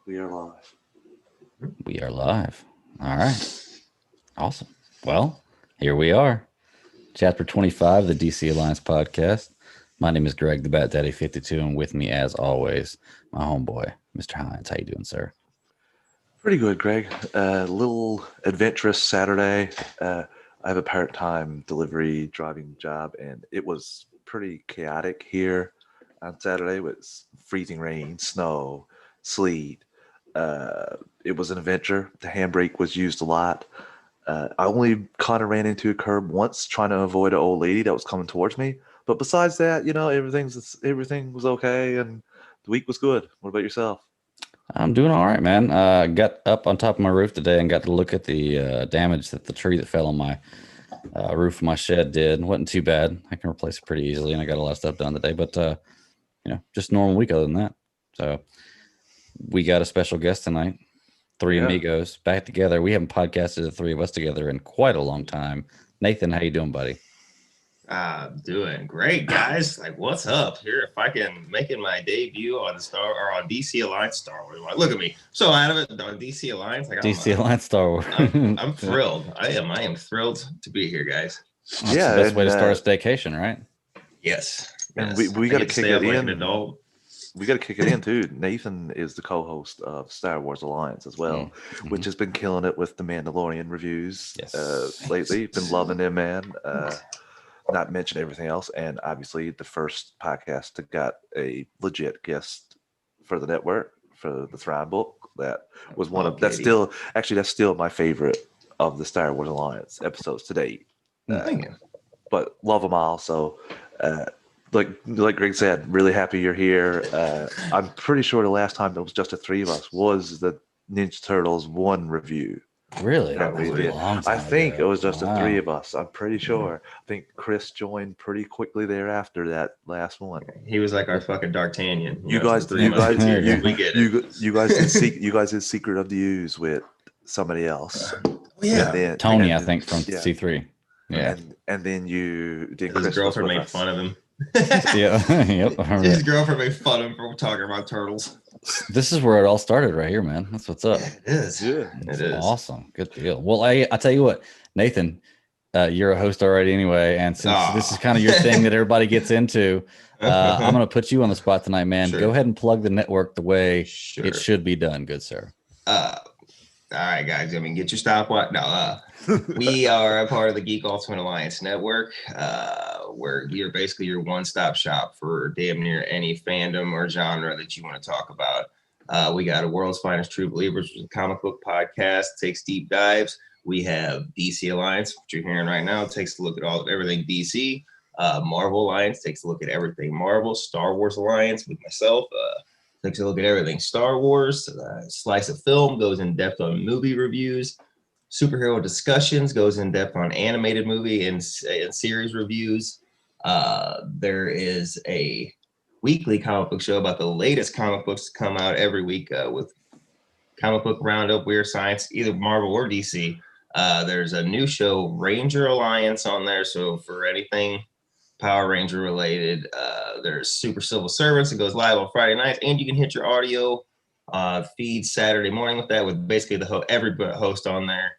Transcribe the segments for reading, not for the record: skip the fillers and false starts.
We are live. We are live. All right. Awesome. Well, here we are. Chapter 25 of the DC Alliance podcast. My name is Greg, the Bat Daddy 52, and with me, as always, my homeboy, Mr. Hines. How you doing, sir? Pretty good, Greg. Little adventurous Saturday. I have a part-time delivery driving job, and it was pretty chaotic here on Saturday with freezing rain, snow, sleet. It was an adventure. The handbrake was used a lot. I only kind of ran into a curb once trying to avoid an old lady that was coming towards me. But besides that, everything was okay, and the week was good. What about yourself? I'm doing all right, man. Got up on top of my roof today and got to look at the damage that the tree that fell on my roof of my shed did. Wasn't too bad. I can replace it pretty easily, and I got a lot of stuff done today. But just a normal week other than that. So we got a special guest tonight. Three Yeah. amigos back together. We haven't podcasted the three of us together in quite a long time. Nathan, how you doing, buddy? Doing great, guys. Like, what's up? Here, if I can making my debut on on DC Alliance Star Wars. Like, look at me, so out of it on DC Alliance. Like, DC Alliance Star Wars. I'm thrilled. I am thrilled to be here, guys. That's the best way to start a staycation, right? Yes. And yes. we got to kick it like in. an adult. We got to kick it in too. Nathan is the co-host of Star Wars Alliance as well, which has been killing it with the Mandalorian reviews lately. Been loving him, man. Not mention everything else, and obviously the first podcast that got a legit guest for the network for the Thrawn book. That was one of that's still my favorite of the Star Wars Alliance episodes to date. But love them all. So, like Greg said, really happy you're here. I'm pretty sure the last time there was just the three of us was the Ninja Turtles 1 review. Really? That we did. I think it was just the three of us. I'm pretty sure. I think Chris joined pretty quickly thereafter that last one. He was like our fucking D'Artagnan. You guys did Secret of the Ooze with somebody else. Yeah, Tony, I think from C3. Yeah, and then you did. His girlfriend made fun of him. Yep. His girlfriend made fun of him for talking about turtles. This is where it all started, right here, man. That's what's up. Yeah, it is. Yeah, it is awesome. Good deal. Well, I tell you what, Nathan, you're a host already anyway, and since this is kind of your thing that everybody gets into, I'm going to put you on the spot tonight, man. Sure. Go ahead and plug the network the way it should be done, good sir. All right, guys. I mean, get your stopwatch. No, we are a part of the Geek Ultimate Alliance Network, where we are basically your one-stop shop for damn near any fandom or genre that you want to talk about. We got a World's Finest True Believers, which is a comic book podcast, takes deep dives. We have DC Alliance, which you're hearing right now, takes a look at everything DC. Marvel Alliance takes a look at everything Marvel. Star Wars Alliance with myself takes a look at everything Star Wars. Slice of Film goes in depth on movie reviews. Superhero Discussions goes in depth on animated movie and series reviews. There is a weekly comic book show about the latest comic books to come out every week with Comic Book Roundup, Weird Science, either Marvel or DC. There's a new show, Ranger Alliance, on there. So for anything Power Ranger related, there's Super Civil Servants. It goes live on Friday nights, and you can hit your audio feed Saturday morning with that, with basically every host on there.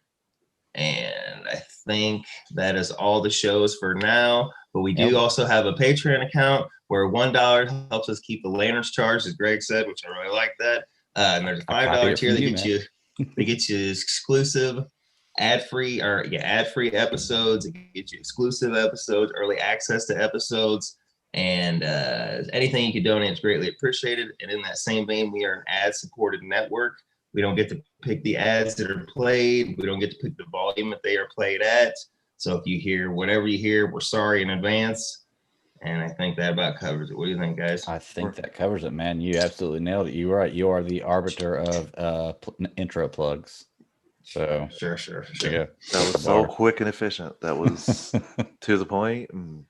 And I think that is all the shows for now. But we do also have a Patreon account where $1 helps us keep the lanterns charged, as Greg said, which I really like that. And there's a $5 tier that gets you exclusive ad-free episodes. It gets you exclusive episodes, early access to episodes, and anything you can donate is greatly appreciated. And in that same vein, we are an ad-supported network. We don't get to pick the ads that are played. We don't get to pick the volume that they are played at. So if you hear whatever you hear, we're sorry in advance. And I think that about covers it. What do you think, guys? I think that covers it, man. You absolutely nailed it. You're right. You are the arbiter of intro plugs. So sure. Yeah. That was so quick and efficient. That was to the point. And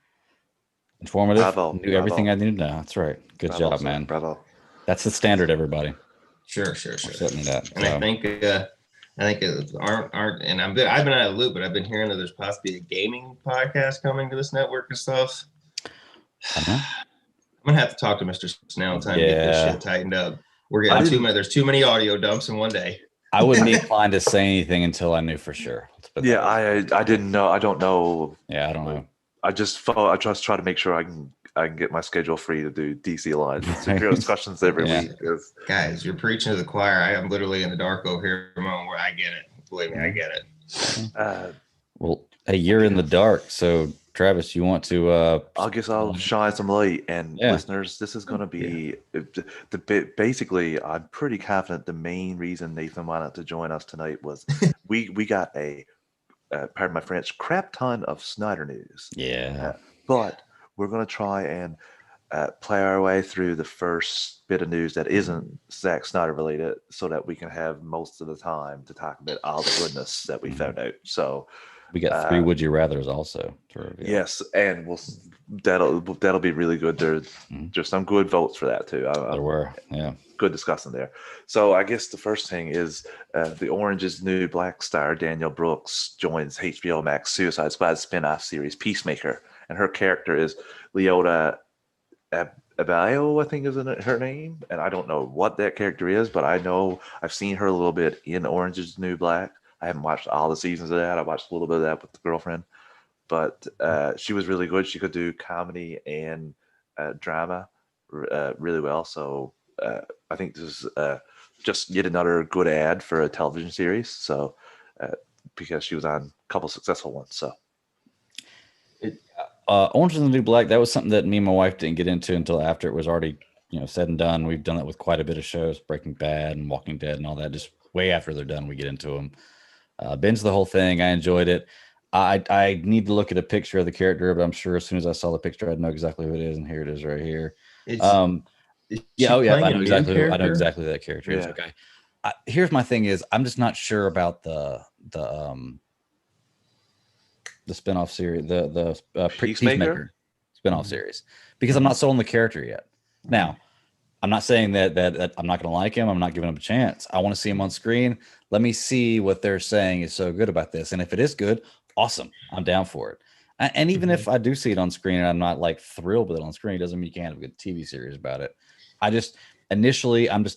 informative. Bravo. Knew everything I needed to know. That's right. Good job, man. Bravo. That's the standard, everybody. Sure. Certainly that. And I think aren't and I've been out of the loop, but I've been hearing that there's possibly a gaming podcast coming to this network and stuff. I'm gonna have to talk to Mr. Snell and time to get this shit tightened up. We're getting too many. There's too many audio dumps in one day. I wouldn't be inclined to say anything until I knew for sure. Yeah, I didn't know. I don't know. Yeah, I don't know. I just try to make sure I can get my schedule free to do DC Alliance superhero discussions every week. Guys, you're preaching to the choir. I am literally in the dark over here, Ramon, where I get it. Believe me, I get it. Well, hey, you're in the dark, so Travis, you want to? I guess I'll shine some light. And listeners, this is going to be basically. I'm pretty confident the main reason Nathan wanted to join us tonight was we got a. Pardon my French, crap ton of Snyder news. Yeah. But we're going to try and play our way through the first bit of news that isn't Zack Snyder related so that we can have most of the time to talk about all the goodness that we found out. So we got 3 Would You Rathers also to review. Yes, and that'll be really good. There's some good votes for that too. There were, yeah. Good discussion there. So I guess the first thing is the Orange is the New Black star Danielle Brooks joins HBO Max Suicide Squad spin-off series Peacemaker, and her character is Leota Abayo, I think is her name, and I don't know what that character is, but I know I've seen her a little bit in Orange is the New Black. I haven't watched all the seasons of that. I watched a little bit of that with the girlfriend, but she was really good. She could do comedy and drama really well. So I think this is just yet another good ad for a television series. So because she was on a couple successful ones. So Orange is the New Black, that was something that me and my wife didn't get into until after it was already said and done. We've done it with quite a bit of shows, Breaking Bad and Walking Dead and all that. Just way after they're done, we get into them. Binge the whole thing. I enjoyed it. I need to look at a picture of the character, but I'm sure as soon as I saw the picture, I'd know exactly who it is. And here it is right here. I know exactly who that character is. Okay. Here's my thing is I'm just not sure about the spinoff series, the Peacemaker spinoff series, because I'm not sold on the character yet. Now, I'm not saying that I'm not going to like him. I'm not giving him a chance. I want to see him on screen. Let me see what they're saying is so good about this. And if it is good, awesome. I'm down for it. And even if I do see it on screen and I'm not like thrilled with it on screen, it doesn't mean you can't have a good TV series about it. I'm just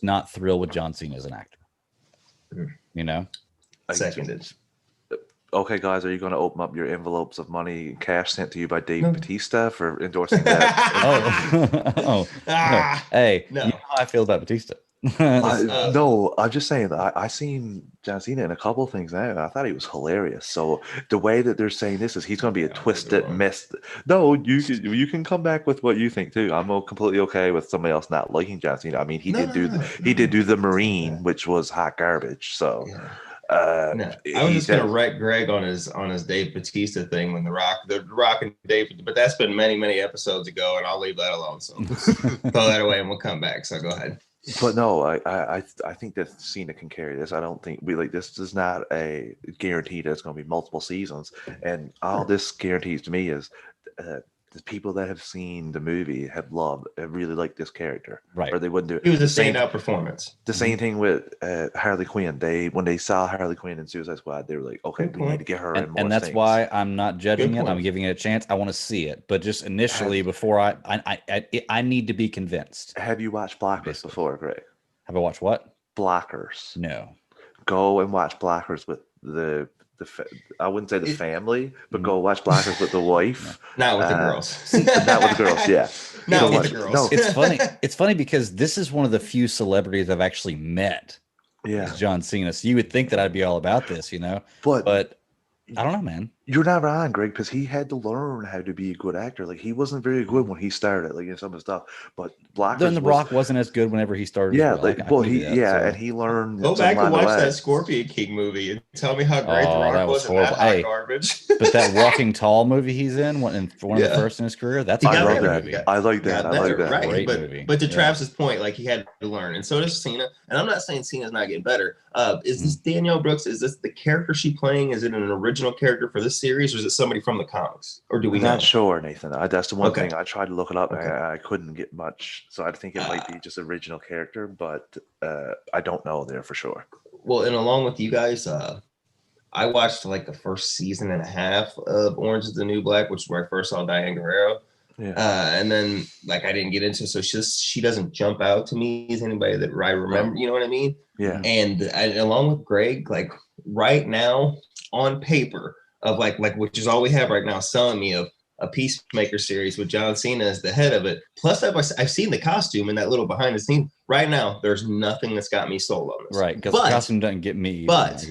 not thrilled with John Cena as an actor. Seconded. Okay, guys, are you going to open up your envelopes of money, cash sent to you by Dave Bautista for endorsing that? Hey, you know how I feel about Bautista. No, I'm just saying that I seen John Cena in a couple of things now, and I thought he was hilarious. So the way that they're saying this is he's going to be a twisted mess. No, you can come back with what you think too. I'm completely okay with somebody else not liking John Cena. I mean, he did do the Marine, which was hot garbage. So. I was just gonna wreck Greg on his Dave Bautista thing when the Rock and Dave, but that's been many episodes ago, and I'll leave that alone. So throw that away, and we'll come back. So go ahead. But no, I think that Cena can carry this. I don't think this is not a guarantee that it's going to be multiple seasons, and all this guarantees to me is the people that have seen the movie have really liked this character, right? Or they wouldn't do it. It was a standout performance. The same thing with Harley Quinn. When they saw Harley Quinn in Suicide Squad, they were like, "Okay, we need to get her in more." And that's why I'm not judging it. I'm giving it a chance. I want to see it, but just initially, before I need to be convinced. Have you watched Blockers before, Greg? Have I watched what? Blockers. No. Go and watch Blockers with I wouldn't say the family, but go watch Blockers with the wife. Not with the girls. Not with the girls, yeah. Not with the girls. No. It's funny. It's funny because this is one of the few celebrities I've actually met. Yeah. John Cena. So you would think that I'd be all about this, But I don't know, man. You're not wrong, Greg, because he had to learn how to be a good actor. Like, he wasn't very good when he started, in some of the stuff. But Blockers then The Rock wasn't as good whenever he started. Yeah, and he learned. Go back and watch that Scorpion King movie and tell me how great The Rock was in that hot garbage. But that Walking Tall movie he's in, one of the first in his career, that's I love that. movie. I like that. I like that. Right. Great movie. But to Travis's point, he had to learn, and so does Cena. And I'm not saying Cena's not getting better. Is this Danielle Brooks? Is this the character she's playing? Is it an original character for this series, or is it somebody from the comics? Or do we know? Not sure, Nathan. That's the one thing I tried to look it up, and I couldn't get much. So I think it might be just original character, but I don't know there for sure. Well, and along with you guys, I watched the first season and a half of Orange is the New Black, which is where I first saw Diane Guerrero. And then like I didn't get into, so she doesn't jump out to me as anybody that I remember. You know what I mean? Yeah. And along with Greg, like right now on paper of like which is all we have right now, selling me of a Peacemaker series with John Cena as the head of it. Plus, I've seen the costume in that little behind the scene. Right now, there's nothing that's got me sold on this. Right, because the costume doesn't get me. But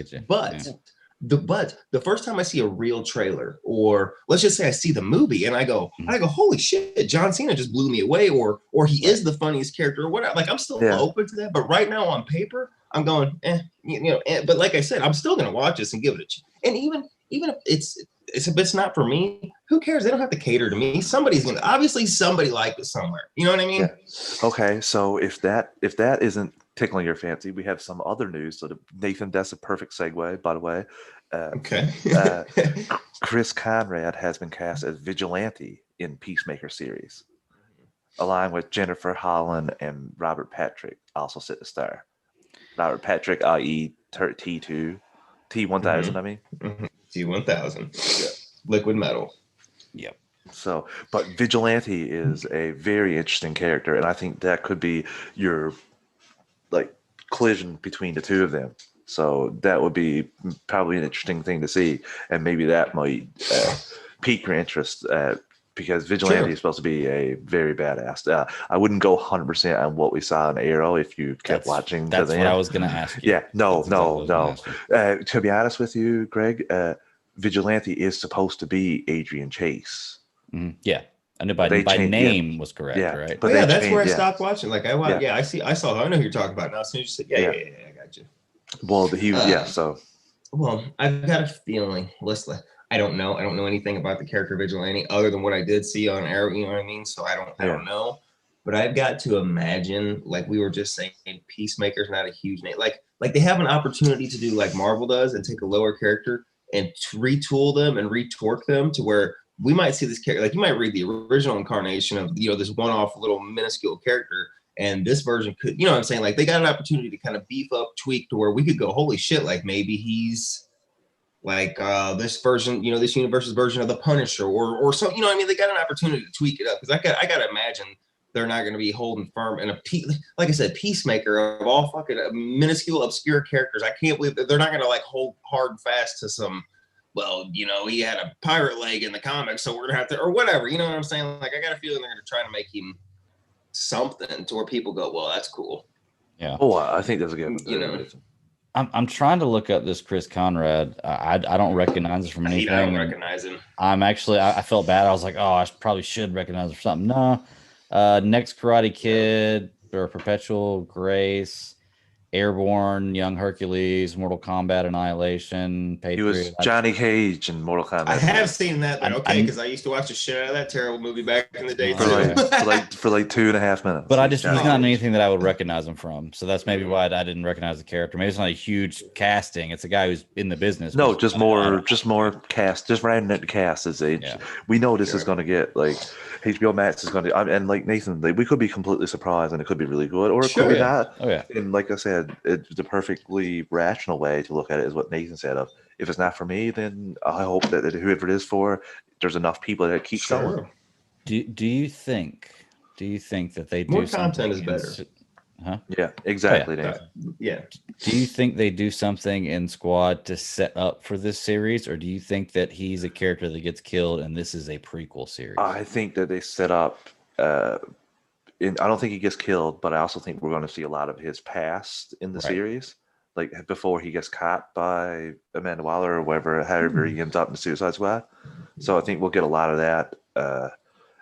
the first time I see a real trailer, or let's just say I see the movie, and I go, holy shit, John Cena just blew me away, or he is the funniest character, or whatever. Like I'm still open to that, but right now on paper, I'm going, But like I said, I'm still gonna watch this and give it a chance. And even if it's not for me, who cares? They don't have to cater to me. Somebody's gonna obviously somebody liked it somewhere. You know what I mean? Yeah. Okay, so if that isn't tickling your fancy, we have some other news. So Nathan, that's a perfect segue, by the way. Okay. Chris Conrad has been cast as Vigilante in Peacemaker series, along with Jennifer Holland and Robert Patrick, also set to star. Robert Patrick, i.e. T2, T1000, I mean. T1000. Yeah. Liquid Metal. Yep. So, but Vigilante is a very interesting character, and I think that could be your like collision between the two of them. So that would be probably an interesting thing to see, and maybe that might pique your interest because Vigilante is supposed to be a very badass. I wouldn't go 100% on what we saw in Arrow if you kept watching. That's what I was going to ask you. Yeah, no. To be honest with you, Greg, Vigilante is supposed to be Adrian Chase. Mm-hmm. Yeah. I know by name was correct, right? But that's where I stopped watching. Like I saw. I know who you're talking about now. So you just said, yeah, I got you. Well, so. Well, I've got a feeling. Listen, I don't know anything about the character Vigilante other than what I did see on Arrow. You know what I mean? So I don't know. But I've got to imagine, like we were just saying, Peacemaker's not a huge name. Like they have an opportunity to do like Marvel does and take a lower character and retool them and retort them to where we might see this character. Like you might read the original incarnation of this one-off little minuscule character. And this version could, you know what I'm saying? Like they got an opportunity to kind of beef up, tweak to where we could go, holy shit, like maybe he's like this version, this universe's version of the Punisher or so, you know what I mean? They got an opportunity to tweak it up because I got to imagine they're not going to be holding firm and like I said, Peacemaker of all fucking minuscule, obscure characters. I can't believe that they're not going to like hold hard and fast to some, well, he had a pirate leg in the comics, so we're going to have to, or whatever, you know what I'm saying? Like I got a feeling they're going to try to make him something to where people go, well, that's cool. Yeah. Oh, I think that's a good one. I'm trying to look up this Chris Conrad. I don't recognize it from anything. I don't recognize him. I'm actually, I felt bad. I was like, oh, I probably should recognize him for something. No. Next Karate Kid or Perpetual Grace, Airborne, Young Hercules, Mortal Kombat Annihilation, Patriot. He was Johnny Cage in Mortal Kombat. I have seen that, but because I used to watch the shit out of that terrible movie back in the day for like 2.5 minutes. But he's not anything that I would recognize him from. So that's maybe why I didn't recognize the character. Maybe it's not a huge casting. It's a guy who's in the business. No, just more cast, just rounding out the cast as age. Yeah. We know this is going to get like HBO Max is going to, and like Nathan, we could be completely surprised and it could be really good, or it could be not. Oh yeah. And like I said, it's the perfectly rational way to look at it is what Nathan said of, if it's not for me, then I hope that whoever it is for, there's enough people that keep going. Do you think that they do more something? Content is better. Huh? Yeah, exactly. Yeah. Do you think they do something in Squad to set up for this series, or do you think that he's a character that gets killed and this is a prequel series? I think that they set up. I don't think he gets killed, but I also think we're going to see a lot of his past in the series, like before he gets caught by Amanda Waller or whatever, however he ends up in the Suicide Squad. So I think we'll get a lot of that,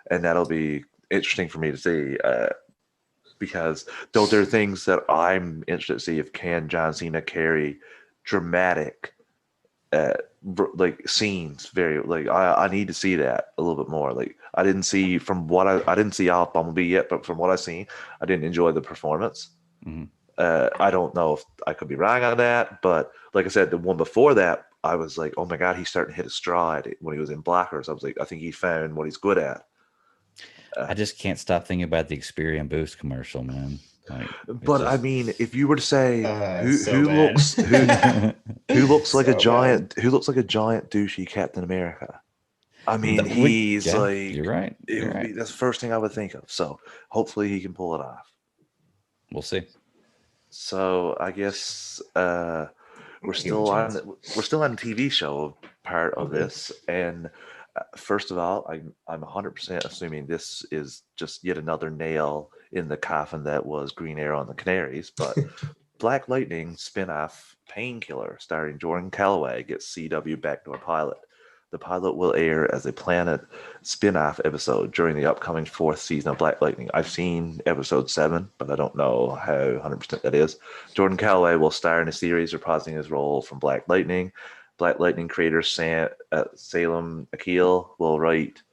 and that'll be interesting for me to see. Because though there are things that I'm interested to see if can John Cena carry dramatic like scenes, very like I need to see that a little bit more. Like I didn't see from what I didn't see Alpha Bumblebee yet, but from what I've seen, I didn't enjoy the performance. I don't know if I could be wrong on that, but like I said, the one before that, I was like, oh my God, he's starting to hit a stride when he was in Blockers. I was like, I think he found what he's good at. I just can't stop thinking about the Experian Boost commercial, man. But I mean, if you were to say who looks like a giant douchey Captain America, I mean, he's you're right. That's the first thing I would think of. So hopefully he can pull it off. We'll see. So I guess we're still on the TV show part of this, and first of all, I'm 100% assuming this is just yet another nail in the coffin that was Green Arrow and the Canaries, but Black Lightning spin-off Painkiller starring Jordan Calloway gets CW backdoor pilot. The pilot will air as a Planet spin-off episode during the upcoming 4th season of Black Lightning. I've seen episode 7, but I don't know how 100% that is. Jordan Calloway will star in a series reprising his role from Black Lightning. Black Lightning creator Salem Akil will write,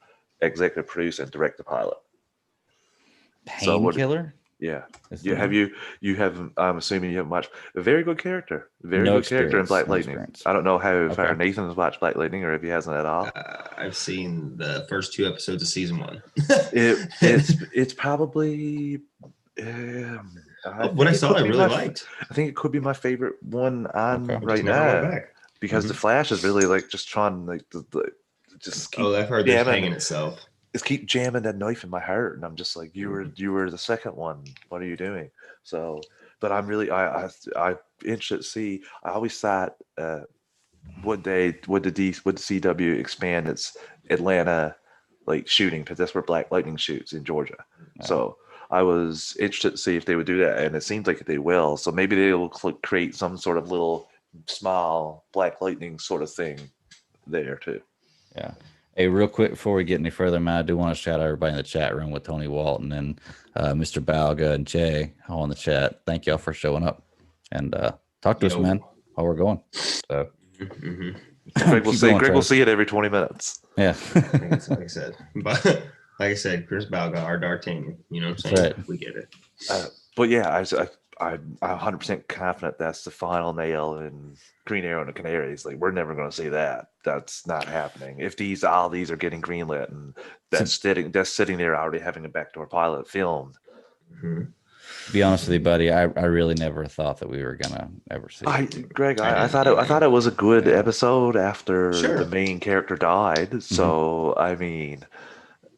executive produce, and direct the pilot. Painkiller? Yeah. I'm assuming you haven't watched a very good character. Character in Black Lightning. I don't know how far Nathan's watched Black Lightning or if he hasn't at all. I've seen the first 2 episodes of season 1. It's probably what I saw I really liked. I think it could be my favorite one on right now. Because the Flash is really like just trying like just keep I've heard this hanging itself. Just keep jamming that knife in my heart, and I'm just like, you were the second one. What are you doing? So, but I'm really I interested to see. I always thought would the CW expand its Atlanta like shooting, because that's where Black Lightning shoots in Georgia. So I was interested to see if they would do that, and it seems like they will. So maybe they will create some sort of little small Black Lightning sort of thing there too. Yeah. Hey, real quick before we get any further, man, I do want to shout out everybody in the chat room with Tony Walton and Mr. Balga and Jay all in the chat. Thank y'all for showing up and talk to us, man, while we're going. So Greg will see it every 20 minutes. Yeah. like I said, Chris Balga, our D'Artagnan. You know what I'm saying? Right. We get it. But yeah, I'm 100% confident that's the final nail in Green Arrow and the Canaries. Like, we're never going to see that. That's not happening. If all these are getting greenlit and that's sitting there already having a backdoor pilot filmed. To be honest with you, buddy, I really never thought that we were gonna ever see it. Greg, I thought it was a good episode after the main character died. So I mean,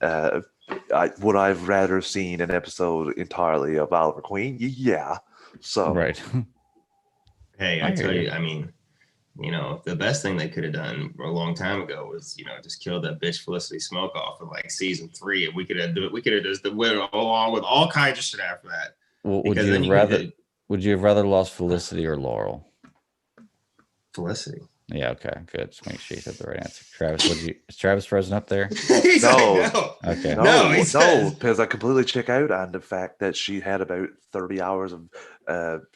would I've rather seen an episode entirely of Oliver Queen? Yeah. So right. Hey, I tell you, I mean, the best thing they could have done a long time ago was, just kill that bitch Felicity Smoke off in like season 3, and we could have just went along with all kinds of shit after that. Well, would you have rather lost Felicity or Laurel? Felicity. Yeah, okay, good. Just make sure you said the right answer. Travis, is Travis frozen up there? No. Okay. No, because I completely check out on the fact that she had about 30 hours of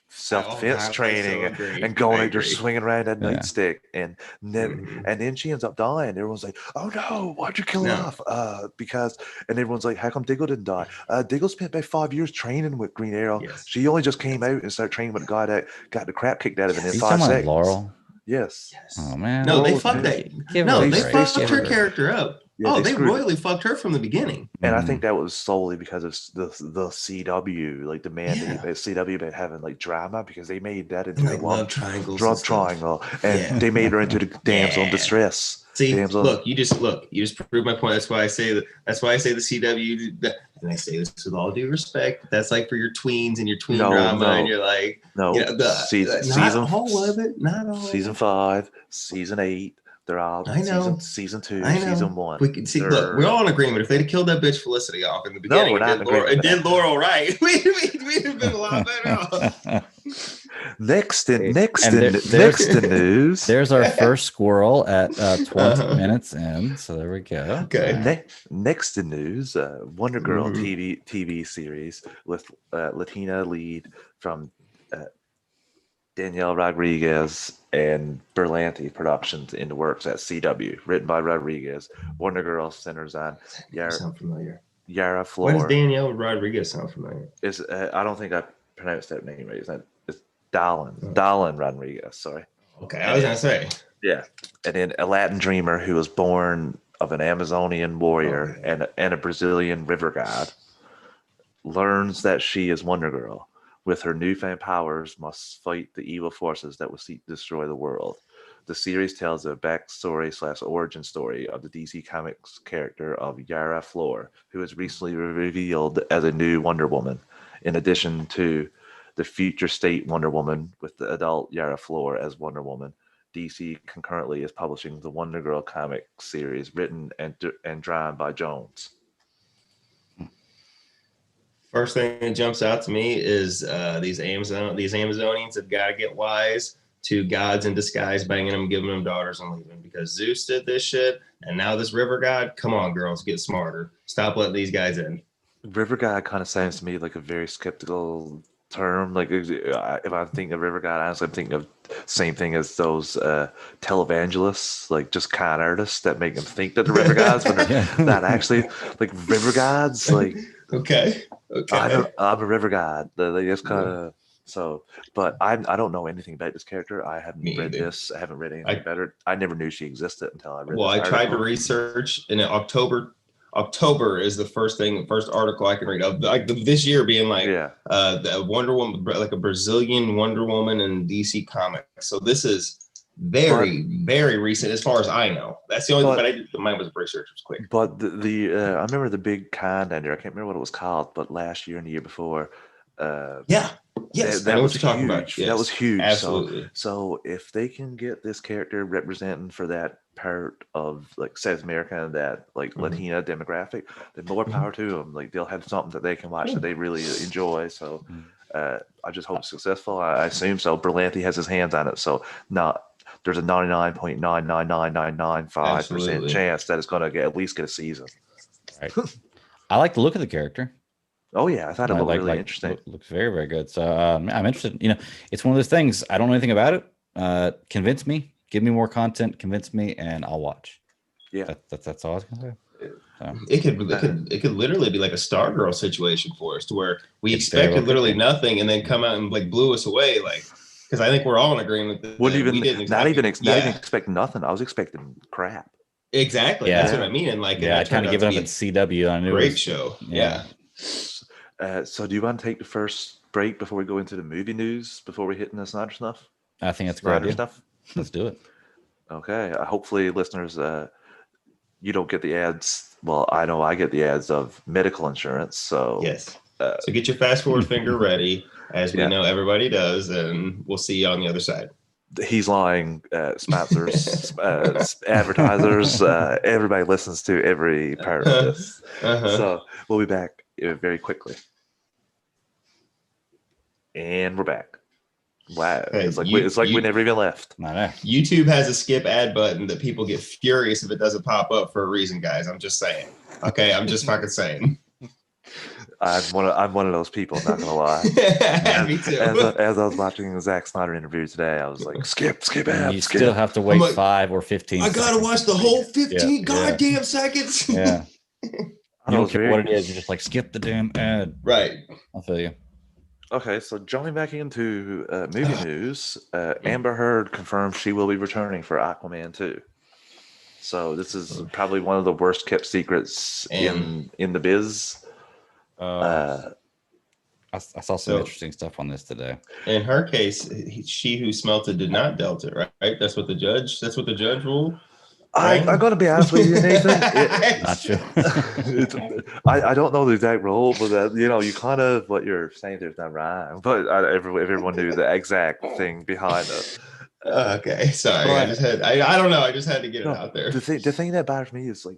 self-defense training and going out there swinging around that nightstick, and then she ends up dying. Everyone's like, "Oh no, why'd you kill her off?" And everyone's like, "How come Diggle didn't die?" Diggle spent about 5 years training with Green Arrow. Yes. She only just came out and started training with a guy that got the crap kicked out of him in 5 seconds. Laurel? Yes. Oh man. No, they fucked that. No, they fucked her character up. Yeah, they royally fucked her from the beginning. And I think that was solely because of the CW, like the mandate that CW been having like drama, because they made that into a love triangle, and they made her into the damsel in distress. See, look, you just proved my point. That's why I say the CW, and I say this with all due respect. That's like for your tweens and your tween drama, and you're like, season all of it, not all. Season 5, season 8. They're all season 2, season 1. We can see. Look, we're all in agreement. If they'd killed that bitch Felicity off in the beginning, and did Laurel right, we'd have been a lot better. Next in news. There's our first squirrel at 20 minutes in. So there we go. Okay. Next in news, Wonder Girl TV series with Latina lead from Danielle Rodriguez and Berlanti Productions in the works at CW. Written by Rodriguez. Wonder Girl centers on Yara Flor. Why does Danielle Rodriguez sound familiar? I don't think I pronounced that name right. It's Dallin Rodriguez, sorry. Okay, I was going to say. Yeah. And then a Latin dreamer who was born of an Amazonian warrior and a Brazilian river god learns that she is Wonder Girl. With her newfound powers, must fight the evil forces that will seek to destroy the world. The series tells a backstory / origin story of the DC Comics character of Yara Flor, who was recently revealed as a new Wonder Woman, in addition to the future state Wonder Woman with the adult Yara Flor as Wonder Woman. DC concurrently is publishing the Wonder Girl comic series written and drawn by Jones. First thing that jumps out to me is these Amazonians have got to get wise to gods in disguise, banging them, giving them daughters, and leaving. Because Zeus did this shit, and now this river god. Come on, girls, get smarter. Stop letting these guys in. River god kind of sounds to me like a very skeptical term. Like if I'm thinking of river god, honestly, I'm thinking of same thing as those televangelists, like just con artists that make them think that they're river gods, but they're not actually like river gods. Like okay. I'm a river god. They just kind of so. But I don't know anything about this character. I haven't read this. I haven't read anything about her. I never knew she existed until I read. Well, I tried to research, and in October is the first article I can read of like this year being like the Wonder Woman, like a Brazilian Wonder Woman in DC Comics. So this is very recent as far as I know. That's the only thing. But I did, mine was research was quick. But I remember the big con down there. I can't remember what it was called, but last year and the year before. Yes, that I know was what you're talking about. Yes, that was huge. Absolutely. So if they can get this character representing for that part of like South America and that like Latina demographic, then more power to them. Like they'll have something that they can watch that they really enjoy. So I just hope it's successful. I assume so. Berlanti has his hands on it. So there's a 99.99995% chance that it's going to at least get a season. Right. I like the look of the character. Oh yeah, I thought it looked really interesting. Looks very, very good. So I'm interested. You know, it's one of those things. I don't know anything about it. Convince me. Give me more content. Convince me, and I'll watch. Yeah, that's all I was gonna say. So. It could literally be like a Stargirl situation for us, to where we expected literally nothing, and then come out and like blew us away. Like, because I think we're all in agreement that not even expect nothing. I was expecting crap. Exactly. Yeah. That's what I mean. And like, I kind of given up at CW. I knew great show. Yeah. So do you want to take the first break before we go into the movie news, before we hit in the Snyder stuff? I think that's a great idea. Stuff? Let's do it. Okay. Hopefully, listeners, you don't get the ads. Well, I know I get the ads of medical insurance. So yes. So get your fast forward finger ready, as we know everybody does, and we'll see you on the other side. He's lying. Sponsors, advertisers, everybody listens to every part of this. So we'll be back very quickly. And we're back. Wow. Hey, it's like we never even left. YouTube has a skip ad button that people get furious if it doesn't pop up for a reason, guys. I'm just saying. Okay, I'm just fucking saying. I'm one of those people, not gonna lie. Me too. As I was watching the Zack Snyder interview today, I was like, skip ad. You still have to wait 5 or 15 I gotta watch the whole 15 goddamn seconds. Yeah. You don't care what it is, you're just like, skip the damn ad. Right. I feel you. Okay, so jumping back into movie news, Amber Heard confirmed she will be returning for Aquaman 2. So this is probably one of the worst kept secrets in the biz. I saw some interesting stuff on this today. In her case, she who smelt it did not dealt it, right? That's what the judge ruled. I'm going to be honest with you, Nathan. Not sure. I don't know the exact rule, but you kind of what you're saying there's not wrong. But everyone knew the exact thing behind it. Okay, sorry. I don't know. I just had to get it out there. The thing that bothers me is like,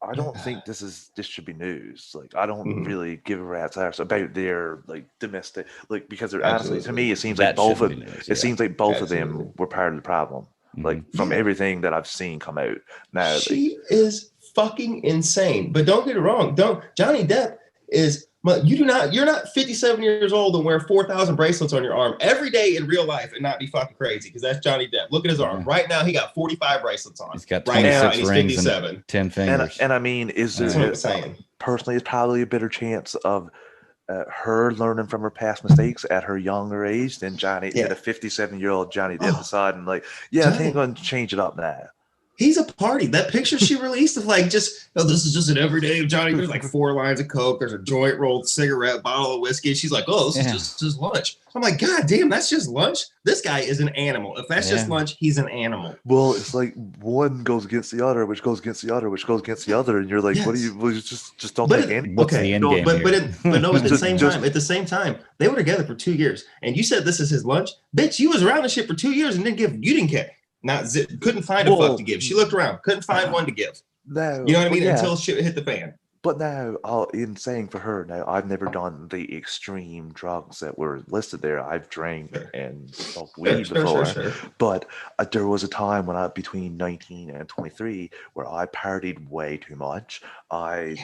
I don't think this should be news. Like, I don't really give a rat's ass about their like domestic, like, because they're honestly, to me, it seems like both of them were part of the problem. Like from everything that I've seen come out now, she is fucking insane. But don't get it wrong. Johnny Depp is. You're not 57 years old and wear 4,000 bracelets on your arm every day in real life and not be fucking crazy, because that's Johnny Depp. Look at his arm right now. He got 45 bracelets on. He's got 26 rings and 10 fingers. And I mean, that's what I'm saying. Personally, it's probably a better chance of her learning from her past mistakes at her younger age than a 57-year-old Johnny Depp deciding like, I think I'm going to change it up now. He's a party. That picture she released of like just, oh, this is just an everyday of Johnny. There's like 4 lines of Coke. There's a joint rolled cigarette, bottle of whiskey. She's like, oh, this is just his lunch. I'm like, God damn, that's just lunch? This guy is an animal. If that's just lunch, he's an animal. Well, it's like one goes against the other, which goes against the other, which goes against the other, and you're like, what do you? Well, just don't take any. Okay, but at the same time, they were together for 2 years, and you said this is his lunch, bitch. You was around the shit for 2 years and you didn't care. Couldn't find a fuck to give. She looked around, couldn't find one to give. No, you know what I mean? Until shit hit the fan. But now, in saying for her, now I've never done the extreme drugs that were listed there. I've drank and smoked weed before, but there was a time when between 19 and 23 where I partied way too much. I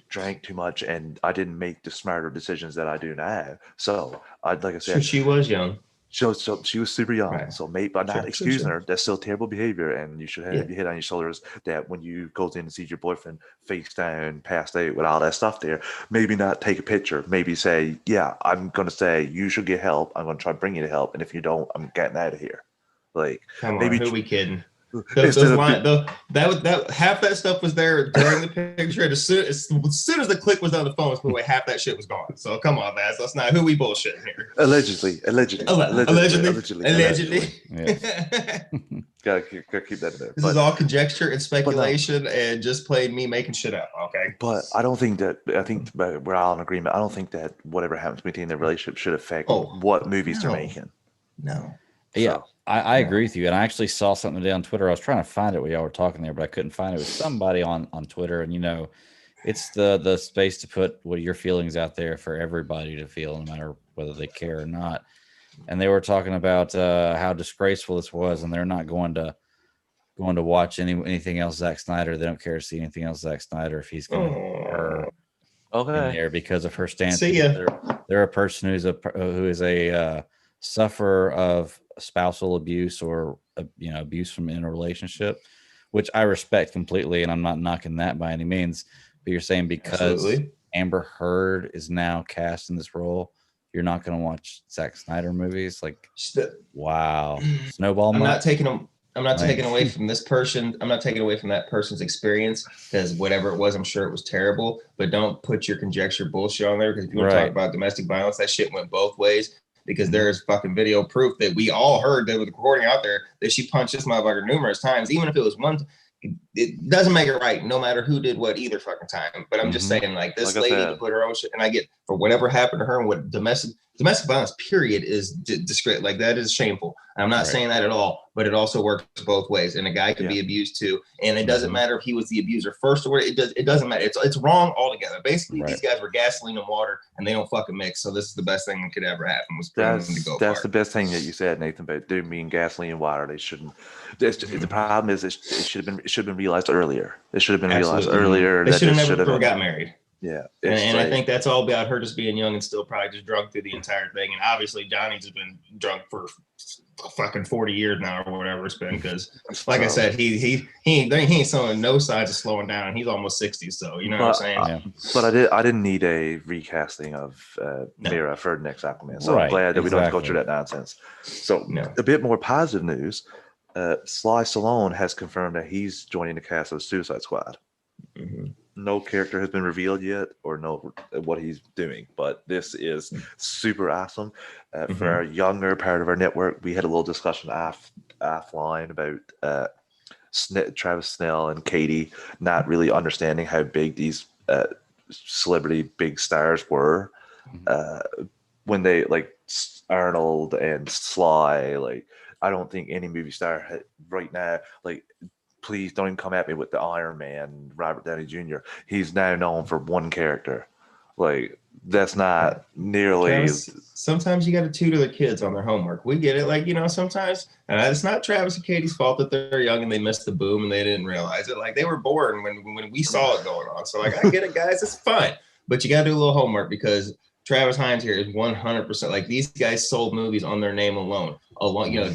drank too much, and I didn't make the smarter decisions that I do now. So, like I said, she was young. So she was super young, right. So maybe by not excusing her, that's still terrible behavior, and you should have your head on your shoulders that when you go in and see your boyfriend face down, passed out with all that stuff there, maybe not take a picture, maybe say, yeah, I'm going to say you should get help, I'm going to try to bring you to help, and if you don't, I'm getting out of here. Like, come on, who are we kidding? Half that stuff was there during the picture. As soon as the click was on the phone, half that shit was gone. So come on, Vaz. That's not who we bullshitting here. Allegedly. Yeah. Gotta keep that in there. This is all conjecture and speculation and just plain me making shit up. Okay. But I don't think that. I think we're all in agreement. I don't think that whatever happens between their relationship should affect what movies they're making. No. Yeah. I agree with you, and I actually saw something today on Twitter. I was trying to find it while y'all were talking there, but I couldn't find it. It was somebody on Twitter, and it's the space to put what your feelings out there for everybody to feel, no matter whether they care or not. And they were talking about how disgraceful this was, and they're not going to watch anything else Zack Snyder. They don't care to see anything else Zack Snyder if he's going to put her in there because of her stance. See ya. They're a person who is a sufferer of spousal abuse or abuse from in a relationship, which I respect completely, and I'm not knocking that by any means. But you're saying because Amber Heard is now cast in this role, you're not going to watch Zack Snyder movies? Like, wow, snowball. I'm not taking away from this person. I'm not taking away from that person's experience, because whatever it was, I'm sure it was terrible. But don't put your conjecture bullshit on there, because if you want to talk about domestic violence, that shit went both ways. Because there is fucking video proof that we all heard that with the recording out there that she punched this motherfucker numerous times. Even if it was one, it doesn't make it right, no matter who did what either fucking time. But I'm just saying, like, this lady to put her own shit, and I get for whatever happened to her and what domestic violence period is discreet, like that is shameful. I'm not saying that at all, but it also works both ways, and a guy can be abused too, and it doesn't matter if he was the abuser first or it doesn't matter. It's wrong altogether. Basically, these guys were gasoline and water, and they don't fucking mix. So this is the best thing that could ever happen. Was for them to go. That's the best thing that you said, Nathan. About them being gasoline and water, they shouldn't. The problem is it should have been realized earlier. It should have been realized earlier. They should have never got married. Yeah, and I think that's all about her just being young and still probably just drunk through the entire thing. And obviously, Johnny's has been drunk for fucking 40 years now or whatever it's been. Because, like I said, he ain't showing no signs of slowing down. He's almost 60, so you know what I'm saying. But I didn't need a recasting of Mira for the next Aquaman. So I'm glad that we don't have to go through that nonsense. So a bit more positive news: Sly Stallone has confirmed that he's joining the cast of Suicide Squad. Mm-hmm. No character has been revealed yet or know what he's doing, but this is super awesome. For our younger part of our network, we had a little discussion offline about Travis Snell and Katie not really understanding how big these celebrity big stars were when they, like Arnold and Sly. Like, I don't think any movie star right now, like, please don't even come at me with the Iron Man, Robert Downey Jr. He's now known for one character. Like, that's not nearly. Travis, sometimes you got to tutor the kids on their homework. We get it. Like, sometimes it's not Travis and Katie's fault that they're young and they missed the boom and they didn't realize it. Like, they were born when we saw it going on. So, like, I get it, guys. It's fine. But you got to do a little homework, because Travis Hines here is 100%. Like, these guys sold movies on their name alone.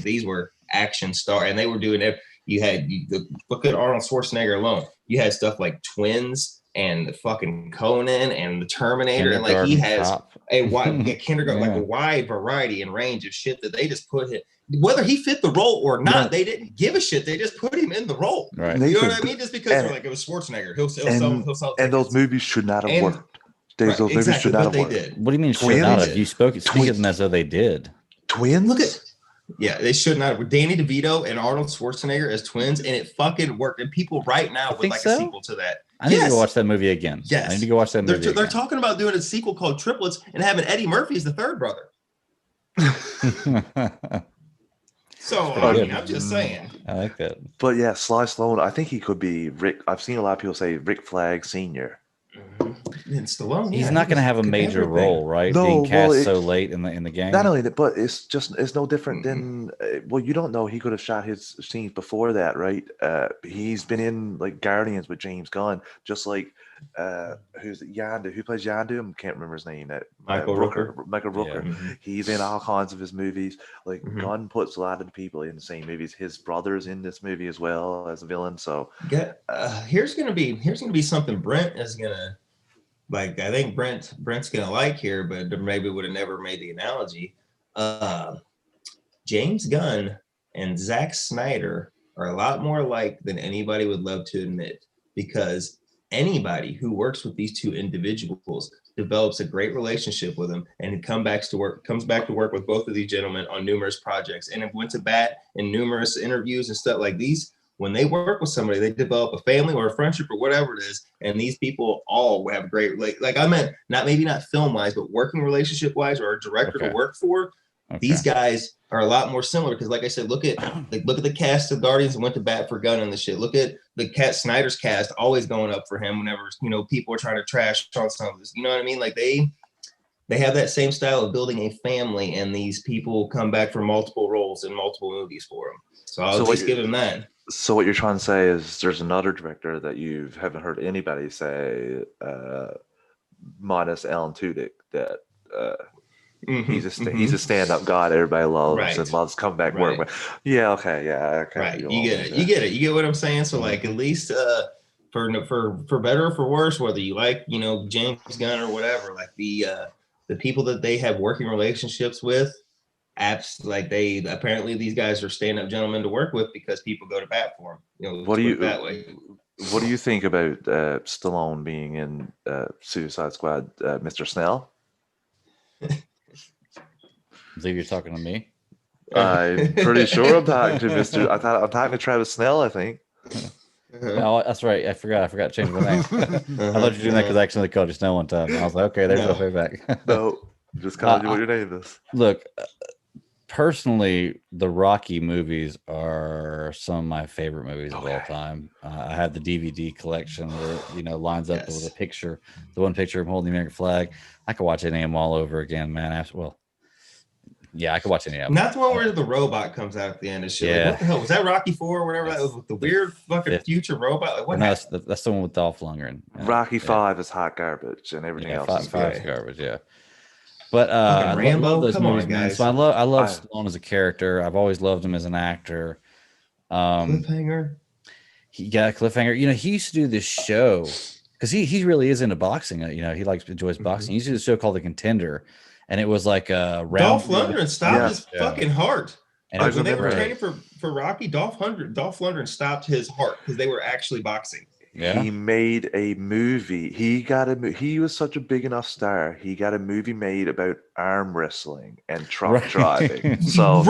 These were action stars, and they were doing it. You look at Arnold Schwarzenegger alone. You had stuff like Twins, and the fucking Conan and the Terminator, and like he has a wide variety and range of shit that they just put him. Whether he fit the role or not, they didn't give a shit. They just put him in the role. Right. You know what I mean? Just because they're like, it was Schwarzenegger. He'll sell tickets. And those movies should not have worked. Those movies should not have worked. What do you mean should not have? You speak of them as though they did. Twins? Look at. Yeah, they should not have. Danny DeVito and Arnold Schwarzenegger as twins, and it fucking worked. And people right now would like a sequel to that. I need to go watch that movie again. Yes. I need to go watch that movie They're talking about doing a sequel called Triplets and having Eddie Murphy as the third brother. So, I mean, I'm just saying. I like that. But yeah, Sly Stallone, I think he could be Rick. I've seen a lot of people say Rick Flag Sr. And Stallone, he's not going to have a major role, right? No, being cast so late in the game. Not only that, but it's no different than you don't know, he could have shot his scenes before that, right? He's been in like Guardians with James Gunn, just like who's it? Yondu, who plays Yondu? I can't remember his name. Michael Rooker. Michael Rooker. Yeah. He's in all kinds of his movies. Like Gunn puts a lot of the people in the same movies. His brother's in this movie as well as a villain. So here's gonna be something Brent is gonna. Like, I think Brent's gonna like here, but maybe would have never made the analogy. James Gunn and Zack Snyder are a lot more alike than anybody would love to admit, because anybody who works with these two individuals develops a great relationship with them and comes back to work with both of these gentlemen on numerous projects and went to bat in numerous interviews and stuff like these. When they work with somebody, they develop a family or a friendship or whatever it is. And these people all have great, like I meant, maybe not film wise, but working relationship wise, or a director to work for. Okay. These guys are a lot more similar because, like I said, look at the cast of Guardians and went to bat for Gunn and the shit. Look at the Snyder's cast always going up for him whenever people are trying to trash on some of this. You know what I mean? Like they have that same style of building a family, and these people come back for multiple roles in multiple movies for them. So I'll at least give him that. So what you're trying to say is there's another director that you haven't heard anybody say, minus Alan Tudyk, that he's a stand-up guy that everybody loves and loves comeback work with. Yeah, okay, yeah, okay. Right, you get it. You get what I'm saying? So like, at least for better or for worse, whether you like James Gunn or whatever, like the people that they have working relationships with. Apps like apparently these guys are stand-up gentlemen to work with because people go to bat for them. What do you think about Stallone being in Suicide Squad, Mr. Snell? I believe you're talking to me. I'm pretty sure I'm talking to Mr. I'm talking to Travis Snell, I think. No, that's right. I forgot to change my name. I thought you were doing that because I accidentally called you Snell one time. I was like, okay, there's no payback. No, just calling you what your name is. Look. Personally, the Rocky movies are some of my favorite movies of all time. I have the DVD collection that lines up with a picture, the one picture of him holding the American flag. I could watch any of them all over again, man. I could watch any of them. Not the one where the robot comes out at the end of shit. Yeah. Like, what the hell was that? Rocky 4 or whatever that was, with the weird fucking future robot. Like, what? No, that's the one with Dolph Lundgren. Rocky 5 is hot garbage, and everything else is five is garbage. Yeah. But I love those movies, man. So I love Stallone as a character. I've always loved him as an actor. Cliffhanger. He got a cliffhanger. He used to do this show because he really is into boxing. He enjoys boxing. He used to do this show called The Contender, and it was like a round. Dolph Lundgren stopped his fucking heart. And when they were training for Rocky, Dolph Lundgren stopped his heart because they were actually boxing. Yeah. He made a movie. He was such a big enough star. He got a movie made about arm wrestling and truck driving. So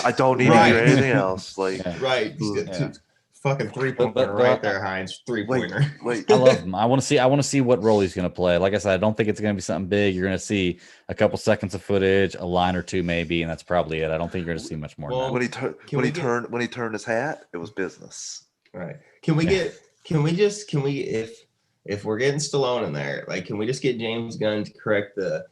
I don't need to hear anything else. Like fucking 3-pointer right there, Heinz. 3-pointer. I love him. I want to see what role he's going to play. Like I said, I don't think it's going to be something big. You're going to see a couple seconds of footage, a line or two maybe, and that's probably it. I don't think you're going to see much more. When he turned his hat, it was business. Right. Can we if we're getting Stallone in there, like, can we just get James Gunn to correct the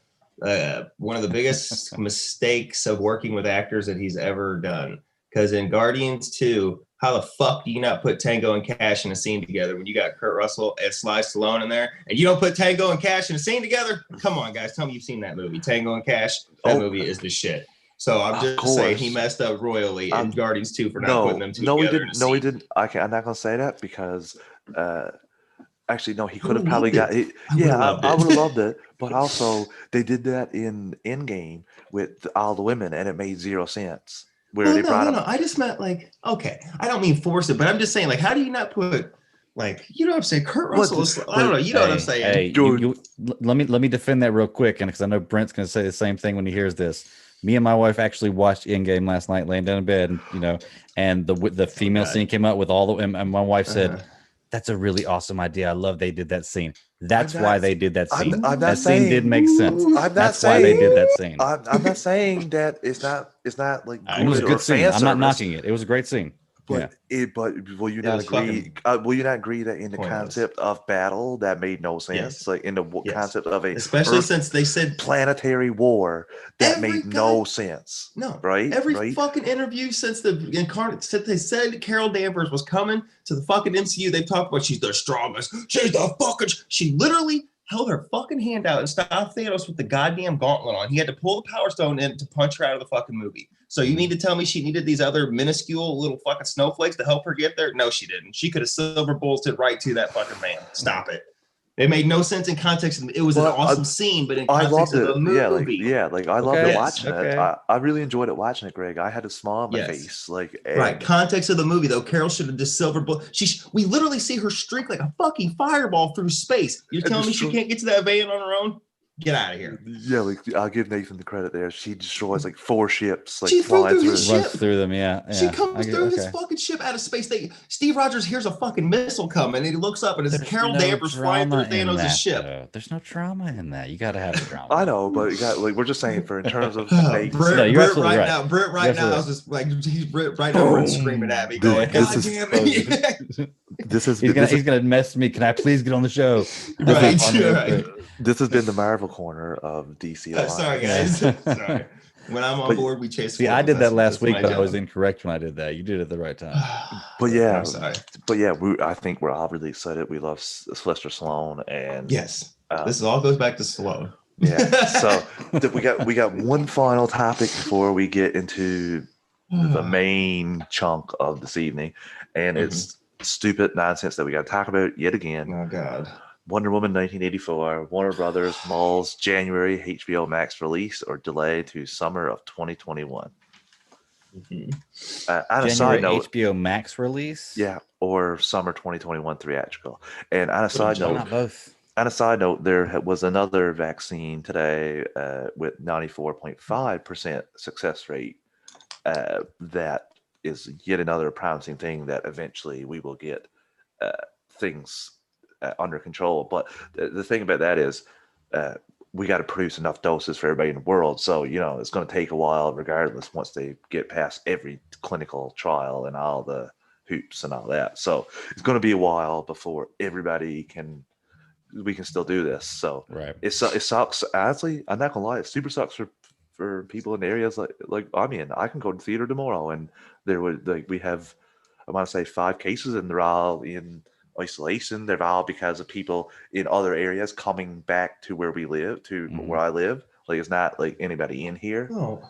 one of the biggest mistakes of working with actors that he's ever done? Because in Guardians 2, how the fuck do you not put Tango and Cash in a scene together when you got Kurt Russell and Sly Stallone in there, and you don't put Tango and Cash in a scene together? Come on, guys, tell me you've seen that movie. Tango and Cash, that movie is the shit. So I'm just saying he messed up royally in Guardians 2 for not putting them together. No, he didn't. I'm not going to say that because Actually, no, he Who could have probably got it. I Yeah, loved I it. would have loved it. But also, they did that in Endgame with all the women, and it made 0 sense. Where Well, they brought no. up. I just meant like, okay, I don't mean force it, but I'm just saying, like, how do you not put, like, you know what I'm saying? Kurt Russell is, I don't know, you know what I'm saying? Hey, let me defend that real quick, and because I know Brent's going to say the same thing when he hears this. Me and my wife actually watched Endgame last night, laying down in bed, and the female scene came out with all the, and my wife said, "That's a really awesome idea. I love they did that scene. That's why they did that scene. That scene did make sense. That's why they did that scene. I'm not saying that it's not like It was a good scene. I'm not knocking it. It was a great scene. But will you not agree? Will you not agree that in the concept of battle that made no sense? Like in the concept of especially since they said planetary war that made no sense. No, right? Every fucking interview since they said Carol Danvers was coming to the fucking MCU, they've talked about she's the strongest. She's the fucking. She literally held her fucking hand out and stopped Thanos with the goddamn gauntlet on. He had to pull the Power Stone in to punch her out of the fucking movie. So you mean to tell me she needed these other minuscule little fucking snowflakes to help her get there? No, she didn't. She could have silver bolted right to that fucking man. Stop it. It made no sense in context. It was an awesome scene, but in context of the movie. I loved it watching it. I really enjoyed it watching it, Greg. I had a smile on my face. Right. Context of the movie, though. Carol should have just silver bullet. We literally see her streak like a fucking fireball through space. You're telling me she can't get to that van on her own? Get out of here. Yeah, I'll give Nathan the credit there. She destroys 4 ships. She flew through his ship. Runs through them, yeah. She comes through his fucking ship out of space. Steve Rogers hears a fucking missile coming, and he looks up, and it's Carol Danvers flying through Thanos' ship. There's no trauma in that. You got to have the drama. I know, but we're just saying in terms of Brent right now is just like he's right now screaming at me, going, "God damn it!" He's gonna mess me. Can I please get on the show? Right. This has been the Marvel corner of DC. Sorry, guys. Sorry. When I'm on board, we chase. See, I did that last week, but I was incorrect when I did that. You did it at the right time. But I think we're all really excited. We love Sylvester Stallone, and yes, this all goes back to Stallone. Yeah. So we got one final topic before we get into the main chunk of this evening, and it's stupid nonsense that we got to talk about yet again. Oh God. Wonder Woman 1984, Warner Brothers Mall's January HBO Max release or delay to summer of 2021. On a side note, HBO Max release? Yeah, or summer 2021 theatrical. And on a side note, not both. On a side note, there was another vaccine today with 94.5% success rate. That is yet another promising thing that eventually we will get things under control. But the thing about that is we got to produce enough doses for everybody in the world. So, it's going to take a while regardless once they get past every clinical trial and all the hoops and all that. So it's going to be a while before we can still do this. So it sucks. Honestly, I'm not going to lie. It super sucks for people in areas like I mean, I can go to the theater tomorrow and there would we have, I want to say 5 cases and they're all in isolation. They're all because of people in other areas coming back to where we live, where I live. It's not like anybody in here. Oh.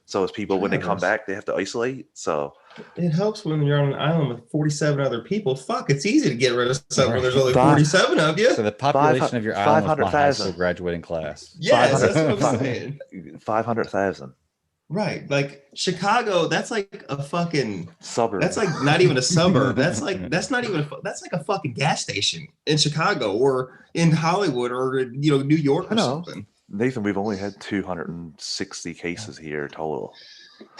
So it's people when they come back, they have to isolate. So it helps when you're on an island with 47 other people. Fuck, it's easy to get rid of something when there's only 47 of you. So the population of your island is my high school graduating class. Yes, that's what I'm saying. 500,000. Right, like Chicago, that's like a fucking suburb. That's like not even a suburb. That's like a fucking gas station in Chicago or in Hollywood or New York or something. Nathan, we've only had 260 cases here total.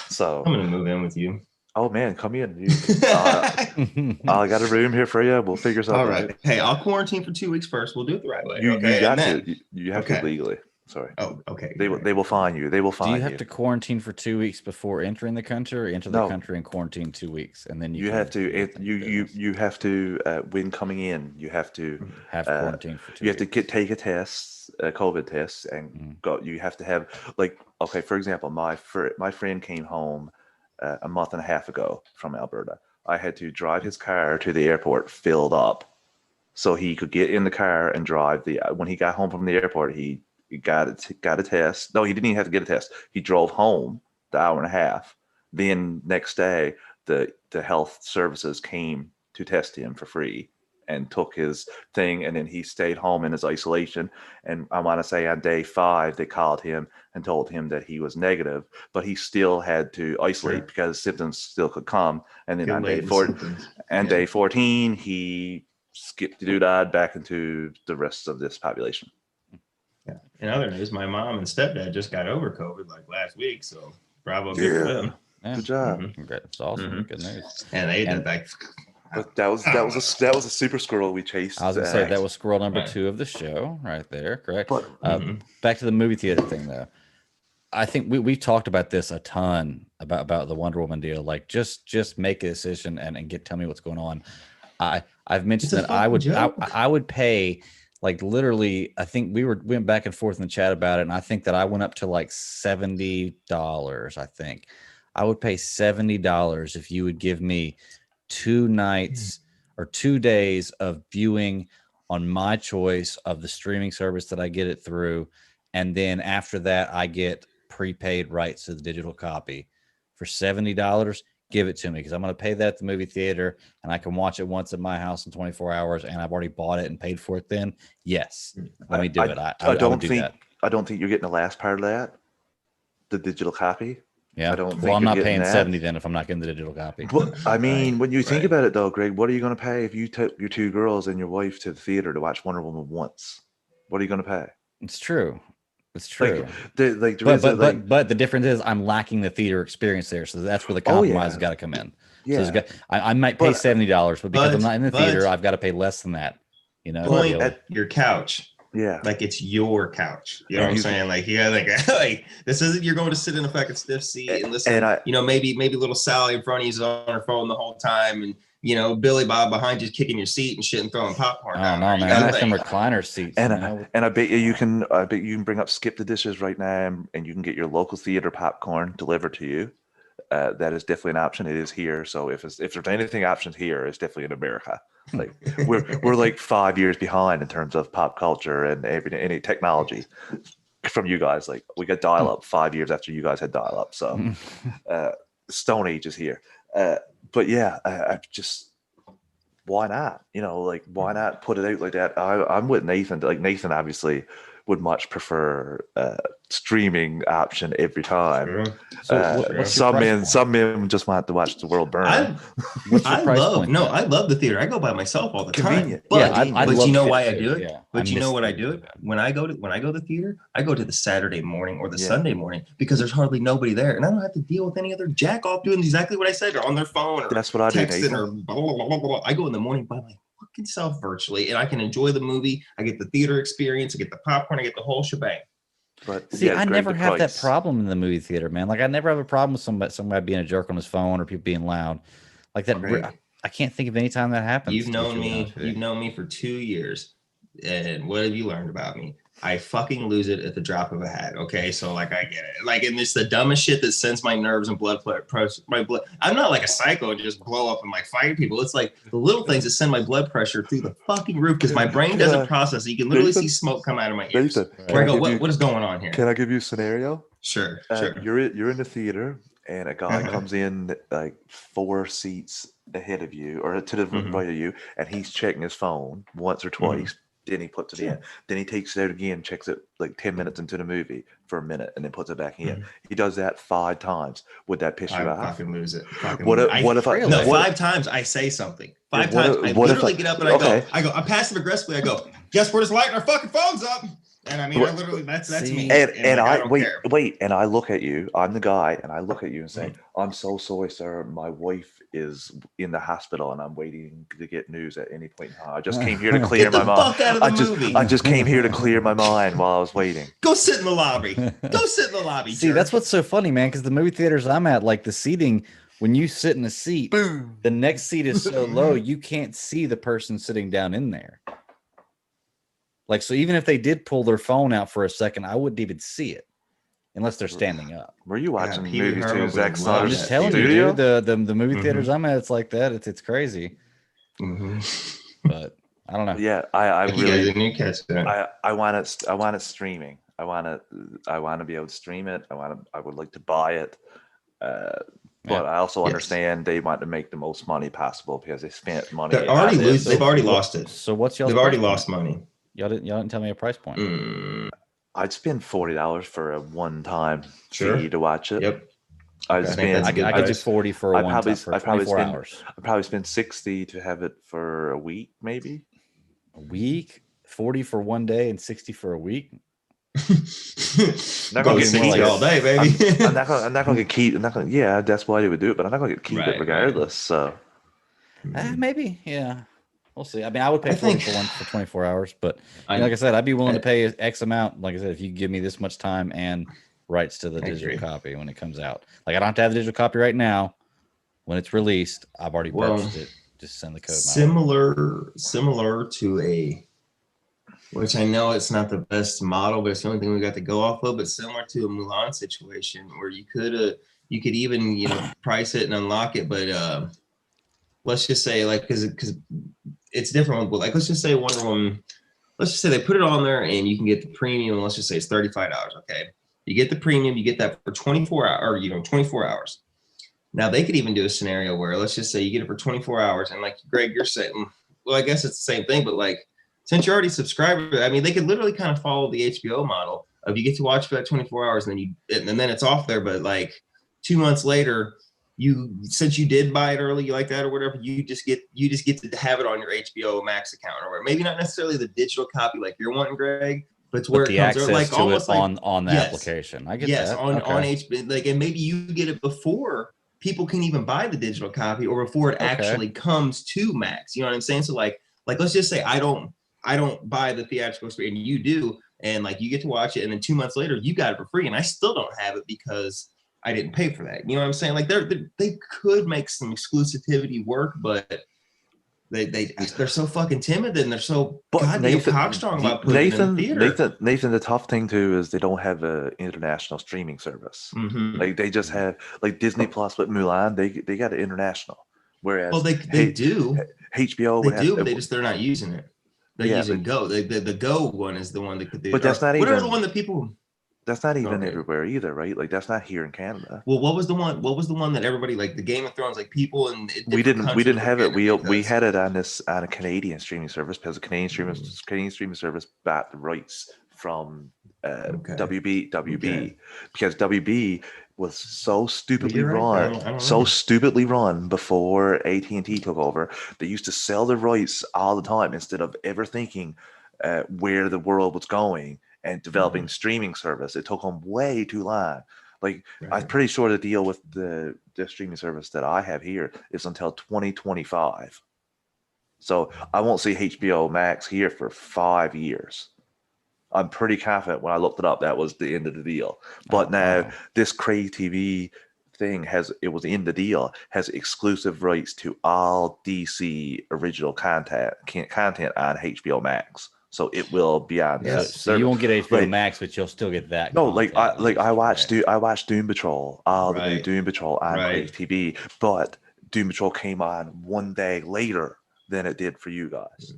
So I'm gonna move in with you. Oh man, come in. I got a room here for you. We'll figure something out. All right. Hey, I'll quarantine for 2 weeks first. We'll do it the right way. You got to. You have to legally. Sorry. Oh, okay. They will fine you. They will fine you. Do you have to quarantine for 2 weeks before entering the country, or enter the country and quarantine 2 weeks, and then you have to? You have to when coming in. You have to have quarantine for 2 weeks. You have to take a test, a COVID test, and go. You have to have for example, my friend came home a month and a half ago from Alberta. I had to drive his car to the airport filled up, so he could get in the car and drive. When he got home from the airport, he got a test. No, he didn't even have to get a test. He drove home the hour and a half. Then next day, the health services came to test him for free, and took his thing, and then he stayed home in his isolation. And I want to say on day 5, they called him and told him that he was negative, but he still had to isolate because symptoms still could come. And then on day 14, he skipped the doodad back into the rest of this population. Yeah. In other news, my mom and stepdad just got over COVID like last week, so bravo, good for them. Yeah. Good job. Congrats. It's awesome. Good news. And they did back. But that was a super squirrel we chased. I was gonna say that was squirrel number 2 of the show right there. Correct. But, back to the movie theater thing though. I think we've talked about this a ton about the Wonder Woman deal. Like just make a decision and tell me what's going on. I've mentioned that I would pay, like, literally, I think we went back and forth in the chat about it, and I think that I went up to like $70. I think I would pay $70 if you would give me 2 nights or 2 days of viewing on my choice of the streaming service that I get it through. And then after that, I get prepaid rights to the digital copy for $70. Give it to me, because I'm going to pay that at the movie theater and I can watch it once at my house in 24 hours. And I've already bought it and paid for it. Then yes, let me do it. I don't think you're getting the last part of that, the digital copy. Yeah. Well, I'm not paying $70 then if I'm not getting the digital copy. Well, I mean, when you think about it though, Greg, what are you going to pay if you took your 2 girls and your wife to the theater to watch Wonder Woman once? What are you going to pay? It's true. It's true. But the difference is I'm lacking the theater experience there. So that's where the compromise has got to come in. Yeah. So I might pay $70, but because I'm not in the theater, I've got to pay less than that. You know, point at your couch. Yeah, like it's your couch. You know what I'm saying? Like, like this isn't, you're going to sit in a fucking stiff seat and listen. And maybe little Sally in front of you is on her phone the whole time, and Billy Bob behind you kicking your seat and shit and throwing popcorn. Oh no, man! I got some recliner seats. And I bet you can. I bet you can bring up Skip the Dishes right now, and you can get your local theater popcorn delivered to you. That is definitely an option. It is here. So if there's anything options here, it's definitely in America. Like we're like 5 years behind in terms of pop culture and any technology from you guys. Like we got dial up 5 years after you guys had dial up. So Stone Age is here. But yeah, I just, why not? Like why not put it out like that? I'm with Nathan. Like Nathan obviously would much prefer streaming option every time. Sure. Some men just want to watch the world burn. I love the theater. I go by myself all the time. But, but you know why I do it? Yeah. But you know what I do it? When I go to the theater, I go to the Saturday morning or the Sunday morning, because there's hardly nobody there, and I don't have to deal with any other jack off doing exactly what I said, or on their phone, or that's what I texting, or blah, blah, blah, blah. I go in the morning by my fucking self virtually, and I can enjoy the movie. I get the theater experience. I get the popcorn. I get the whole shebang. But see, I never have that problem in the movie theater, man. Like I never have a problem with somebody being a jerk on his phone or people being loud like that. Right. I can't think of any time that happens. You've known me for 2 years, and what have you learned about me? I fucking lose it at the drop of a hat. Okay, so like I get it. Like, and it's the dumbest shit that sends my nerves and blood. I'm not like a psycho and just blow up and like fight people. It's like the little things that send my blood pressure through the fucking roof, because my brain doesn't process it. You can literally see smoke come out of my ears. Where I go, what is going on here? Can I give you a scenario? Sure. You're in the theater, and a guy comes in like 4 seats ahead of you or to the right of you, and he's checking his phone once or twice. Then he puts it in. Then he takes it out again, checks it like 10 minutes into the movie for a minute, and then puts it back in. He does that 5 times. Would that piss you off? I fucking lose it. 5 times I say something. 5 times I literally get up and I go, I'm passive aggressively. I go, guess we're just lighting our fucking phones up. And I mean, I literally, that's me. And I wait, and I look at you. I'm the guy, and I look at you and say, "I'm so sorry, sir. My wife is in the hospital, and I'm waiting to get news at any point in time. I just came here to clear my mind. I just came here to clear my mind while I was waiting. Go sit in the lobby. Go sit in the lobby. See, that's what's so funny, man. Because the movie theaters I'm at, like the seating, when you sit in a seat, the next seat is so low you can't see the person sitting down in there. Like, so even if they did pull their phone out for a second, I wouldn't even see it unless they're standing up. Were you watching movies too, Zack Snyders? I'm just telling you, dude, the movie theaters I'm at, it's like that. It's crazy. But I don't know. Yeah, I really I want it streaming. I want to be able to stream it. I would like to buy it. But I also Yes. understand they want to make the most money possible because they spent money. They're already on this. they've already lost it. So what's y'all's They've already price point? lost money. Y'all didn't tell me a price point. I'd spend $40 for a one-time Sure. fee to watch it. Yep. I'd I think spend. that's a good I could do price. 40 for a one time for 24 hours. I'd probably spend 60 to have it for a week, maybe. A week? 40 for one day and 60 for a week? Not gonna get 60 all day, baby. I'm not gonna get keep. I'm not gonna. Yeah, that's why they would do it, but I'm not gonna get keep it regardless. So maybe, yeah. We'll see. I mean, I would pay 40 for one for 24 hours, but like I said, I'd be willing to pay X amount. Like I said, if you give me this much time and rights to the digital copy when it comes out. Like I don't have to have the digital copy right now. When it's released, I've already purchased it. Just send the code. Similar to a, which I know it's not the best model, but it's the only thing we got to go off of. But similar to a Mulan situation where you could even price it and unlock it, but let's just say like because it's different. Like let's just say Wonder Woman. Let's just say they put it on there and you can get the premium. And let's just say it's $35. Okay, you get the premium. You get that for 24 hours. 24 hours. Now they could even do a scenario where let's just say you get it for 24 hours, and like Greg, you're saying, well, I guess it's the same thing, but like since you're already subscribed, I mean, they could literally kind of follow the HBO model of you get to watch for that 24 hours, and then it's off there. But like 2 months later, since you did buy it early, you like that or whatever, you just get to have it on your HBO Max account or whatever. Maybe not necessarily the digital copy like you're wanting, Greg, but it's where the it comes access like to almost it like on the application. I get that. on HBO, like, and maybe you get it before people can even buy the digital copy or before it actually comes to Max. You know what I'm saying? So like let's just say I don't buy the theatrical experience and you do, and like you get to watch it, and then 2 months later you got it for free, and I still don't have it because I didn't pay for that. You know what I'm saying? Like they could make some exclusivity work, but they're so fucking timid and they're so goddamn cockstrong about putting it in the theater. Nathan, the tough thing too is they don't have an international streaming service. Like they just have like Disney Plus with Mulan. They got an international. Whereas they do HBO they do, but they're not using it. They're using Go. The Go one is the one that could do. But that's not even the one that people. That's not even everywhere either, right? Like that's not here in Canada. Well, what was the one that everybody like the Game of Thrones, like people and we didn't have it. We had it on a Canadian streaming service because the Canadian streaming service bought the rights from WB because WB was so stupidly run before AT&T took over. They used to sell the rights all the time instead of ever thinking where the world was going and developing streaming service. It took them way too long. Like I'm pretty sure the deal with the streaming service that I have here is until 2025. So I won't see HBO Max here for 5 years. I'm pretty confident when I looked it up, that was the end of the deal. But now this Crave TV thing has in the deal, has exclusive rights to all DC original content on HBO Max. So it will be on this. So you won't get HBO Max, but you'll still get that. No, I watched Doom Patrol, the new Doom Patrol on Crave TV, but Doom Patrol came on 1 day later than it did for you guys.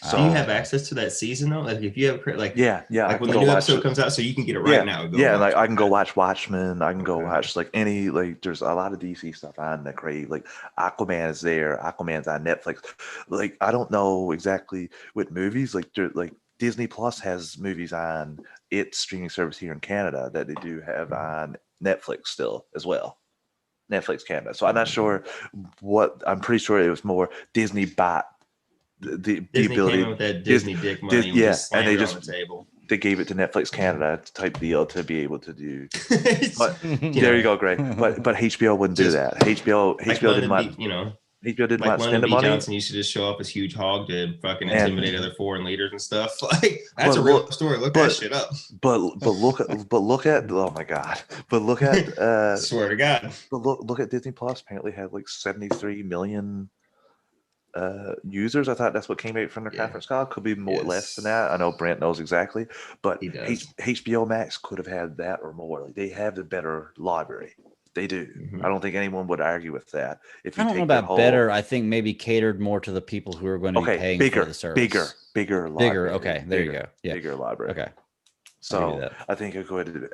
So do you have access to that season though? Like if you have like like when the new episode comes out, so you can get it right now. Like I can go watch Watchmen. I can go watch like any there's a lot of DC stuff on the Crave. Like Aquaman is there. Aquaman's on Netflix. Like I don't know exactly with movies. Like Disney Plus has movies on its streaming service here in Canada that they do have on Netflix still as well. Netflix Canada. So I'm not sure I'm pretty sure it was more Disney bought the ability came with that Disney dick money and they just on the table. They gave it to Netflix Canada type deal to be able to do. But there you go, Greg. But HBO wouldn't do that. HBO didn't want HBO didn't want to spend the money. Johnson used to just show up as huge hog to fucking intimidate other foreign leaders and stuff. Like that's a real story. Look that shit up. But look at oh my god. But look at swear to God. But look at Disney Plus. Apparently had like 73 million users. I thought that's what came out from their conference call. Could be more or less than that. I know Brent knows exactly, but HBO Max could have had that or more. Like, they have the better library. They do. I don't think anyone would argue with that. If you I don't know about better. I think maybe catered more to the people who are going to be paying for the service. Bigger library. Okay, there you go. Yeah, bigger library. Okay. So I think it could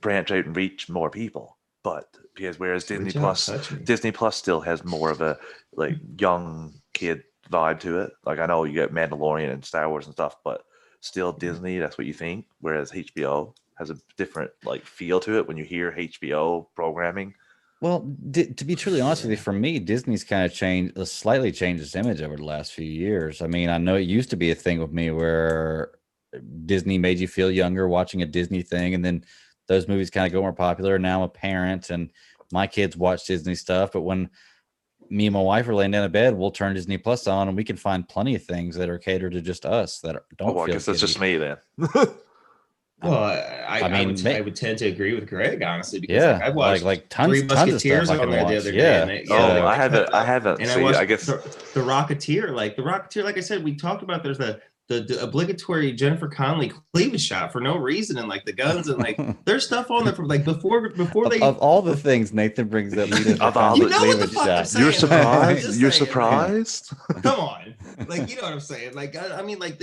branch out and reach more people. but because whereas Disney Plus still has more of a like young kid vibe to it. Like I know you get Mandalorian and Star Wars and stuff, but still Disney, that's what you think. Whereas HBO has a different like feel to it when you hear HBO programming. Well, to be truly honest with you, for me, Disney's kind of slightly changed its image over the last few years. I mean, I know it used to be a thing with me where Disney made you feel younger watching a Disney thing, and then those movies kind of go more popular. Now I'm a parent, and my kids watch Disney stuff, but when me and my wife are laying down in bed, we'll turn Disney Plus on, and we can find plenty of things that are catered to just us that don't. I guess that's just me then. Well, I would tend to agree with Greg, honestly, because I watched like tons, Three Musketeers on there the other day. I haven't. And I guess the Rocketeer, like I said, we talked about. There's the obligatory Jennifer Connelly cleavage shot for no reason, and like the guns, and like there's stuff on there from like before they of all the things Nathan brings up. You know what the fuck I'm saying. You're surprised. You're surprised. Come on, like you know what I'm saying. Like I mean, like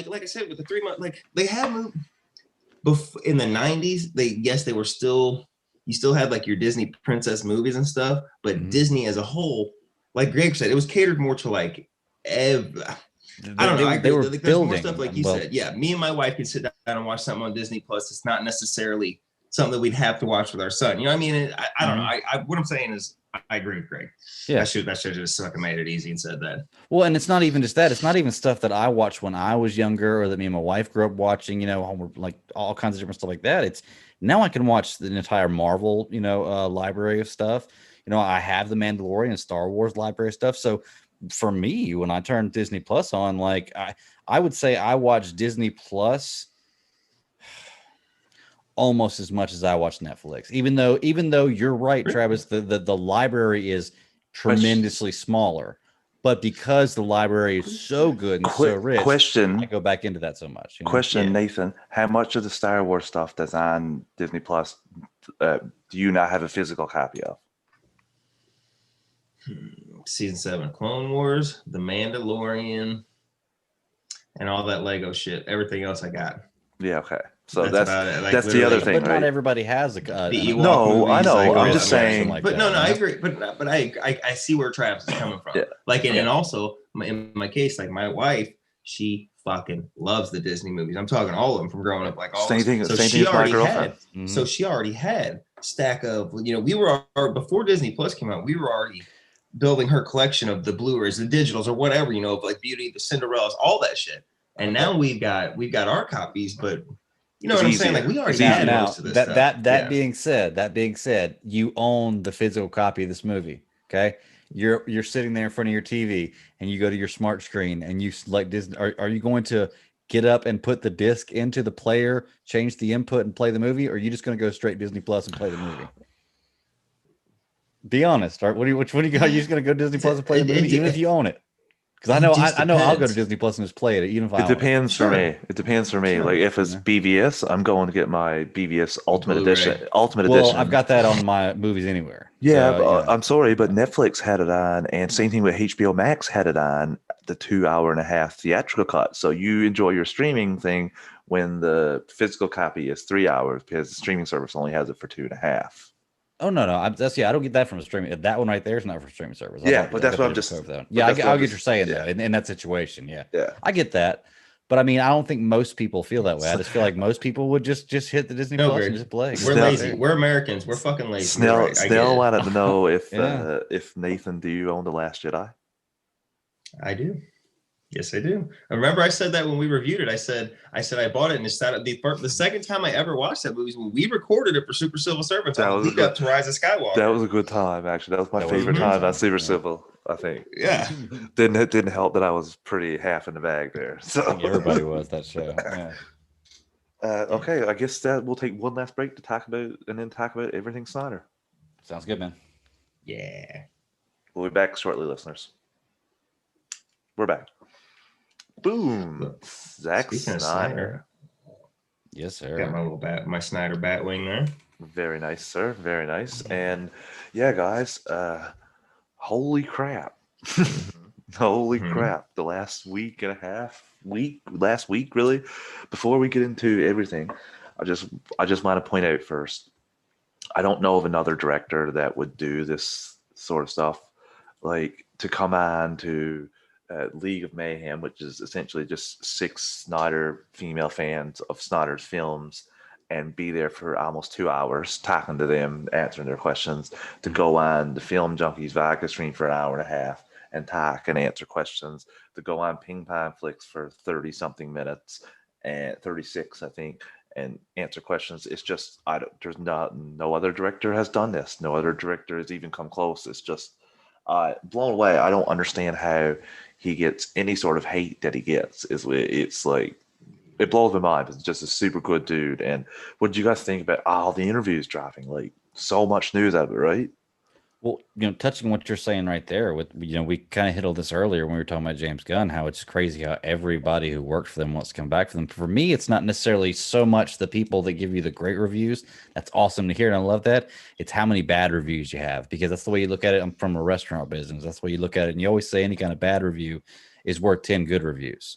like I said with the 3 months, like they had moved. In the 90s, they were still, you still had like your Disney princess movies and stuff, but Disney as a whole, like Greg said, it was catered more to like I don't know. They were there's building more stuff like you said. Yeah, me and my wife can sit down and watch something on Disney Plus. It's not necessarily something that we'd have to watch with our son. You know what I mean? I don't know. What I'm saying is, I agree with Greg. Yeah, I should just fucking made it easy and said that. Well, and it's not even just that. It's not even stuff that I watched when I was younger, or that me and my wife grew up watching. You know, like all kinds of different stuff like that. It's now I can watch the entire Marvel, library of stuff. You know, I have the Mandalorian and Star Wars library of stuff. So for me, when I turn Disney Plus on, like I would say I watch Disney Plus almost as much as I watch Netflix, even though you're right, Travis, the library is tremendously smaller, but because the library is so good and so rich, I go back into that so much. Nathan, how much of the Star Wars stuff that's on Disney Plus do you not have a physical copy of? Season 7 Clone Wars, The Mandalorian, and all that Lego shit. Everything else I got. Yeah, okay. So that's the other thing, but right? not everybody has no, I know. I'm just saying. But no, I agree. But I see where Travis is coming from. Yeah. Like, and also in my case, like my wife, she fucking loves the Disney movies. I'm talking all of them from growing up. Like all same thing. So same thing as my girlfriend. So she already had stack of. We were before Disney Plus came out. We were already building her collection of the Blu-rays, the digitals, or whatever. Of like Beauty, the Cinderellas, all that shit. And now we've got our copies, but. You know what I'm saying? Like we already had most of this stuff. That being said, you own the physical copy of this movie. Okay, you're sitting there in front of your TV and you go to your smart screen and you select Disney. Are you going to get up and put the disc into the player, change the input, and play the movie, or are you just going to go straight Disney Plus and play the movie? Be honest. Right? Which one do you go? Are you just going to go Disney Plus and play the movie, even if you own it? Because I know I'll go to Disney Plus and just play it, even if I. It depends for me. It depends for me. Like if it's BVS, I'm going to get my BVS Ultimate Edition. Well, I've got that on my Movies Anywhere. Yeah, so, I'm sorry, but Netflix had it on, and same thing with HBO Max had it on the 2.5-hour theatrical cut. So you enjoy your streaming thing when the physical copy is 3 hours because the streaming service only has it for 2.5. Oh no! I don't get that from a streaming. That one right there is not for streaming service. But that's what I'm just. Yeah, I get what you're saying though. In that situation, yeah, I get that. But I mean, I don't think most people feel that way. I just feel like most people would just hit the Disney Plus and just play. We're lazy. We're Americans. We're fucking lazy. Snell wanted to know if Nathan, do you own The Last Jedi? I do. Yes, I do. I remember I said that when we reviewed it. I said I bought it, and the second time I ever watched that movie was when we recorded it for Super Civil Servants. I moved up to Rise of Skywalker. That was a good time, actually. That was my favorite time on Super Civil, I think. Yeah. Didn't help that I was pretty half in the bag there. So I think everybody was that show. Yeah. Okay, I guess that we'll take one last break to talk about everything Snyder. Sounds good, man. Yeah. We'll be back shortly, listeners. We're back. Boom. Zack Snyder. Yes, sir. Got my Snyder Batwing there. Very nice, sir. Very nice. And yeah, guys, holy crap. Holy crap. The last week and a half, last week, really, before we get into everything, I just want to point out first, I don't know of another director that would do this sort of stuff, like to come on to League of Mayhem, which is essentially just 6 Snyder female fans of Snyder's films, and be there for almost 2 hours talking to them, answering their questions, to go on the Film Junkies vodka stream for an hour and a half and talk and answer questions, to go on Ping Pong Flicks for 30 something minutes and 36, I think, and answer questions. It's just, there's no other director has done this. No other director has even come close. It's just blown away. I don't understand how he gets any sort of hate that he gets. It's like, it blows my mind. It's just a super good dude. And what did you guys think about all the interviews dropping? Like, so much news out of it, right? Well, touching what you're saying right there, with we kind of hit all this earlier when we were talking about James Gunn, how it's crazy how everybody who worked for them wants to come back for them. For me, it's not necessarily so much the people that give you the great reviews. That's awesome to hear, and I love that. It's how many bad reviews you have, because that's the way you look at it. I'm from a restaurant business. That's the way you look at it, and you always say any kind of bad review is worth 10 good reviews.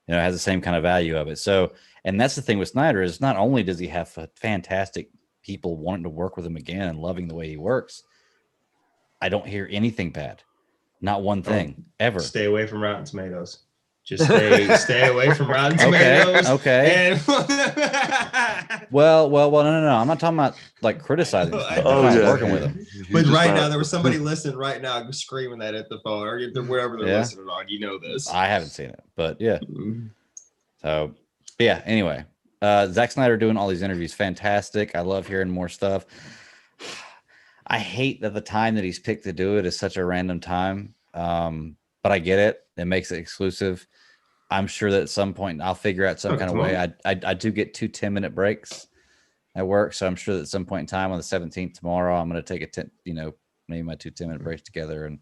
It has the same kind of value of it. So, and that's the thing with Snyder, is not only does he have fantastic people wanting to work with him again and loving the way he works, I don't hear anything bad. Not one thing ever. Stay away from Rotten Tomatoes. Just stay away from Rotten Tomatoes. Okay. And well, no. I'm not talking about like criticizing. Working with them. But right now, there was somebody listening right now screaming that at the phone or wherever they're listening on. You know this. I haven't seen it, but yeah. So yeah. Anyway, Zack Snyder doing all these interviews, fantastic. I love hearing more stuff. I hate that the time that he's picked to do it is such a random time. But I get it. It makes it exclusive. I'm sure that at some point I'll figure out some kind of way. I do get 2 10-minute breaks at work. So I'm sure that at some point in time on the 17th tomorrow, I'm going to take maybe my 2 10-minute breaks together and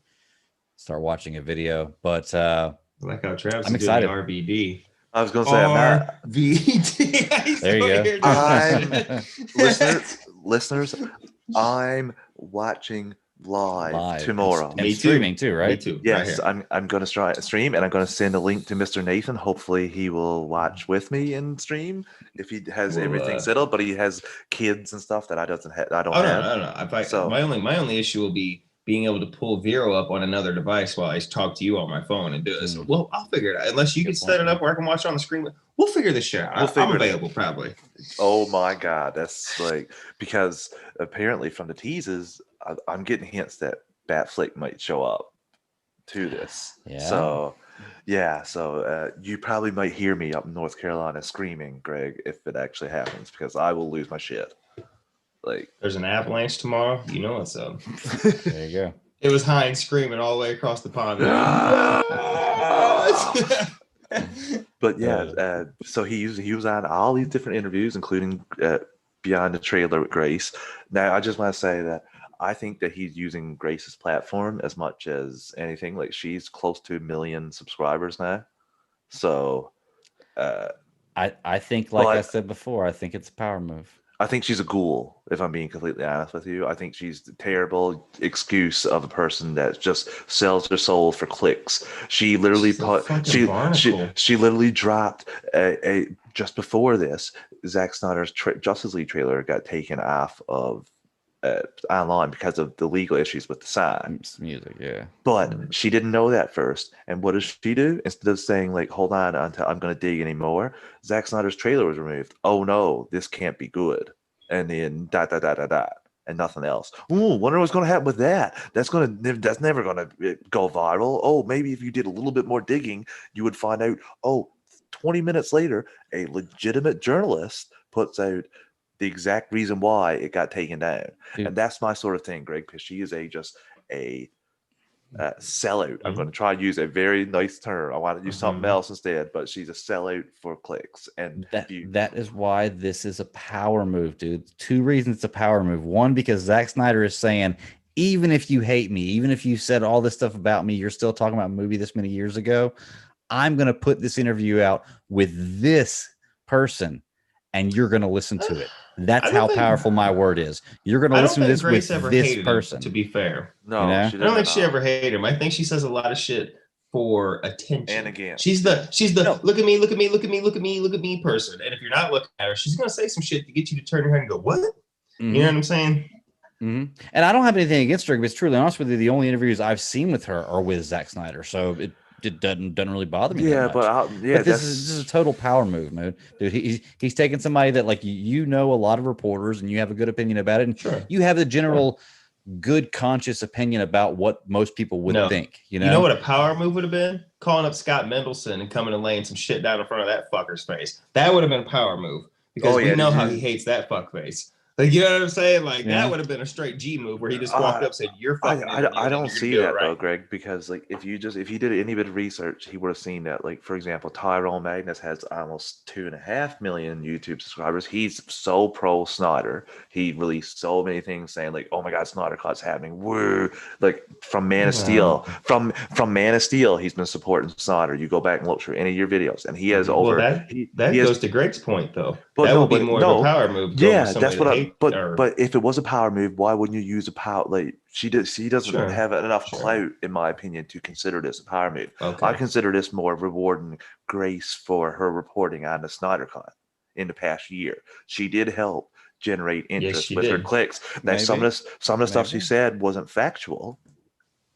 start watching a video. But like how Travis I'm excited. RVD. I was going to say, RVD. There you go. Listeners, I'm watching live tomorrow. And streaming too, right? Me too. Yes, right I'm going to stream, and I'm going to send a link to Mr. Nathan. Hopefully he will watch with me and stream if he has everything settled, but he has kids and stuff that I don't have. No. My only issue will be being able to pull Vero up on another device while I talk to you on my phone and do this. Well, I'll figure it out. Unless you can set it up where I can watch it on the screen. We'll figure this shit out. I'm available probably. Oh my God. That's like, because apparently from the teases, I'm getting hints that Batfleck might show up to this. Yeah. So you probably might hear me up in North Carolina screaming, Greg, if it actually happens, because I will lose my shit. Like, there's an avalanche tomorrow. You know what's up. There you go. It was Hines screaming all the way across the pond. But yeah, so he was on all these different interviews, including Beyond the Trailer with Grace. Now, I just want to say that I think that he's using Grace's platform as much as anything. Like, she's close to 1 million subscribers now. So I think, like I said before, I think it's a power move. I think she's a ghoul, if I'm being completely honest with you. I think she's the terrible excuse of a person that just sells her soul for clicks. She literally she literally dropped a just before this, Zack Snyder's Justice League trailer got taken off of online because of the legal issues with the sign. Music, yeah. But she didn't know that first. And what does she do? Instead of saying, like, hold on until I'm going to dig anymore, Zack Snyder's trailer was removed. Oh, no, this can't be good. And then ... and nothing else. Ooh, wonder what's going to happen with that. That's never going to go viral. Oh, maybe if you did a little bit more digging, you would find out, 20 minutes later, a legitimate journalist puts out the exact reason why it got taken down. Dude. And that's my sort of thing, Greg, because she is just a sellout. I'm going to try to use a very nice term. I want to use something else instead, but she's a sellout for clicks. And that is why this is a power move, dude. 2 reasons it's a power move. One, because Zack Snyder is saying, even if you hate me, even if you said all this stuff about me, you're still talking about a movie this many years ago, I'm going to put this interview out with this person, and you're going to listen to it. That's how powerful my word is. You're going to listen to this with this person. To be fair, no, I don't think she ever hated him. I think she says a lot of shit for attention. And again, she's the look at me person. And if you're not looking at her, she's going to say some shit to get you to turn your head and go, what? You know what I'm saying? And I don't have anything against her, but truly honest with you, the only interviews I've seen with her are with Zack Snyder, so it doesn't really bother me that much. But this is a total power move, dude. He's taking somebody that like you know a lot of reporters and you have a good opinion about it, and you have the general good conscious opinion about what most people would think. You know what a power move would have been? Calling up Scott Mendelson and coming and laying some shit down in front of that fucker's face. That would have been a power move because we know how he hates that fuckface. Like, you know what I'm saying? Like, that would have been a straight G move where he just walked up and said, "You're fucking." I don't see that though, Greg, because like if he did any bit of research, he would have seen that. Like, for example, Tyrone Magnus has almost 2.5 million YouTube subscribers. He's so pro Snyder. He released so many things saying like, "Oh my God, Snyder Cut's happening." Woo! Like from Man of Steel, from Man of Steel, he's been supporting Snyder. You go back and look through any of your videos, and he has over. That goes to Greg's point though. But that would be more of a power move. Yeah, that's what But if it was a power move, why wouldn't you use a power? Like she doesn't have enough clout, in my opinion, to consider this a power move. I consider this more rewarding Grace for her reporting on the Snyder Cut in the past year. She did help generate interest with her clicks. Now some of the stuff she said wasn't factual.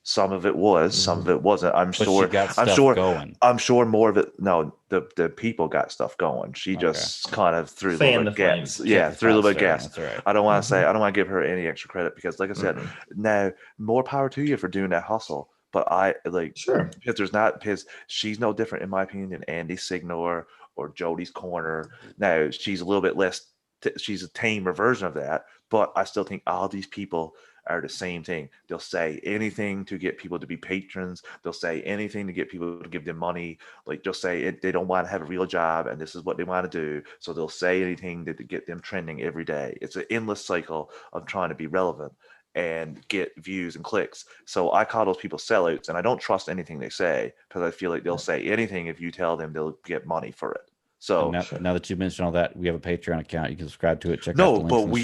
Some of it was, some of it wasn't. I'm sure more of it. No, the people got stuff going. She just kind of threw a little bit gas. Yeah, threw a little bit gas. Right. I don't want to give her any extra credit because, like I said, now more power to you for doing that hustle. But because she's no different in my opinion than Andy Signor or Jody's Corner. Now she's a little bit less. She's a tamer version of that, but I still think all these people are the same thing. They'll say anything to get people to be patrons. They'll say anything to get people to give them money. Like they'll say they don't want to have a real job and this is what they want to do. So they'll say anything to get them trending every day. It's an endless cycle of trying to be relevant and get views and clicks. So I call those people sellouts, and I don't trust anything they say because I feel like they'll say anything if you tell them they'll get money for it. So now that you mentioned all that, we have a Patreon account. You can subscribe to it. Check out the links.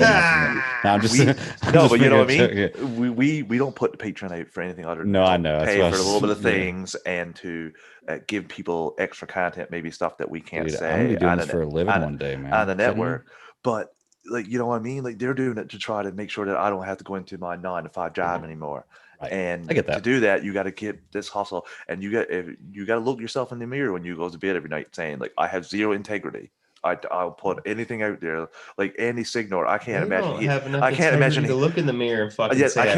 But you know what I mean. We don't put the Patreon out for anything other than I know pay for a little bit of things and to give people extra content, maybe stuff that we can't say. I'm gonna be doing this for a living one day, man. On the network, but like you know what I mean. Like they're doing it to try to make sure that I don't have to go into my 9-to-5 job anymore. Right. And I get that. To do that, you got to get this hustle, and you got to look yourself in the mirror when you go to bed every night, saying like, "I have zero integrity. I'll put anything out there." Like Andy Signor, I can't imagine to look in the mirror and fucking say I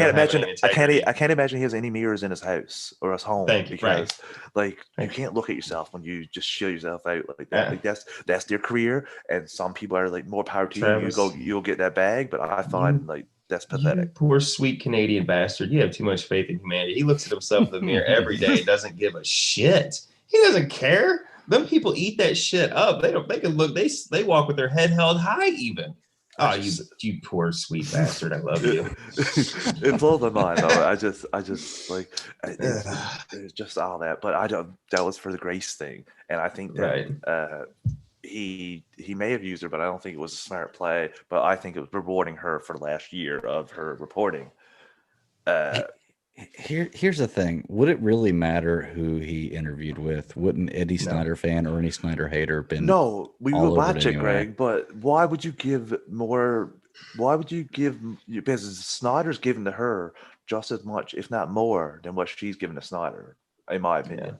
can't imagine he has any mirrors in his house or his home because you can't look at yourself when you just show yourself out like that. Like that's their career, and some people are like more power to you. You'll get that bag, but I find like. That's pathetic. You poor sweet Canadian bastard. You have too much faith in humanity. He looks at himself in the mirror every day, doesn't give a shit. He doesn't care. Them people eat that shit up. They can look, they walk with their head held high even. Oh, you poor sweet bastard. I love you. It blows my mind though. I just like it's just all that. But that was for the Grace thing. And I think that he may have used her, but I don't think it was a smart play. But I think it was rewarding her for last year of her reporting. Here's the thing: would it really matter who he interviewed with? Wouldn't any Snyder fan or any Snyder hater been? No, we would watch it, Greg. But why would you give more? Why would you give? Because Snyder's given to her just as much, if not more, than what she's given to Snyder, in my opinion. Yeah.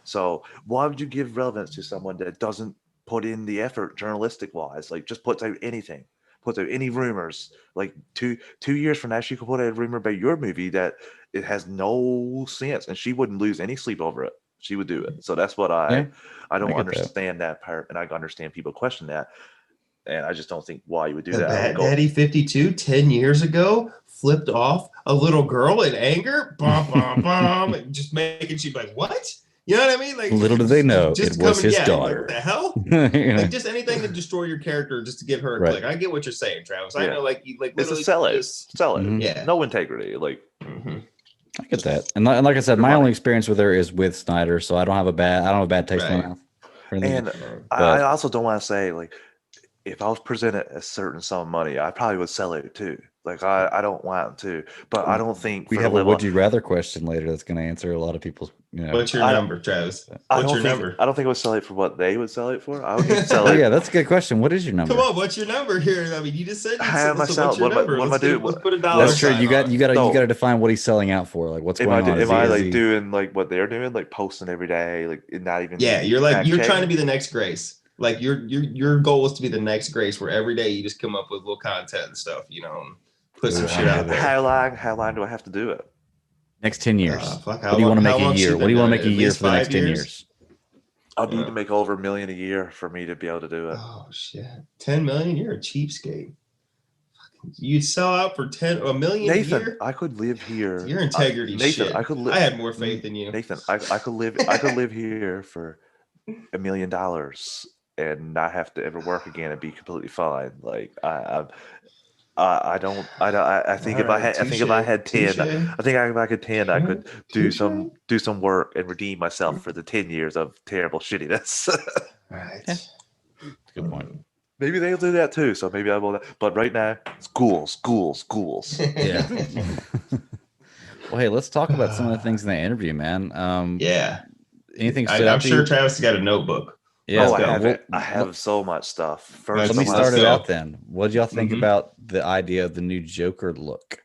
So why would you give relevance to someone that doesn't put in the effort journalistic wise, like just puts out anything, puts out any rumors? Like two years from now, she could put out a rumor about your movie that it has no sense, and she wouldn't lose any sleep over it. She would do it. So that's what I don't understand that part, and I understand people question that, and I just don't think why you would do that. Bad Daddy 52 10 years ago flipped off a little girl in anger, just making she like what? You know what I mean? Like little do they know it was his daughter. Like, what the hell? Like just anything to destroy your character, just to give her a click. I get what you're saying, Travis. I know, like it's a sellout. Mm-hmm. Yeah, no integrity. Like I get that, and like I said, my only experience with her is with Snyder, so I don't have a bad taste in my mouth. And I also don't want to say like if I was presented a certain sum of money, I probably would sell it too. Like I don't want to, but I don't think We for have the a level. would you rather question later that's going to answer a lot of people's. What's your number, Travis? What's your number? I don't think I would sell it for what they would sell it for. I would sell Oh it. yeah, that's a good question. What is your number? Come on, what's your number here? I mean, you just said you How am I so selling? what's your number? What am I doing? Let's put a dollar That's true. sign You got on you it. got to No. define what he's selling out for. Like what's going on? Am I like doing like what they're doing, like posting every day, like not even? Yeah, you're trying to be the next Grace. Like your goal is to be the next Grace, where every day you just come up with little content and stuff, and put some shit out there. How long do I have to do it? Next 10 years. What do you want to make a year? What do you want to make a year for the next 10 years? I need to make over $1 million a year for me to be able to do it. Oh shit, 10 million? You're a cheapskate. You'd sell out for $1 million Nathan, a year? I could live here. Your integrity, Nathan, shit. I could live. I had more faith in you. Nathan, I could live here for $1 million and not have to ever work again and be completely fine. Like I think if I had 10, if I could 10, I could do some work and redeem myself for the 10 years of terrible shittiness. Right. Yeah. Good point. Maybe they'll do that too. So maybe I will. But right now, schools. Yeah. Well, hey, let's talk about some of the things in the interview, man. Yeah. Anything? I'm sure Travis has got a notebook. Yeah. I have so much stuff. First, let me start it out then. What did y'all think about the idea of the new Joker look?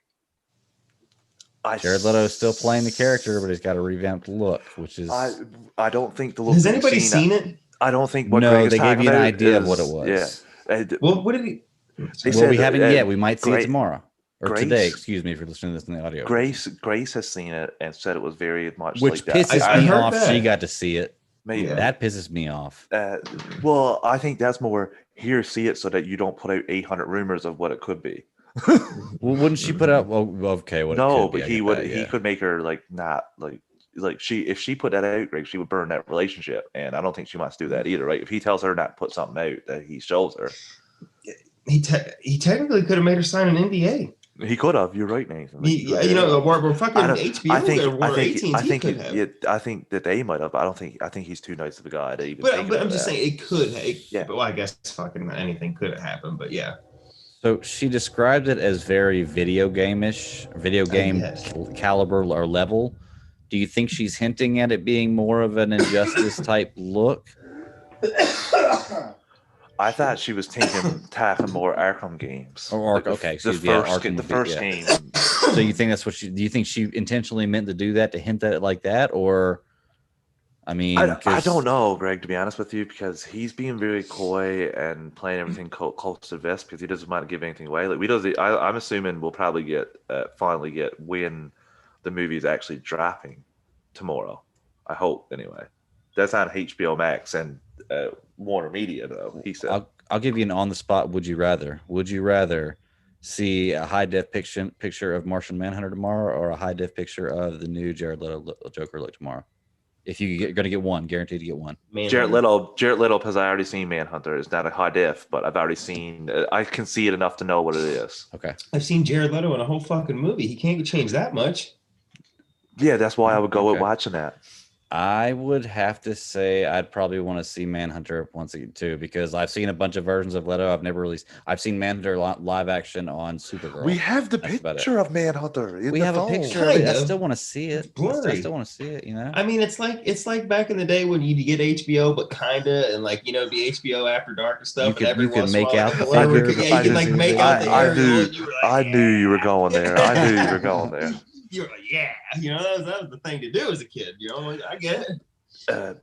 Jared Leto is still playing the character, but he's got a revamped look, which is. I don't think the look. Has anybody seen it? I don't think. No, they gave you an idea of what it was. Yeah. Well, what did he? Well, we haven't yet. We might see it tomorrow or Grace, today. Excuse me for listening to this in the audio. Grace has seen it and said it was very much which like that. Pisses me off. That. She got to see it. Maybe that pisses me off. Well, I think that's more here, see it so that you don't put out 800 rumors of what it could be. Well, wouldn't she put out? Well, okay, what? No, but he would. He could make her like not like if she put that out, Greg, she would burn that relationship, and I don't think she wants to do that either, right? If he tells her not to put something out that he shows her, he technically could have made her sign an NDA. He could have. You're right, Nathan. We're fucking HBO. I think that they might have. I think he's too nice of a guy to even. But I'm just saying it could. Well, I guess fucking anything could have happened. But yeah. So she described it as very video game caliber or level. Do you think she's hinting at it being more of an Injustice type look? I thought she was tackling more Arkham games. The first game. So you think that's what do you think she intentionally meant to do that, to hint at it like that? Or, I mean, I don't know, Greg, to be honest with you, because he's being very coy and playing everything close to the vest because he doesn't want to give anything away. Like I'm assuming we'll probably finally get when the movie is actually dropping tomorrow. I hope anyway. That's on HBO Max and Warner Media, though. He said. I'll give you an on the spot. Would you rather? Would you rather see a high def picture of Martian Manhunter tomorrow, or a high def picture of the new Jared Leto Joker look tomorrow? If you're going to get one, guaranteed to get one. Jared Leto, because I already seen Manhunter. It's not a high def, but I've already seen. I can see it enough to know what it is. Okay. I've seen Jared Leto in a whole fucking movie. He can't change that much. Yeah, that's why I would go with watching that. I would have to say I'd probably want to see Manhunter once again too, because I've seen a bunch of versions of Leto. I've seen Manhunter live action on Supergirl. We have the picture of Manhunter. We have a picture of it. I still want to see it. I still want to see it. I mean, it's like back in the day when you get HBO, but kinda, and like the HBO After Dark and stuff. You could make out the figure. Yeah, you can make out the area. I knew you were going there. I knew you were going there. You're like, yeah, that was the thing to do as a kid. I get it.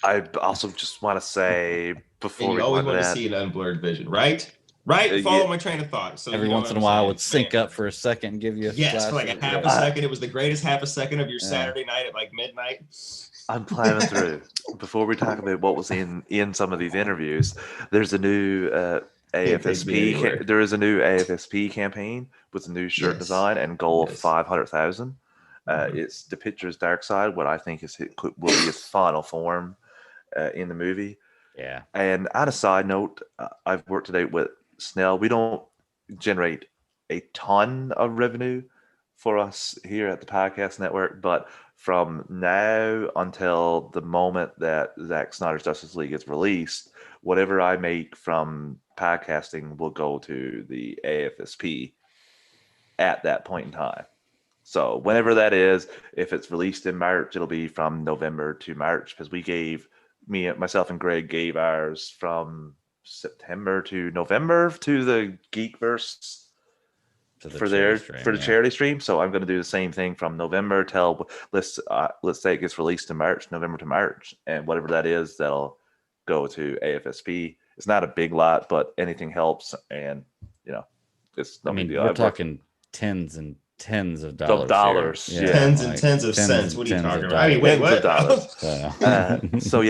I also just want to say before and you always want to see an unblurred vision, right? Follow my train of thought. So every once in a while, it would sync up for a second and give you a flash for like a half a second. It was the greatest half a second of your Saturday night at like midnight. I'm planning through. Before we talk about what was in some of these interviews, there's a new AFSP. There is a new AFSP campaign with a new shirt design and goal of 500,000. It's the picture's dark side, what I think will be his final form in the movie. Yeah. And on a side note, I've worked today with Snell. We don't generate a ton of revenue for us here at the Podcast Network, but from now until the moment that Zack Snyders Justice League is released, whatever I make from podcasting will go to the AFSP at that point in time. So whenever that is, if it's released in March, it'll be from November to March, because myself and Greg gave ours from September to November to the Geekverse for the charity stream. So I'm going to do the same thing from November till let's say it gets released in March, November to March, and whatever that is, that'll go to AFSP. It's not a big lot, but anything helps, and it's no big deal. We're talking tens and tens of dollars. Yeah, tens and tens of cents. What are you talking about? I mean, wait, what? So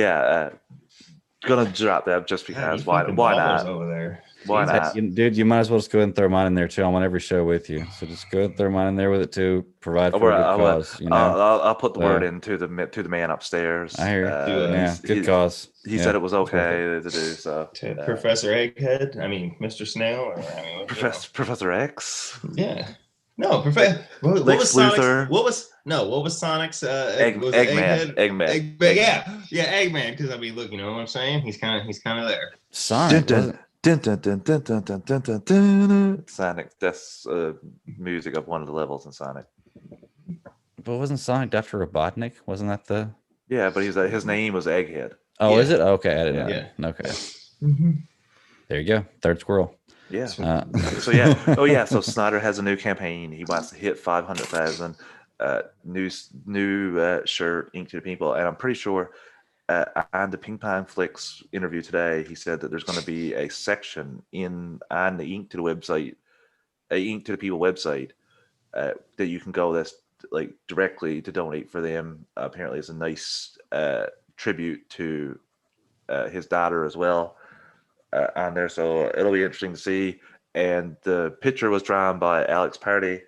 gonna drop that just because. Why not? Over there. Why not? Dude, you might as well just go ahead and throw mine in there too. I'm on every show with you, so just go ahead and throw mine in there with it too. Provide for a good cause. I'll put the word into the man upstairs. I hear you. Good cause. He said it was okay to do so. Professor Egghead. I mean, Mr. Snail. Professor X. Yeah. No, Professor. What was Sonic's? What was Sonic's? Eggman. Eggman. Yeah, Eggman. Because I mean, look, you know what I'm saying? He's kind of there. Sonic. Sonic. That's music of one of the levels in Sonic. But wasn't Sonic after Robotnik? Wasn't that the? Yeah, but his name was Egghead. Oh, is it? Okay, I didn't know. Yeah. Okay. Mm-hmm. There you go. Third squirrel. Yeah. So Snyder has a new campaign. He wants to hit 500,000. New shirt, Ink to the People, and I'm pretty sure on the Ping Pong Flicks interview today, he said that there's going to be a section on the Ink to the People website that you can go that's like directly to donate for them. Apparently, it's a nice tribute to his daughter as well. On there, so it'll be interesting to see. And the picture was drawn by Alex Party,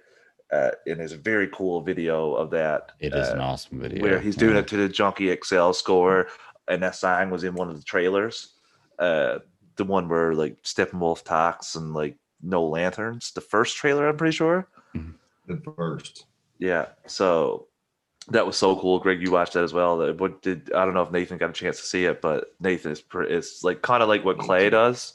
and there's a very cool video of that. It is an awesome video where he's doing it to the Junkie XL score, and that song was in one of the trailers, the one where like Steppenwolf talks and like no lanterns. The first trailer, I'm pretty sure. The first, yeah. So that was so cool. Greg, you watched that as well. I don't know if Nathan got a chance to see it, but Nathan is like kind of like what Clay does,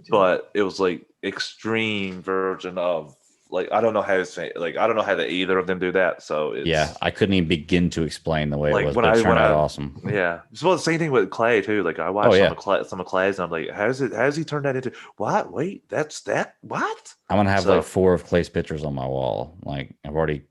but it was like extreme version of like I don't know how to say I don't know how either of them do that. So I couldn't even begin to explain the way it was. But it turned out awesome. Yeah, well, the same thing with Clay too. Like I watched some of Clay's, and I'm like, how's he turned that into? What? Wait, that's that? What? I'm gonna have like 4 of Clay's pictures on my wall. Like I've already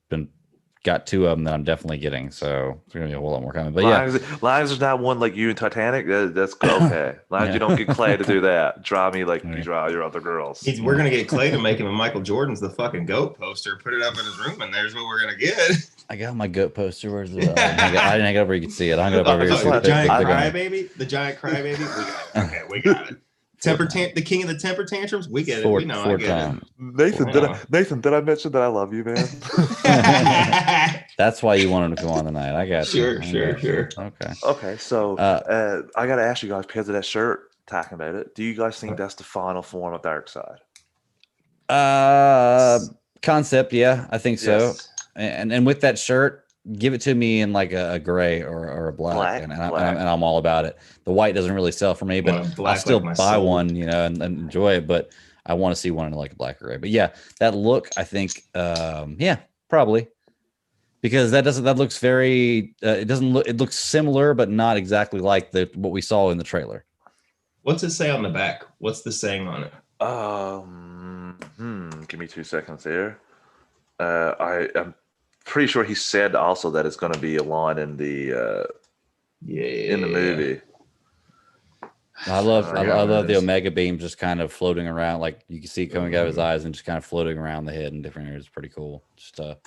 got 2 of them that I'm definitely getting, so there's gonna be a whole lot more coming. But long as there's not one like you in Titanic, that's okay. As long as you don't get Clay to do that, draw me like you draw your other girls. We're gonna get Clay to make him a Michael Jordan's the fucking GOAT poster, put it up in his room, and there's what we're gonna get. I got my GOAT poster. Where's the? I didn't hang it over. You can see it. I'm gonna the giant crybaby. The giant crybaby. Okay, we got it. The king of the temper tantrums. We get it. We know. I get it. Nathan, did I mention that I love you, man? That's why you want him to come on tonight. I got you. Sure. Okay. So I got to ask you guys because of that shirt talking about it. Do you guys think that's the final form of Darkseid? Concept, yeah, I think so. Yes. And with that shirt, give it to me in like a gray or a black. And I'm all about it. The white doesn't really sell for me, but I'll still buy one, and enjoy it. But I want to see one in like a black or gray. But yeah, that look, I think, probably, because that looks very. It looks similar, but not exactly like what we saw in the trailer. What's it say on the back? What's the saying on it? Give me 2 seconds here. I'm pretty sure he said also that it's going to be a line in the in the movie. I love the Omega beam just kind of floating around, like you can see coming out of his eyes and just kind of floating around the head in different areas. It's pretty cool. Just a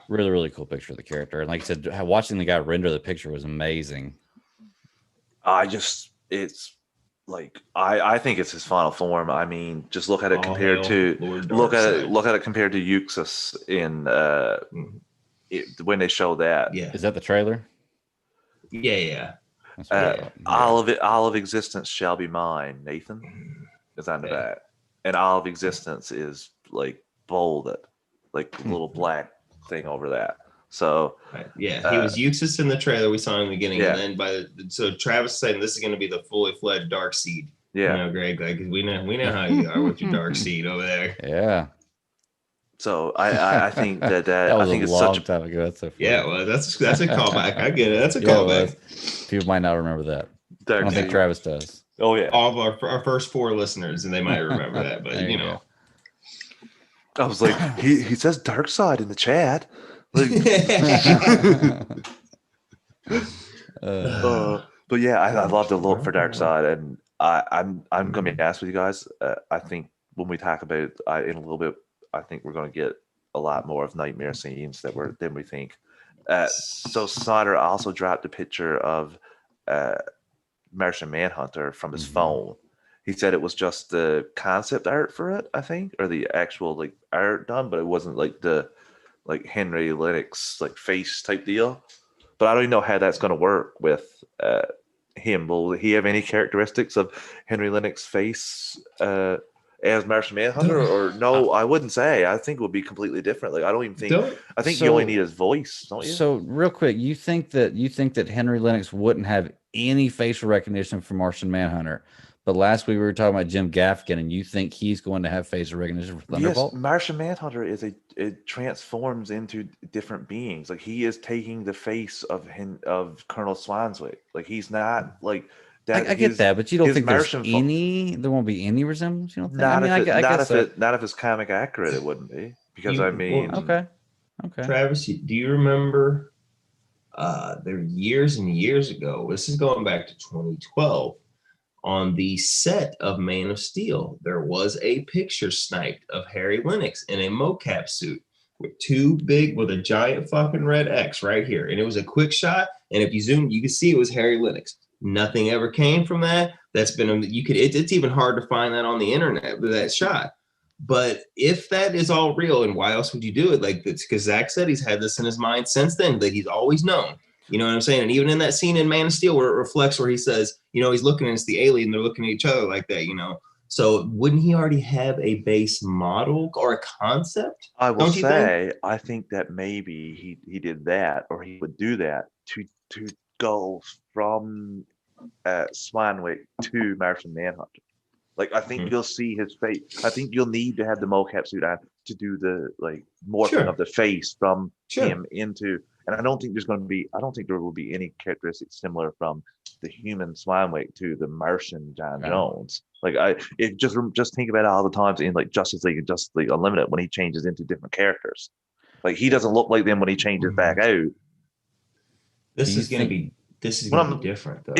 really, really cool picture of the character. And like I said, watching the guy render the picture was amazing. It's like I think it's his final form. I mean, just look at it compared to look at it compared to Euxis in when they show that. Yeah, is that the trailer? Yeah. All of existence shall be mine. Nathan is on the back, and all of existence is like bolded, like a little black thing over that. So he was Euxis in the trailer we saw in the beginning, and then so Travis saying this is going to be the fully fledged Dark Seed. Yeah, Greg, like we know how you are with your Dark Seed over there. Yeah, So I think that That was I think a it's long such a time ago. That's so funny. Yeah, well, that's a callback. I get it. That's a Yeah, it callback. was. People might not remember that. I dark don't think seed. Travis does. Oh yeah. All of our first 4 listeners, and they might remember that, but There you you know. I was like, he says dark side in the chat. Like, but yeah, I love the look for dark side, and I'm gonna be honest with you guys. I think when we talk about it in a little bit, I think we're gonna get a lot more of nightmare scenes than we think. So Snyder also dropped a picture of Martian Manhunter from his phone. He said it was just the concept art for it, I think, or the actual like art done, but it wasn't like the like Henry Lennox like face type deal. But I don't even know how that's going to work with him. Will he have any characteristics of Henry Lennox's face as Martian Manhunter, or no? I wouldn't say. I think it would be completely different. Like I don't even think. I think you only need his voice, don't you? So real quick, you think that Henry Lennox wouldn't have any facial recognition for Martian Manhunter? But last week we were talking about Jim Gaffigan, and you think he's going to have facial recognition for Thunderbolt? Yes, Martian Manhunter it transforms into different beings. Like he is taking the face of Colonel Swanswick. Like he's not like that. I get that, but you don't think there won't be any resemblance? You don't think? Not if it's comic accurate, it wouldn't be. Because okay. Travis, do you remember there years and years ago? This is going back to 2012. On the set of Man of Steel, there was a picture sniped of Harry Lennox in a mocap suit with a giant fucking red X right here. And it was a quick shot. And if you zoom, you can see it was Harry Lennox. Nothing ever came from that. It's even hard to find that on the internet with that shot. But if that is all real, and why else would you do it? Like, it's because Zack said he's had this in his mind since then, that he's always known. You know what I'm saying? And even in that scene in Man of Steel where it reflects, where he says, he's looking and it's the alien, they're looking at each other like that, So wouldn't he already have a base model or a concept? I will say, I think that maybe he did that, or he would do that to go from Swanwick to Martian Manhunter. Like I think you'll see his face. I think you'll need to have the mocap suit on to do the like morphing of the face from him into. And I don't think there will be any characteristics similar from the human Swanwick to the Martian John Jones. Like just think about all the times in like Justice League and Justice League Unlimited when he changes into different characters. Like he doesn't look like them when he changes back out. This is going to be different though.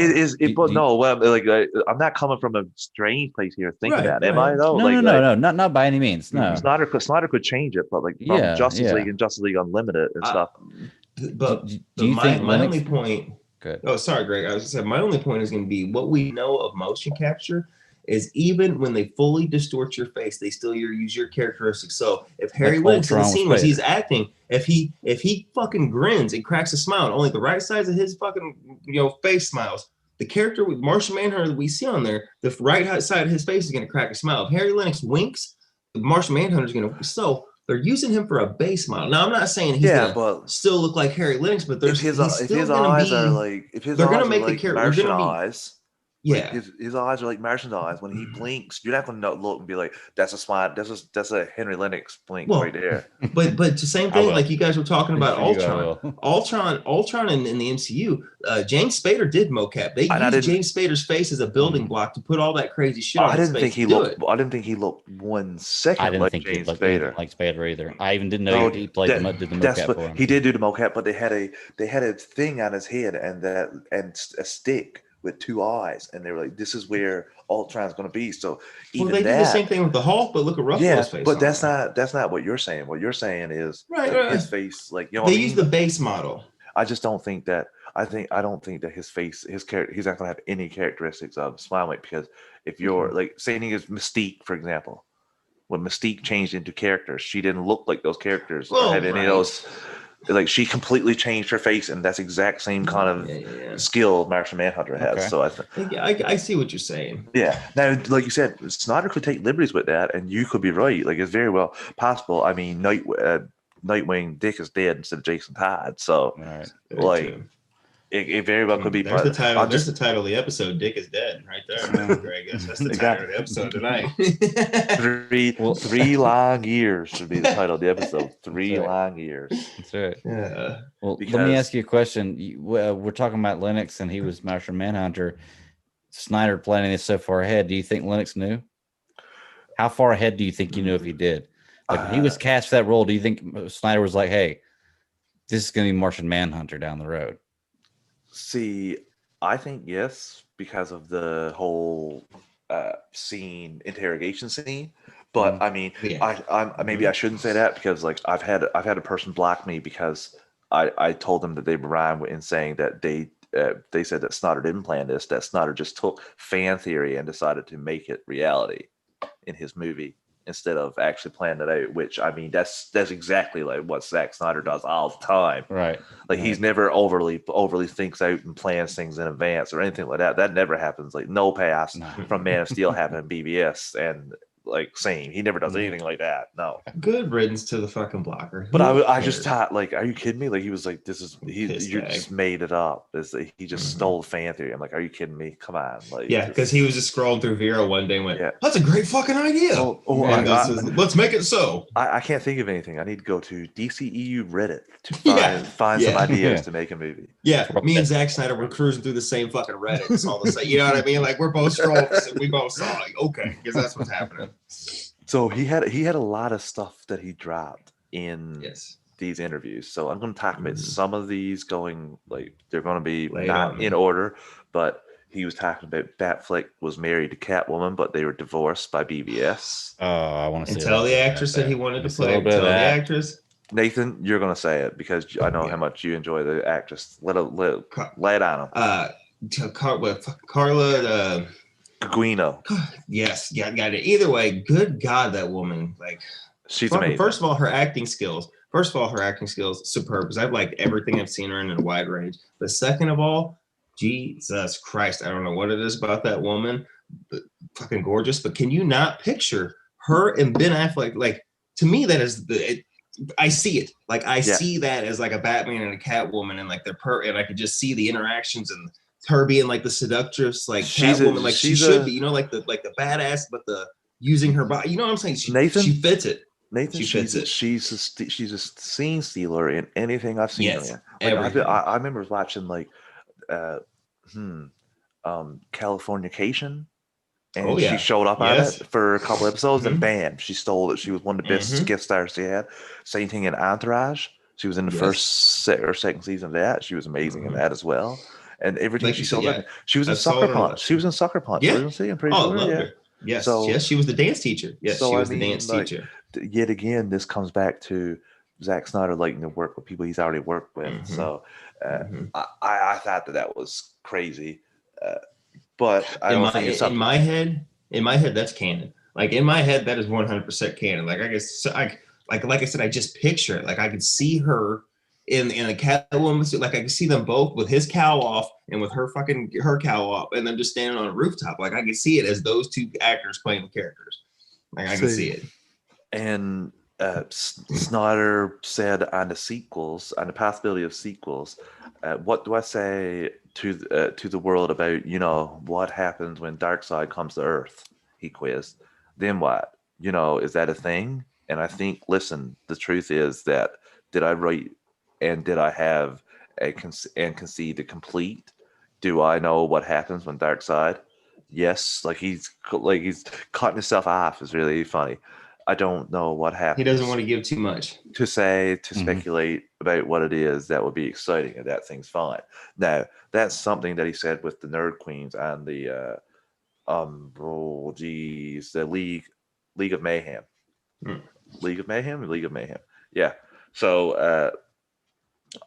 I'm not coming from a strange place here thinking that. Right. Am I though? No, not by any means. No. Snyder could change it, but like from Justice League and Justice League Unlimited and stuff. But do you think my only point? Good. Oh, sorry, Greg. I was just saying my only point is going to be what we know of motion capture is even when they fully distort your face, they still use your characteristics. So if Harry Lennox in the scene where he's acting, if he fucking grins and cracks a smile, and only the right sides of his fucking face smiles, the character with Martian Manhunter that we see on there, the right side of his face is going to crack a smile. If Harry Lennox winks, the Martian Manhunter is going to. So they're using him for a base model. Now I'm not saying he's gonna still look like Harry Lennox, but if his eyes are like Martian eyes. Yeah, like his eyes are like Martian's eyes. When he blinks, you're not going to look and be like, "That's a smile. That's a Henry Lennox blink right there." But the same thing, like you guys were talking about Ultron in the MCU. James Spader did mocap. They used James Spader's face as a building block to put all that crazy shit on his face. I didn't think he looked 1 second like James Spader. Like Spader either. I even didn't know he did the mocap for him. He did do the mocap, but they had a thing on his head and a stick with 2 eyes, and they were like, "This is where Ultron's going to be." So even they did the same thing with the Hulk, but look at Ruffalo's face. But that's not what you're saying. What you're saying is his face, like they use the base model. I just don't think that. I don't think that his face, his character, he's not going to have any characteristics of Smilewick, because if you're like saying as Mystique, for example, when Mystique changed into characters, she didn't look like those characters or have any of those. Like she completely changed her face, and that's exact same kind of skill Martian Manhunter has. Okay. So I see what you're saying. Yeah. Now, like you said, Snyder could take liberties with that, and you could be right. Like it's very well possible. I mean, Nightwing Dick is dead instead of Jason Todd. So, It very well could be. There's the title. There's the title of the episode. Dick is dead, right there. Greg. That's the title of the episode tonight. 3 long years should be the title of the episode. 3 long years. That's right. Yeah. Well, let me ask you a question. We're talking about Lennox, and he was Master Manhunter. Snyder planning this so far ahead. Do you think Lennox knew? How far ahead do you think you knew if he did? Like when he was cast for that role, do you think Snyder was like, "Hey, this is going to be Martian Manhunter down the road"? See, I think yes, because of the whole interrogation scene. But I mean, maybe I shouldn't say that because like I've had a person block me because I told them that they were wrong in saying that they said that Snyder didn't plan this, that Snyder just took fan theory and decided to make it reality in his movie instead of actually planning it out, which I mean that's exactly like what Zack Snyder does all the time. Right. Like he's never overly thinks out and plans things in advance or anything like that. That never happens. Like no pass from Man of Steel happened in BBS, and like same. He never does anything like that. No. Good riddance to the fucking blocker. But I just thought, like, are you kidding me? Like he was like, you just made it up. He just stole fan theory. I'm like, are you kidding me? Come on. Like because he was just scrolling through Vero one day and went, that's a great fucking idea. Let's make it so. I can't think of anything. I need to go to DCEU Reddit to find some ideas to make a movie. Yeah, me and Zack Snyder were cruising through the same fucking Reddits all the same. You know what I mean? Like we're both scrolling. We both saw like, okay, because that's what's happening. So he had a lot of stuff that he dropped in these interviews. So I'm going to talk about some of these going like they're going to be not in order, but he was talking about Batfleck was married to Catwoman, but they were divorced by BVS. Oh, I want to tell the actress that he wanted to play. Tell the actress. Nathan, you're going to say it because I know how much you enjoy the actress. Lay it on him. Carla Gugino. Yes, got it. Either way, good God, that woman, like she's amazing. First of all, her acting skills superb because I've liked everything I've seen her in a wide range. But second of all, Jesus Christ, I don't know what it is about that woman, but fucking gorgeous. But can you not picture her and Ben Affleck? Like to me, that is I see it. Like I see that as like a Batman and a Catwoman, and like and I could just see the interactions and her being like the seductress, like Catwoman, like she should be, you know, like the badass, but the using her body, you know what I'm saying? She fits it. Nathan, she fits it. She's a scene stealer in anything I've seen her in. Like, I remember watching like Californication, and she showed up on it for a couple episodes, and bam, she stole it. She was one of the best guest stars she had. Same thing in Entourage. She was in the first or second season of that. She was amazing in that as well. And everything she sold up. She was in Sucker Punch. She was in Sucker Punch. Yeah. I'm pretty sure. Love her. Yes. So, yes, she was the dance teacher. Yes, she was the dance teacher. Yet again, this comes back to Zack Snyder liking to work with people he's already worked with. So I thought that was crazy. But I don't think it's something. In my head, that's canon. Like in my head, that is 100% canon. Like I guess, like I said, I just picture it. Like I could see her in a Catwoman suit. Like I could see them both with his cowl off and with her cowl off, and them just standing on a rooftop. Like I could see it as those two actors playing the characters. Like I can see it. And Snyder said on the possibility of sequels, what do I say to the world about, you know, what happens when Darkseid comes to Earth? He quizzed. Then what? You know, is that a thing? And I think, listen, the truth is that did I write and did I have and concede to complete? Do I know what happens when Darkseid? Yes, like he's cutting himself off is really funny. I don't know what happens. He doesn't want to give too much. To speculate about what it is that would be exciting, and that thing's fine. Now, that's something that he said with the Nerd Queens and the the League of Mayhem. League of Mayhem? Yeah. So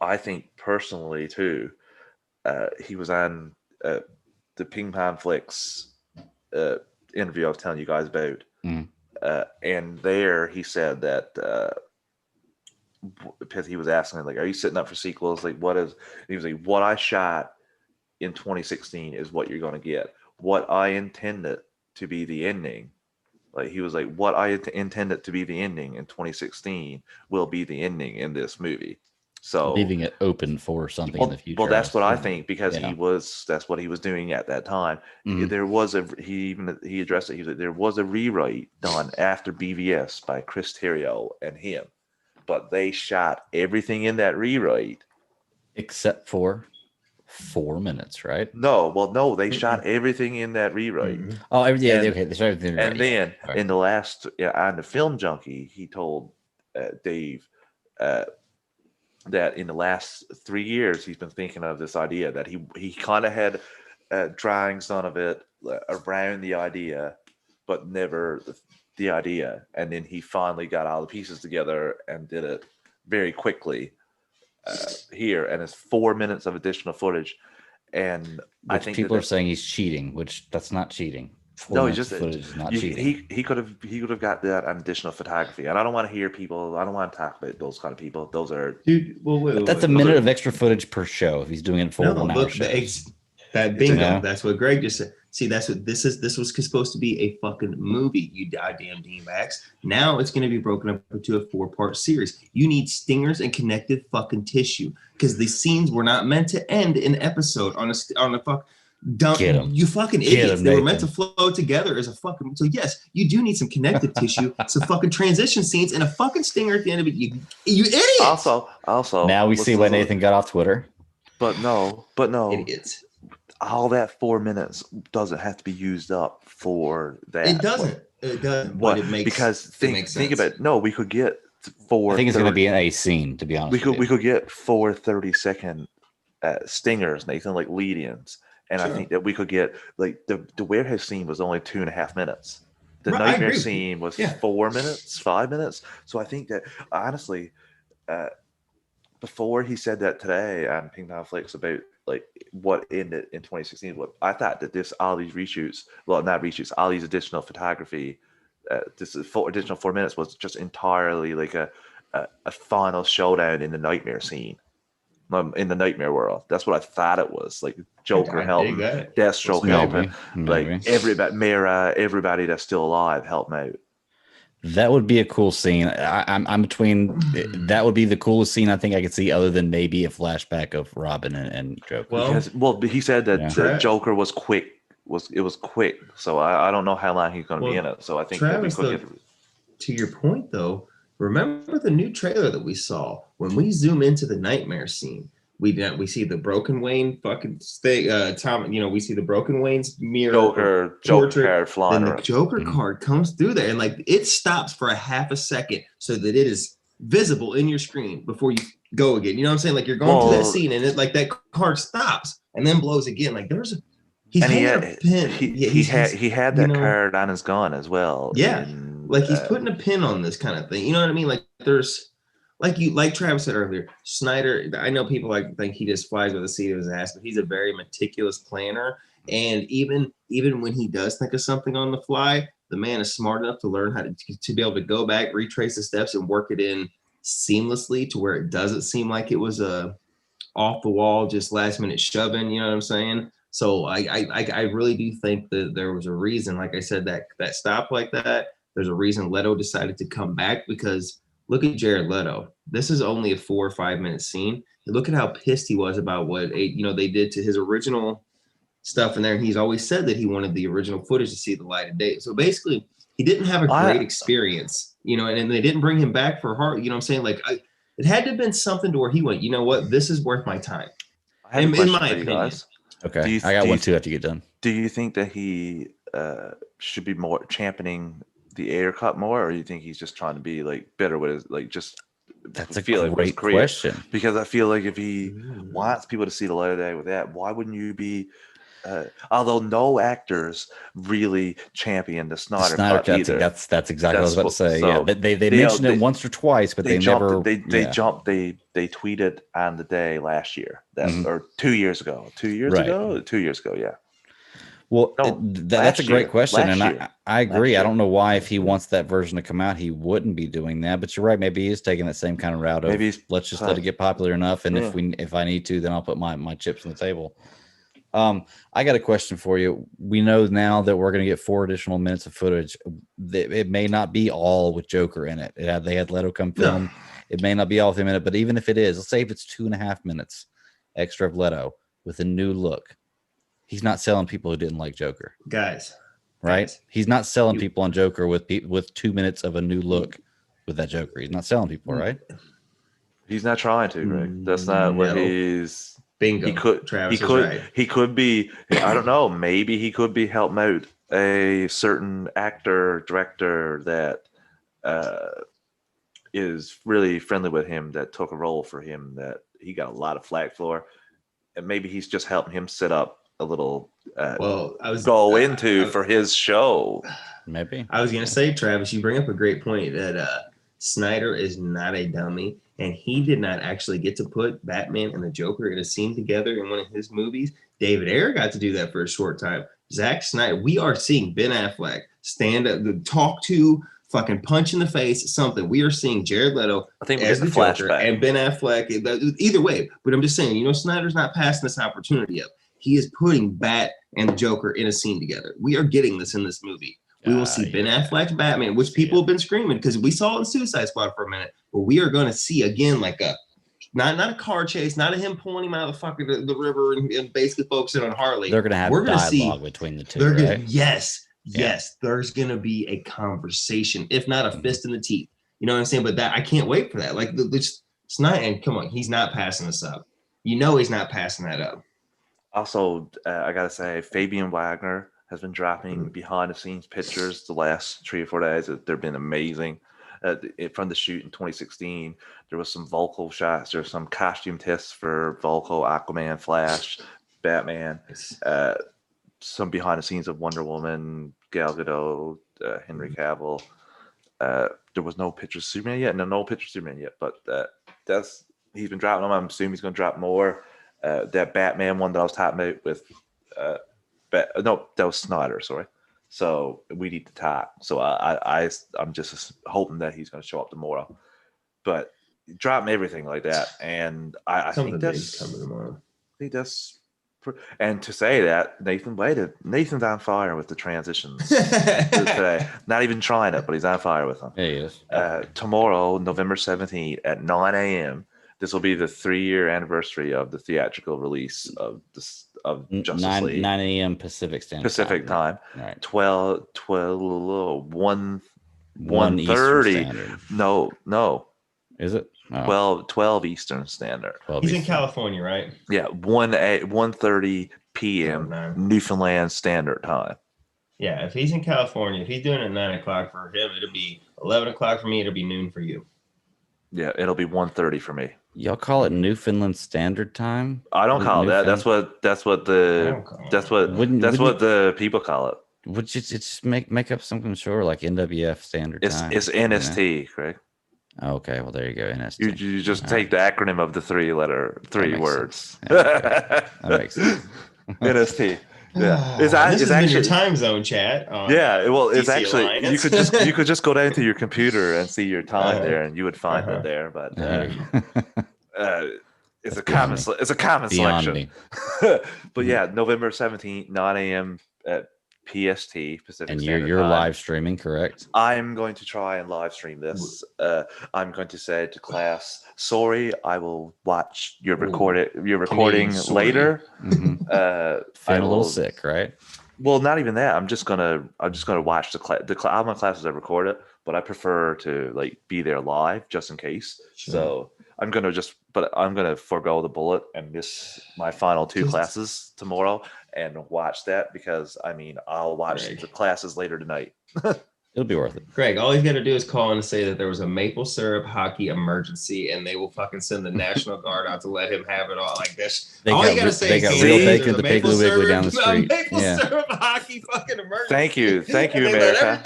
I think personally too, he was on the Ping Pong Flicks interview I was telling you guys about. And there he said that because he was asking like, are you sitting up for sequels? Like what is, he was like, what I shot in 2016 is what you're going to get. What I intended to be the ending, like he was like, what I intended to be the ending in 2016 will be the ending in this movie. So leaving it open for something in the future. Well, that's what I think, because yeah. that's what he was doing at that time. Mhm. There was he addressed it. He was like, there was a rewrite done after BVS by Chris Terrio and him, but they shot everything in that rewrite except for 4 minutes, right? No, they shot everything in that rewrite. Oh, yeah, okay. They shot everything. And then right. in the last, on the Film Junkie, he told Dave that in the last 3 years he's been thinking of this idea, that he kind of had drawings on of it around the idea, but never the idea, and then he finally got all the pieces together and did it very quickly here, and it's 4 minutes of additional footage. And I think people are saying he's cheating, which that's not cheating. No, he's just footage is not cheating. He could have got that on additional photography, and I don't want to hear people. I don't want to talk about those kind of people. Those are dude. Well, that's a minute of extra footage per show if he's doing it for 1 hour. That bingo. That's what Greg just said. See, that's what this is. This was supposed to be a fucking movie, you goddamn D-backs. Now it's going to be broken up into a 4-part series. You need stingers and connective fucking tissue, because the scenes were not meant to end in episode on a fuck. You fucking idiots. They were meant to flow together as a fucking. So yes, you do need some connective tissue, some fucking transition scenes, and a fucking stinger at the end of it. You idiots. Also. Now we see why Nathan got off Twitter. But no. Idiots. All that 4 minutes doesn't have to be used up for that. It doesn't. It doesn't. But it makes, because think about it. No, we could get 4. I think it's going to be in a scene. To be honest, we could get 4 30-second stingers, Nathan, like lead-ins, and I think that we could get like the warehouse scene was only 2.5 minutes. The nightmare scene was 4 minutes, 5 minutes. So I think that honestly, before he said that today on Ping Pong Flicks about like what ended in 2016, what I thought that all these reshoots, well, not reshoots, all these additional photography, this additional 4 minutes was just entirely like a final showdown in the nightmare scene, in the nightmare world. That's what I thought it was. Like Joker helping, Deathstroke helping, like everybody that's still alive help out. That would be a cool scene. I'm between. That would be the coolest scene I think I could see, other than maybe a flashback of Robin and Joker. Well, he said that the Joker was quick. It was quick. So I don't know how long he's going to be in it. So I think Travis, to your point though, remember the new trailer that we saw when we zoom into the nightmare scene. We see the Broken Wayne fucking thing. Tom, we see the Broken Wayne's mirror. Joker card flying around. The Joker card comes through there, and like it stops for a half a second so that it is visible in your screen before you go again. You know what I'm saying? Like you're going through that scene, and it like that card stops and then blows again. Like he had that card on his gun as well. Yeah, like he's putting a pin on this kind of thing. You know what I mean? Like there's. Like Travis said earlier, Snyder, I know people think he just flies with the seat of his ass, but he's a very meticulous planner. And even when he does think of something on the fly, the man is smart enough to learn how to be able to go back, retrace the steps, and work it in seamlessly to where it doesn't seem like it was a off the wall, just last minute shoving. You know what I'm saying? So I really do think that there was a reason, like I said, that stop like that. There's a reason Leto decided to come back, because look at Jared Leto. This is only a 4 or 5 minute scene. And look at how pissed he was about what they did to his original stuff in there. And he's always said that he wanted the original footage to see the light of day. So basically, he didn't have a great experience, and they didn't bring him back for heart. You know what I'm saying? Like it had to have been something to where he went, you know what, this is worth my time. In my opinion. Okay, I got one too after you get done. Do you think that he should be more championing the air cut more, or do you think he's just trying to be like better with his that's a great question, because I feel like if he wants people to see the light of day with that, why wouldn't you be although no actors really champion the Snyder cut either. That's exactly what I was about to say. So they mentioned it once or twice, but they never they tweeted on the day last year or 2 years ago. 2 years ago? 2 years ago, yeah. Well, that's a great question, and I agree. I don't know why, if he wants that version to come out, he wouldn't be doing that. But you're right. Maybe he's taking that same kind of route of let's just let it get popular enough, and if I need to, then I'll put my chips on the table. I got a question for you. We know now that we're going to get 4 additional minutes of footage. It may not be all with Joker in it. They had Leto come film, It may not be all 3 minutes, but even if it is, let's say if it's 2.5 minutes extra of Leto with a new look, he's not selling people who didn't like Joker, guys. Right? He's not selling people on Joker with 2 minutes of a new look with that Joker. He's not selling people, right? He's not trying to, Greg. That's not what he's. Bingo. He could be. I don't know. Maybe he could be helping out a certain actor, director that is really friendly with him, that took a role for him that he got a lot of flack for, and maybe he's just helping him set up a little for his show. Maybe. I was gonna say, Travis, you bring up a great point that Snyder is not a dummy, and he did not actually get to put Batman and the Joker in a scene together in one of his movies. David Ayer got to do that for a short time. Zack Snyder, we are seeing Ben Affleck stand up, talk to, fucking punch in the face, something. We are seeing Jared Leto as the Joker and Ben Affleck. Either way, but I'm just saying, Snyder's not passing this opportunity up. He is putting Bat and the Joker in a scene together. We are getting this in this movie. We will see Ben Affleck's Batman, which people have been screaming because we saw it in Suicide Squad for a minute. But we are going to see again like a not a car chase, not a him pulling him out of the river and basically focusing on Harley. They're going to have dialogue between the two, right? Yes, there's going to be a conversation, if not a fist in the teeth. You know what I'm saying? But that I can't wait for that. Like it's not. And come on, he's not passing this up. He's not passing that up. Also, I gotta say, Fabian Wagner has been dropping behind the scenes pictures the last 3 or 4 days. They've been amazing. From the shoot in 2016, there was some vocal shots. There's some costume tests for Volko, Aquaman, Flash, Batman. Some behind the scenes of Wonder Woman, Gal Gadot, Henry Cavill. There was no pictures of Superman yet. No pictures of Superman yet. But he's been dropping them. I'm assuming he's going to drop more. That Batman one that I was talking about with that was Snyder, sorry. So we need to talk. So I'm just hoping that he's going to show up tomorrow. But dropping everything like that, and I think that's coming tomorrow. I think that's, and to say that Nathan's on fire with the transitions today. Not even trying it, but he's on fire with them. Yeah, he is. Tomorrow, November 17th at 9 a.m. This will be the 3-year anniversary of the theatrical release of Justice League. 9 a.m. Pacific Standard Time. Right. 1:30. No. Is it? Oh. 12 Eastern Standard. He's in California, right? Yeah, 1:30 p.m. Newfoundland Standard Time. Yeah, if he's in California, if he's doing it at 9 o'clock for him, it'll be 11 o'clock for me. It'll be noon for you. Yeah, it'll be 1:30 for me. Y'all call it Newfoundland Standard Time? I don't call it that. That's what the people call it. Would you just make up something short like NWF Standard Time? It's NST, Craig. Okay, well there you go. NST. You just take the acronym of the three words. Yeah, that makes sense. NST. Yeah, this is actually your time zone chat. It's actually Alliance. you could just go down to your computer and see your time there, and you would find it there. But it's a common selection. But yeah, November 17th, 9 a.m. at PST, Pacific and Standard you're Time. live streaming, correct? I'm going to try and live stream this. I'm going to say to class, sorry, I will watch your recording later. Mm-hmm. Feeling a little sick, right? Well, not even that. I'm just gonna watch the class. All my classes I record it, but I prefer to be there live just in case. Sure. So I'm gonna forego the bullet and miss my final 2 classes tomorrow and watch that because I'll watch the classes later tonight. It'll be worth it. Greg, all he's got to do is call in and say that there was a maple syrup hockey emergency, and they will fucking send the National Guard out to let him have it all like this. They got real bacon at the Piggly Wiggly down the street. Maple syrup hockey fucking emergency. Thank you, America.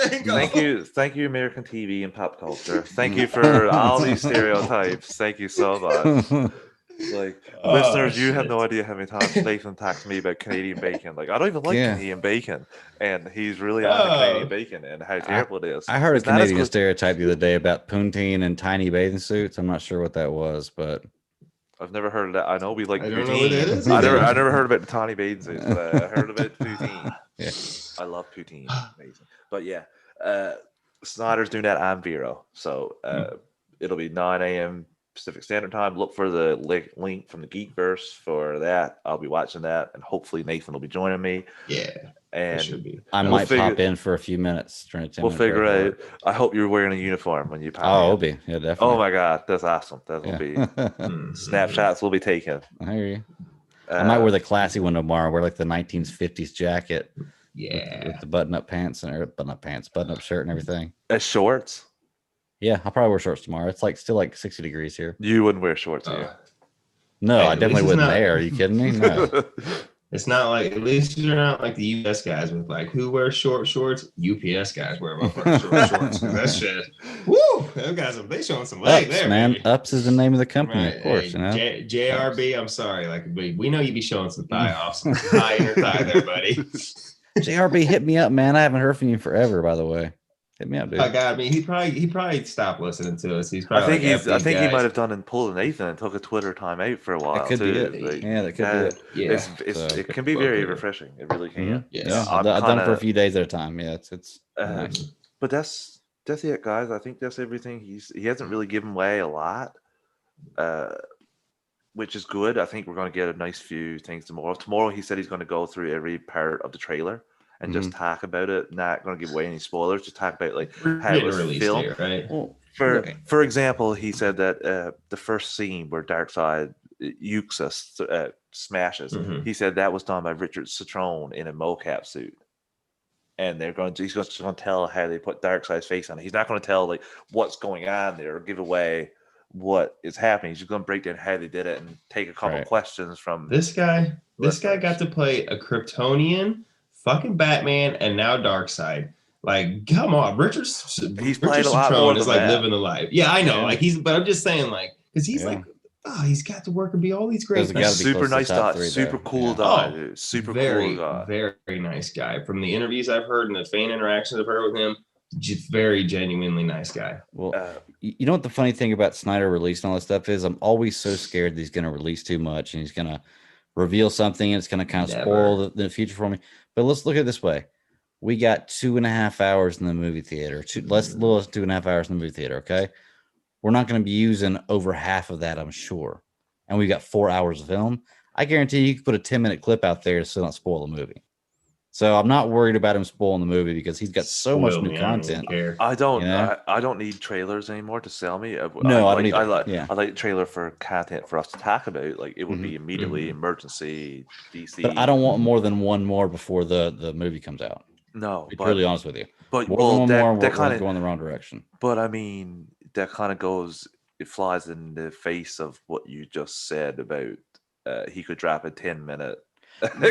Thank you, American TV and pop culture. Thank you for all these stereotypes. Thank you so much. Listeners, you have no idea how many times Nathan talks to me about Canadian bacon. I don't even like Canadian bacon, and he's really on the Canadian bacon and how terrible it is. I heard a Canadian stereotype the other day about poutine and tiny bathing suits. I'm not sure what that was, but I've never heard of that. I know we like poutine. I never heard about the tiny bathing suits, but I heard about poutine. Yeah, I love poutine. Amazing, but yeah, Snyder's doing that on Vero, so. it'll be 9 a.m. Pacific Standard Time. Look for the link from the Geekverse for that. I'll be watching that, and hopefully Nathan will be joining me. Yeah, and should be. I might pop in for a few minutes during a 10 We'll figure out. I hope you're wearing a uniform when you pop in. I'll be. Yeah, definitely. Oh my God, that's awesome. That will be snapshots will be taken. I hear you. I might wear the classy one tomorrow. Wear like the 1950s jacket. Yeah, with the button-up pants button-up shirt and everything. As shorts. Yeah, I'll probably wear shorts tomorrow. It's still 60 degrees here. You wouldn't wear shorts here. No, I definitely wouldn't there. Are you kidding me? No. It's not like, at least you're not like the UPS guys with like, who wears short shorts? UPS guys wear short shorts. That shit. Woo! Those guys, they showing some leg there, man. Baby. Ups is the name of the company, right. Of course. Hey, JRB, I'm sorry. Like, we know you be showing some thigh off, some high inner thigh there, buddy. JRB, hit me up, man. I haven't heard from you forever, by the way. Hit me up, dude. I got me. He probably stopped listening to us. He's probably I think he might have done and pulled an Nathan and took a Twitter time out for a while. That could be it. That could be it. Yeah. It can be very refreshing. It really can. Mm-hmm. Yeah, I've done it for a few days at a time. Yeah, it's nice. But that's it, guys. I think that's everything. He hasn't really given away a lot, which is good. I think we're going to get a nice few things tomorrow. Tomorrow, he said he's going to go through every part of the trailer and just talk about it. Not going to give away any spoilers. Just talk about like how it was filmed. Here, right? Well, for example, he said that the first scene where Darkseid ukes smashes. He said that was done by Richard Citrone in a mocap suit. And he's just going to tell how they put Darkseid's face on it. He's not going to tell like what's going on there or give away what is happening. He's just going to break down how they did it and take a couple questions from this guy. This guy got to play a Kryptonian, fucking Batman, and now Darkseid. Like, come on, he's played a lot more is like living the life. Yeah, I know. Like but I'm just saying, like, because he's like, he's got to work and be all these great. Super nice guy, super cool guy, dude. Super cool guy, very nice guy. From the interviews I've heard and the fan interactions I've heard with him, very genuinely nice guy. Well, you know what the funny thing about Snyder releasing all this stuff is? I'm always so scared that he's going to release too much and he's going to reveal something and it's going to kind of spoil the future for me. But let's look at it this way. We got 2.5 hours in the movie theater, little less 2.5 hours in the movie theater. Okay. We're not going to be using over half of that, I'm sure. And we got 4 hours of film. I guarantee you could put a 10-minute clip out there to still not spoil the movie. So I'm not worried about him spoiling the movie because he's got so much new content. I don't need trailers anymore to sell me. I don't either. I like the trailer for content for us to talk about. Like it would be immediately emergency DC. But I don't want more than one more before the movie comes out. No, to be really honest with you. But that kind of go in the wrong direction. But I mean, that kind of it flies in the face of what you just said about he could drop a 10-minute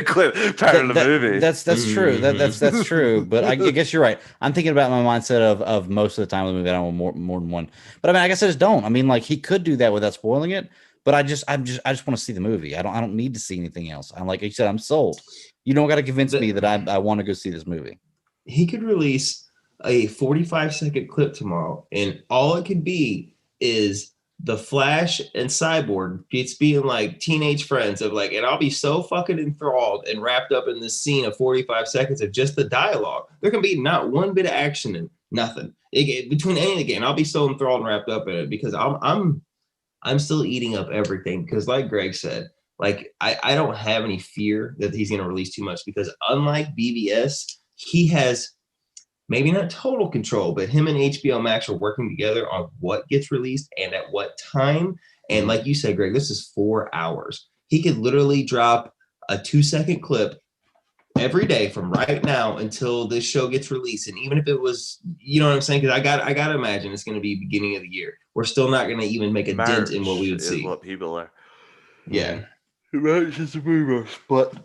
clip part of the movie. That's true. That's true. But I guess you're right. I'm thinking about my mindset of most of the time of the movie. I don't want more than one. But I mean, I guess I just don't. I mean, like he could do that without spoiling it. But I just want to see the movie. I don't need to see anything else. I'm like you said, I'm sold. You don't got to convince me that I want to go see this movie. He could release a 45-second clip tomorrow, and all it could be is the Flash and Cyborg being like teenage friends of like, and I'll be so fucking enthralled and wrapped up in this scene of 45 seconds of just the dialogue. There can be not one bit of action and nothing between any of the game. I'll be so enthralled and wrapped up in it because I'm still eating up everything because, like Greg said, like I don't have any fear that he's going to release too much because unlike BVS, he has maybe not total control, but him and HBO Max are working together on what gets released and at what time. And like you said, Greg, this is 4 hours. He could literally drop a 2-second clip every day from right now until this show gets released. And even if it was, you know what I'm saying? Because I got to imagine it's going to be beginning of the year. We're still not going to even make a dent in what we would see. What people are. Yeah. It's just a rumor. But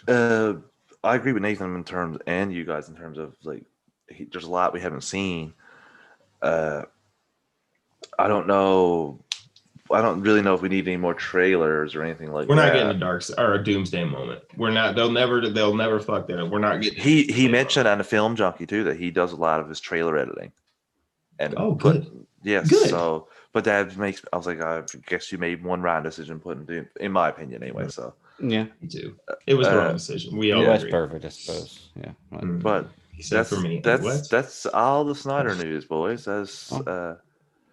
I agree with Nathan in terms, and you guys in terms of like, there's a lot we haven't seen. I don't know. I don't really know if we need any more trailers or anything like that. We're not getting a Darkseid or a Doomsday moment. We're not. They'll never fuck that up. We're not getting. He mentioned on the Film Junkie too that he does a lot of his trailer editing. And good. Yes. Good. So, but that makes. I was like, I guess you made one wrong decision putting, in my opinion, anyway. So. Yeah. Me too. It was the wrong decision. We all. That's perfect, I suppose. Yeah. But. That's all the Snyder news, boys.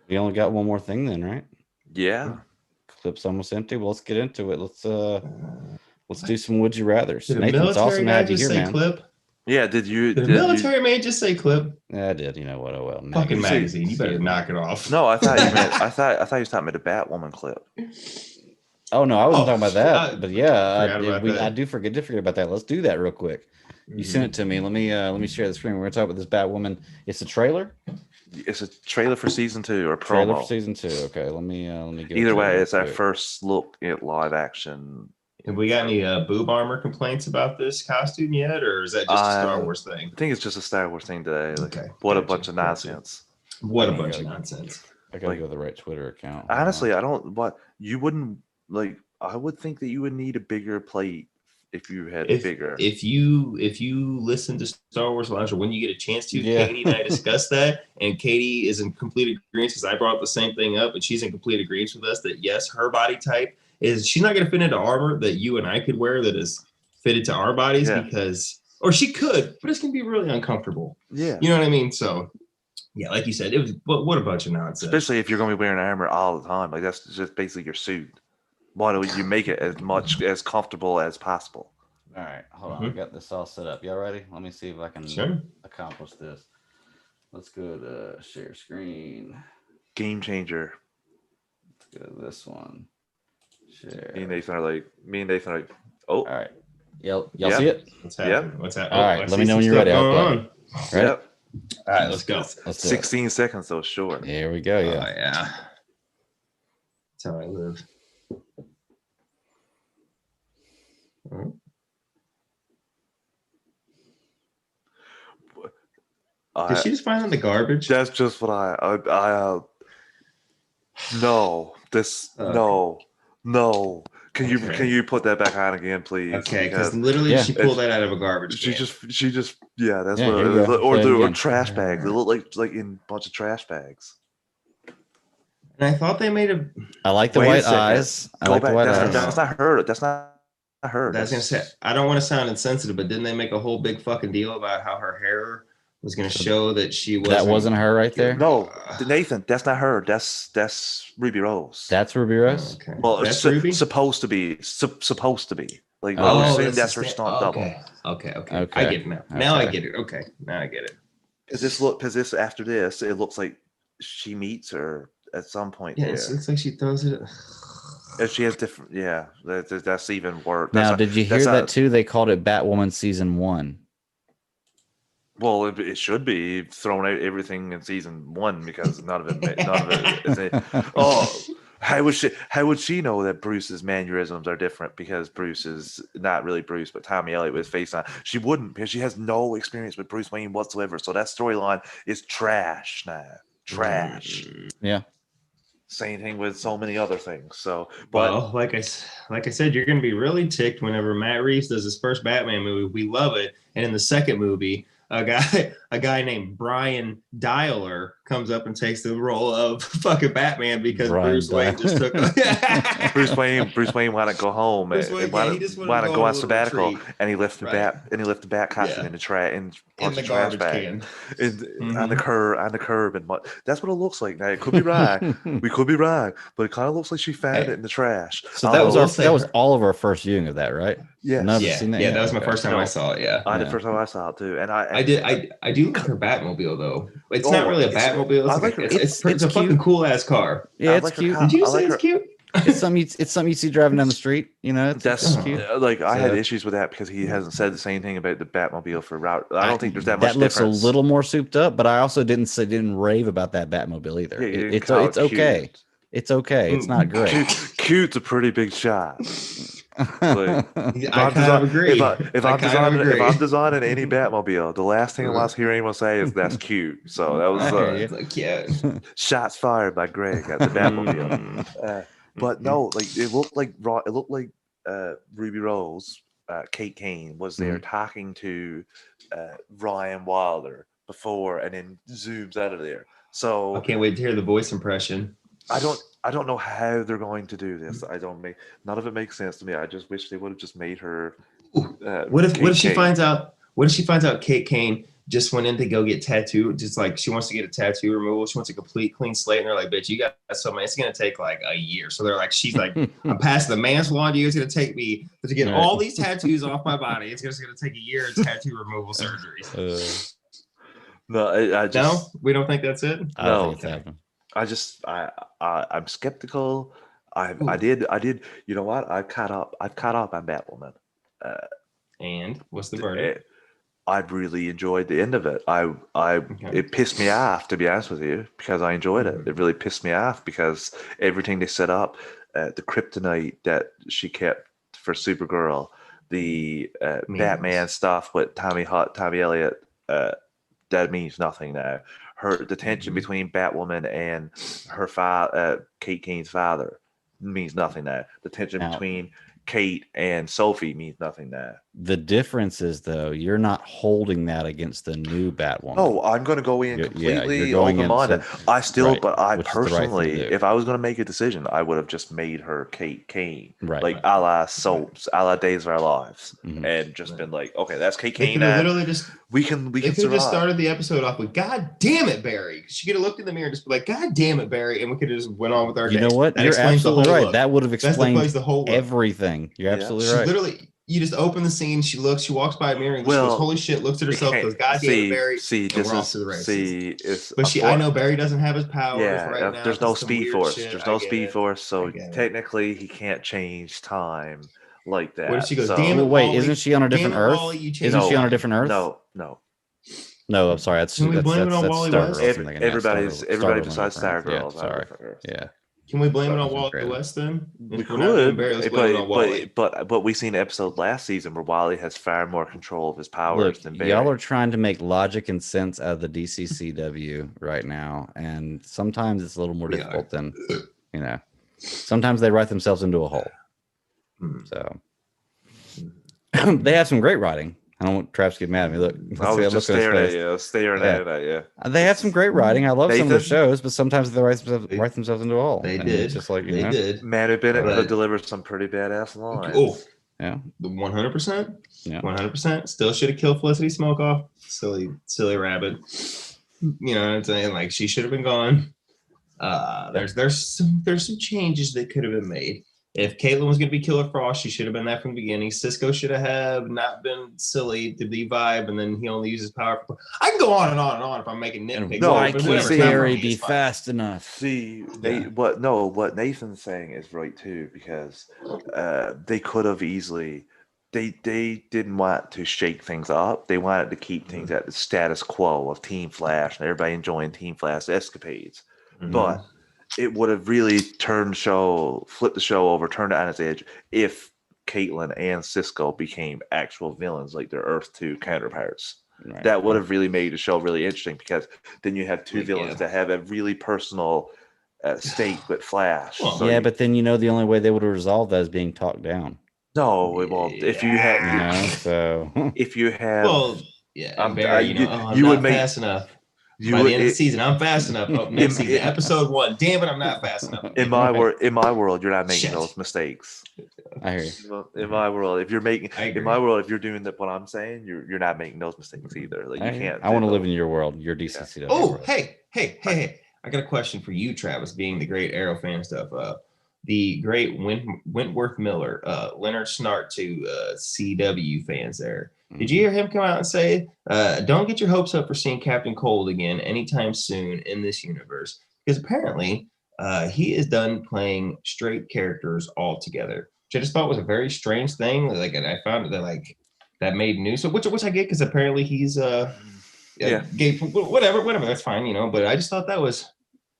We only got one more thing then, right? Yeah. Clip's almost empty. Well, let's get into it. Let's do some would you rather's. Did the Nathan, it's military awesome to guy have you just here, say man. clip? Yeah. Did the military man just say clip? Yeah, I did. You know what? Oh well. Fucking See, magazine. You better knock it off. No, I thought you meant. I thought you was talking about the Batwoman clip. Oh no, I wasn't talking about that. But yeah, I did forget about that. Let's do that real quick. You sent it to me. Let me share the screen. We're gonna talk about this Batwoman. It's a trailer. It's a trailer for season 2 or promo. Trailer for season 2. Okay, let me get. Either way, it's our first look at live action. Have we got any boob armor complaints about this costume yet, or is that just a Star Wars thing? I think it's just a Star Wars thing today. Like, Okay, what a bunch of nonsense. What a bunch of nonsense. I gotta go to the right Twitter account. Honestly, I don't. What you wouldn't like? I would think that you would need a bigger plate if you had bigger. If you listen to Star Wars Lounge, or when you get a chance to, Katie and I discussed that, and Katie is in complete agreement because I brought the same thing up, and she's in complete agreement with us that yes, her body type is she's not going to fit into armor that you and I could wear that is fitted to our bodies because, or she could, but it's going to be really uncomfortable. Yeah, you know what I mean. So. Yeah, like you said, it was what a bunch of nonsense. Especially if you're going to be wearing armor all the time, like that's just basically your suit. Why don't you make it as much as comfortable as possible? All right, hold on. I got this all set up. Y'all ready? Let me see if I can accomplish this. Let's go to share screen. Game changer. Let's go to this one. Share. Me and Nathan are like, oh. All right. Y'all see it? What's happening? Yep. What's happening? All right, let me know when you're ready. Right? Yep. All right, let's go. 16 seconds, so short. Here we go. Yeah. Oh, yeah. That's how I live. Did she just find in the garbage? That's just what I no. This no. Can you put that back on again, please? Okay, because literally she pulled that out of a garbage can. She just that's what it is. Or trash bags. They look like in a bunch of trash bags. And I thought they made a. I like the white eyes. I like the white eyes. That's not her. That's not her. That's gonna say. I don't want to sound insensitive, but didn't they make a whole big fucking deal about how her hair was going to show that she was? That wasn't her right there. No, Nathan, that's not her. That's Ruby Rose. That's Ruby Rose. Okay. Well, that's it's Ruby? supposed to be. Supposed to be. Like, that's her stunt double. Okay. I get it now. Now I get it. Okay, now I get it. Because this after this, it looks like she meets her at some point. Yeah, it looks like she throws it. If she has different, that's even worse. Now, did you hear that too? They called it Batwoman season 1. Well, it should be thrown out everything in season 1 because none of it is it. Oh, how would she know that Bruce's mannerisms are different because Bruce is not really Bruce, but Tommy Elliott with his face on? She wouldn't because she has no experience with Bruce Wayne whatsoever. So that storyline is trash now. Trash. Yeah. Same thing with so many other things. So, but like I said, you're going to be really ticked whenever Matt Reeves does his first Batman movie. We love it, and in the second movie, a guy named Brian Dialer comes up and takes the role of fucking Batman because Bruce Wayne just took Bruce Wayne wanted to go home and wanted to go on sabbatical, and he left the bat costume in the trash in the garbage can on the curb and that's what it looks like. Now it could be wrong, we could be wrong, but it kind of looks like she found it in the trash. So that was all of our first viewing of that, right? Yeah, that was my first time I saw it. Yeah, the first time I saw it too, and I do like her Batmobile though. It's not really a Batmobile. It's a fucking cool ass car. Yeah, it's cute. Did you say it's cute? It's something you see driving down the street. You know, that's cute. Like I had issues with that because he hasn't said the same thing about the Batmobile for route. I don't think there's that much difference. That looks a little more souped up, but I also didn't rave about that Batmobile either. It's okay. It's okay. It's not great. Cute's a pretty big shot. Like, I kind of agree. If I'm designing any Batmobile, the last thing I want to hear anyone say is that's cute. So that was shots fired by Greg at the Batmobile. But no, like it looked like Ruby Rose, Kate Kane was there talking to Ryan Wilder before, and then zooms out of there. So I can't wait to hear the voice impression. I don't know how they're going to do this. None of it makes sense to me. I just wish they would have just made her. What if she finds out? What if she finds out Kate Kane just went in to go get tattooed. Just like she wants to get a tattoo removal. She wants a complete clean slate. And they're like, bitch, you got something. It's going to take like a year. So they're like, she's like, I'm past the man's law. It's going to take me to get all these tattoos off my body. It's just going to take a year of tattoo removal surgeries. No, I just. No, we don't think that's it. I don't think it's happening. I'm skeptical. I did. You know what? I've caught up on Batwoman. And what's the verdict? I really enjoyed the end of it. It pissed me off, to be honest with you, because I enjoyed it. It really pissed me off because everything they set up, the kryptonite that she kept for Supergirl, the Batman stuff with Tommy Elliott, that means nothing now. The tension between Batwoman and her father, Kate Kane's father, means nothing now. The tension between Kate and Sophie means nothing now. The difference is, though, you're not holding that against the new Batwoman. Oh, I'm going to go in completely open-minded. I still, but I personally, if I was going to make a decision, I would have just made her Kate Kane, like a la Soaps, a la Days of Our Lives, and just been like, okay, that's Kate Kane. Literally just we can could have just started the episode off with "God damn it, Barry." She could have looked in the mirror and just be like, "God damn it, Barry," and we could have just went on with our day. You know what? You're absolutely right. That would have explained everything. You're absolutely right. Literally. You just open the scene. She walks by a mirror and goes, "Holy shit!" Looks at herself, goes, "God damn it, Barry!" And we're off to the races. I know Barry doesn't have his powers right now. There's no Speed Force. There's no Speed Force, so technically he can't change time like that. What if she goes, "Damn it, wait, isn't she on a different Earth? Isn't she on a different Earth? No. No, I'm sorry. That's Stargirl. Everybody besides Stargirl. Sorry. Yeah. Can we blame it on Wally West then? We could, but we seen an episode last season where Wally has far more control of his powers than Barry. Y'all are trying to make logic and sense out of the DCCW right now, and sometimes it's a little more difficult than Sometimes they write themselves into a hole. So they have some great writing. I don't want Travis to get mad at me. Look, I was just staring at you. They have some great writing. I love some of the shows, but sometimes they write themselves into a hole. They did. It's just like, they did. Manu Bennett could deliver some pretty badass lines. Oh, yeah. 100%. Yeah. 100%. Still should have killed Felicity Smokeoff. Silly rabbit. You know what I'm saying? Like, she should have been gone. There's some changes that could have been made. If Caitlin was going to be Killer Frost, she should have been that from the beginning. Cisco should have not been silly to be Vibe, and then he only uses power. I can go on and on and on if I'm making nitpicks. No, why can't Barry be fast enough? See, what Nathan's saying is right too, because they could have easily. They didn't want to shake things up. They wanted to keep things at the status quo of Team Flash and everybody enjoying Team Flash escapades, but. It would have really flipped the show over, turned it on its edge if Caitlin and Cisco became actual villains like their Earth 2 counterparts. Right. That would have really made the show really interesting, because then you have two villains that have a really personal stake with Flash. Well, but then the only way they would have resolved that is being talked down. No, it won't. If you have, if you have, you would make fast enough. By the end of the season, I'm fast enough. Next season, episode 1. Damn it, I'm not fast enough. In my world, you're not making those mistakes. I hear you. In my world, if you're doing what I'm saying, you're not making those mistakes either. Like, you can't. I want to live in your world, your DCCW. Yeah. Oh, hey! I got a question for you, Travis. Being the great Arrow fan stuff, the great Wentworth Miller, Leonard Snart to CW fans there. Did you hear him come out and say, don't get your hopes up for seeing Captain Cold again anytime soon in this universe? Because apparently he is done playing straight characters altogether, which I just thought was a very strange thing. Like, and I found that that made news. So which I get, because apparently he's gay, whatever, that's fine, But I just thought that was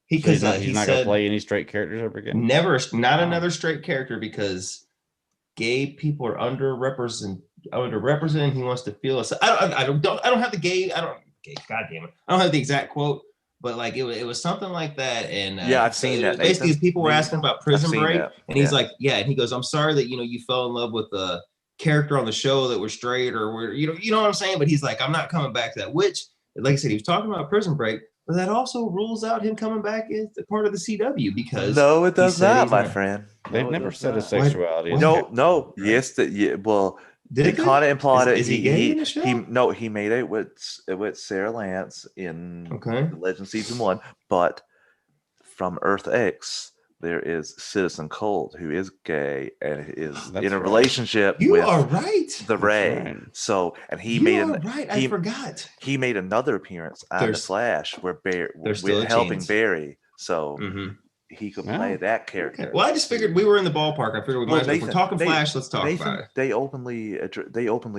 he's not going to play any straight characters ever again. Not another straight character, because gay people are underrepresented. He wants to feel us. I don't have the gay. God damn it. I don't have the exact quote, but like it was something like that. And I've seen that. Basically, people were asking about Prison Break, and he's like, and he goes, "I'm sorry that you fell in love with a character on the show that was straight, or you know what I'm saying." But he's like, "I'm not coming back to that." Which, like I said, he was talking about Prison Break, but that also rules out him coming back as part of the CW, because it does not, my friend. They've never said his sexuality. No. Yes, well, They kind of implied it. Is he gay in the show? He made it with Sarah Lance in Legend Season 1, but from Earth X, there is Citizen Cold, who is gay and is in a relationship with the Ray. Right. So, and he I forgot. He made another appearance on The Flash where helping Barry. So he could play that character. Okay. Well, I just figured we were in the ballpark. I figured we might. If we're talking Flash, let's talk about it. They openly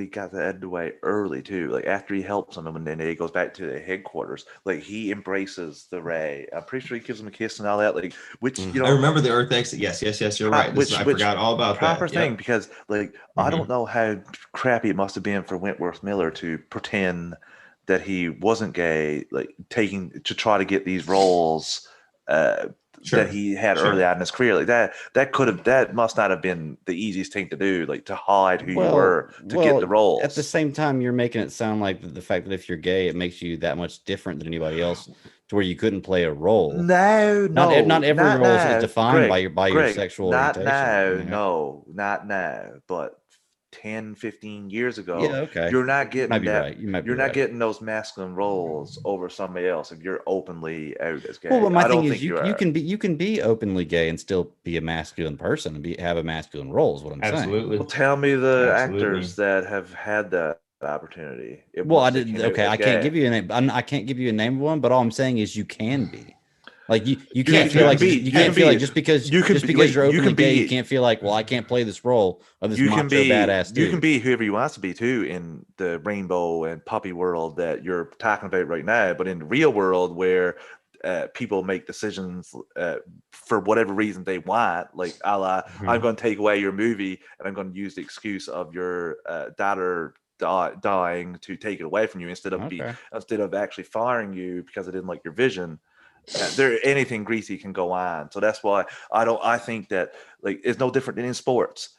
got that out of the way early too. Like after he helps him, and then he goes back to the headquarters. Like he embraces the Ray. I'm pretty sure he gives him a kiss and all that. Like which I remember the Earth exit. Yes. You're right. I forgot all about proper that thing because like I don't know how crappy it must have been for Wentworth Miller to pretend that he wasn't gay, like to try to get these roles. That he had early on in his career, like that must not have been the easiest thing to do, like to hide who you were to get the roles. At the same time, you're making it sound like the fact that if you're gay, it makes you that much different than anybody else, to where you couldn't play a role. Not every role is defined by your sexual orientation. Not now, but 10, 15 years ago, you're not getting that. You're not getting those masculine roles over somebody else if you're openly out as gay. Well, my thing is you can be openly gay and still be a masculine person and have a masculine role is what I'm saying. Well, tell me the actors that have had that opportunity. I didn't. Okay, I can't give you a name. I can't give you a name of one, but all I'm saying is you can be. Like you can't feel like just because you're openly gay, you can't feel like, well, I can't play this role of this macho badass dude. You can be whoever you want to be too in the rainbow and puppy world that you're talking about right now. But in the real world where people make decisions for whatever reason they want, like a la, I'm going to take away your movie and I'm going to use the excuse of your daughter dying to take it away from you instead of actually firing you because I didn't like your vision. Anything greasy can go on, so that's why I think that like it's no different than in sports.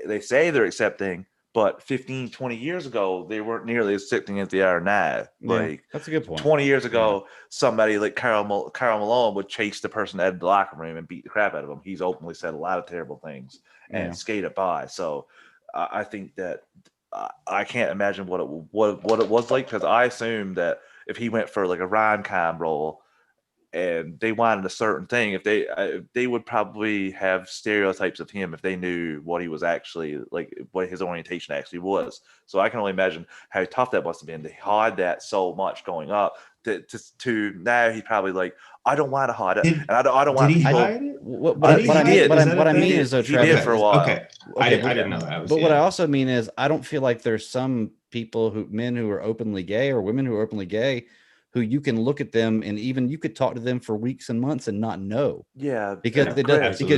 They say they're accepting, but 15, 20 years ago they weren't nearly as accepting as they are now. Like that's a good point. 20 years ago, somebody like Karl Malone would chase the person out of the locker room and beat the crap out of him. He's openly said a lot of terrible things and skated by. So I think that I can't imagine what it was like, because I assume that if he went for like a rom-com role and they wanted a certain thing, if they would probably have stereotypes of him if they knew what he was actually like, what his orientation actually was. So I can only imagine how tough that must have been to hide that so much going up. To now he's probably like, I don't want to hide it, and I don't want. Did he hide it? What I mean is, though, Trevor, he did for a while. Okay. I didn't know that. But what I also mean is, I don't feel like there's some men who are openly gay or women who are openly gay, who you can look at them and even you could talk to them for weeks and months and not know. Yeah, because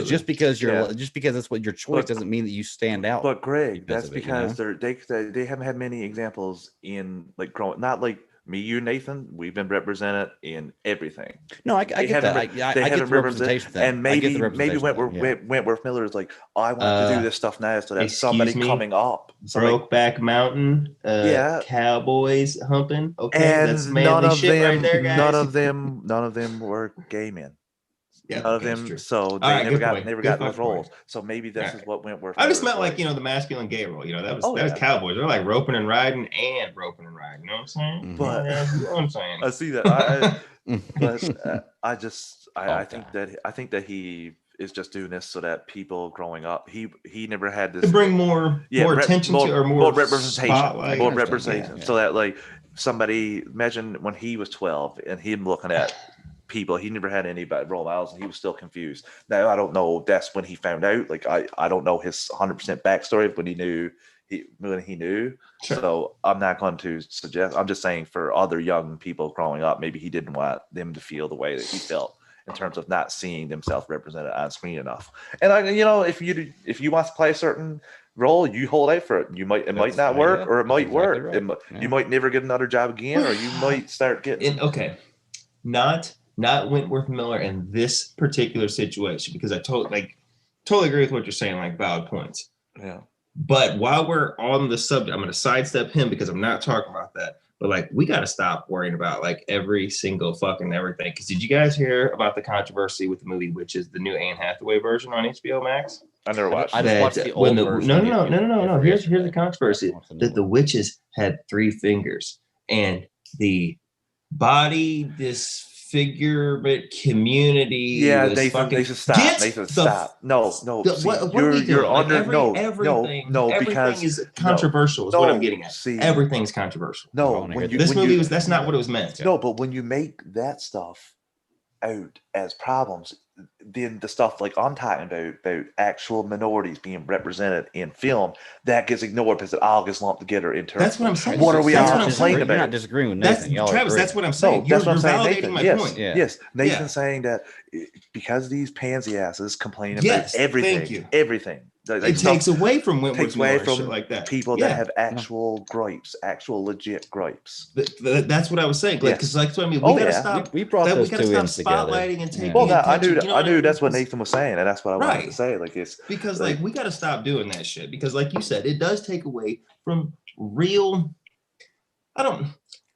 just because that's what your choice doesn't mean that you stand out. But Greg, that's because they haven't had many examples in like growing, not like me, you, Nathan. We've been represented in everything. No, I get that. I get the representation thing. And maybe Wentworth Miller is like, I want to do this stuff now, so that's somebody coming up. Brokeback Mountain, cowboys humping. Okay, and that's manly shit right there, guys. None of them were gay men. Yeah, none of them. True. So they never got those roles. So maybe this is what Wentworth. I just meant like the masculine gay role. That was cowboys. They're like roping and riding. You know what I'm saying? But you know what I'm saying. I see that. I think that he is just doing this so that people growing up, he never had this to bring more attention to or more representation, so that like somebody, imagine when he was 12 and him looking at people, he never had any role models and he was still confused. Now I don't know, that's when he found out, like I don't know his 100% backstory when he knew. Sure. So I'm not going to suggest, I'm just saying for other young people growing up, maybe he didn't want them to feel the way that he felt in terms of not seeing themselves represented on screen enough. And if you want to play a certain role, you hold out for it. It might not work, or it might work. Right. You might never get another job again, or you might start getting not Wentworth Miller in this particular situation, because I totally agree with what you're saying, like valid points. Yeah. But while we're on the subject, I'm going to sidestep him because I'm not talking about that. But like, we got to stop worrying about like every single fucking everything. Because did you guys hear about the controversy with the movie, which is the new Anne Hathaway version on HBO Max? I never watched. I just that watched the when old version. no. Here's the controversy Watch the new that the one. witches had 3 fingers, and the body disfigurement community. Yeah, was Nathan, fucking, Nathan, stop. get Nathan, the stop. No. See, what are we doing? you're Like under. everything because is controversial. Is what I'm getting at. See, Everything's controversial. no, This movie was that's not what it was meant. No, but when you make that stuff out as problems, then the stuff like I'm talking about actual minorities being represented in film, that gets ignored because it all gets lumped together in terms. That's what I'm saying. What are we That's all what I'm complaining saying. about? You're not disagreeing with Nathan. That's Travis. That's what I'm saying. No, that's you're what I'm saying, validating Nathan. my Yes, point. yes. Nathan's Yeah. saying that because these pansy asses complain about Yes, everything, thank you. everything. It takes away from Wentworth Miller and shit like that. People that have actual gripes, actual legit gripes. That's what I was saying, because like I mean, we gotta stop. We brought those two ends together. Spotlighting and taking. Well, I attention, knew that's what Nathan was saying, and that's what I wanted to say. Like it's because like we gotta stop doing that shit, because like you said, it does take away from real. I don't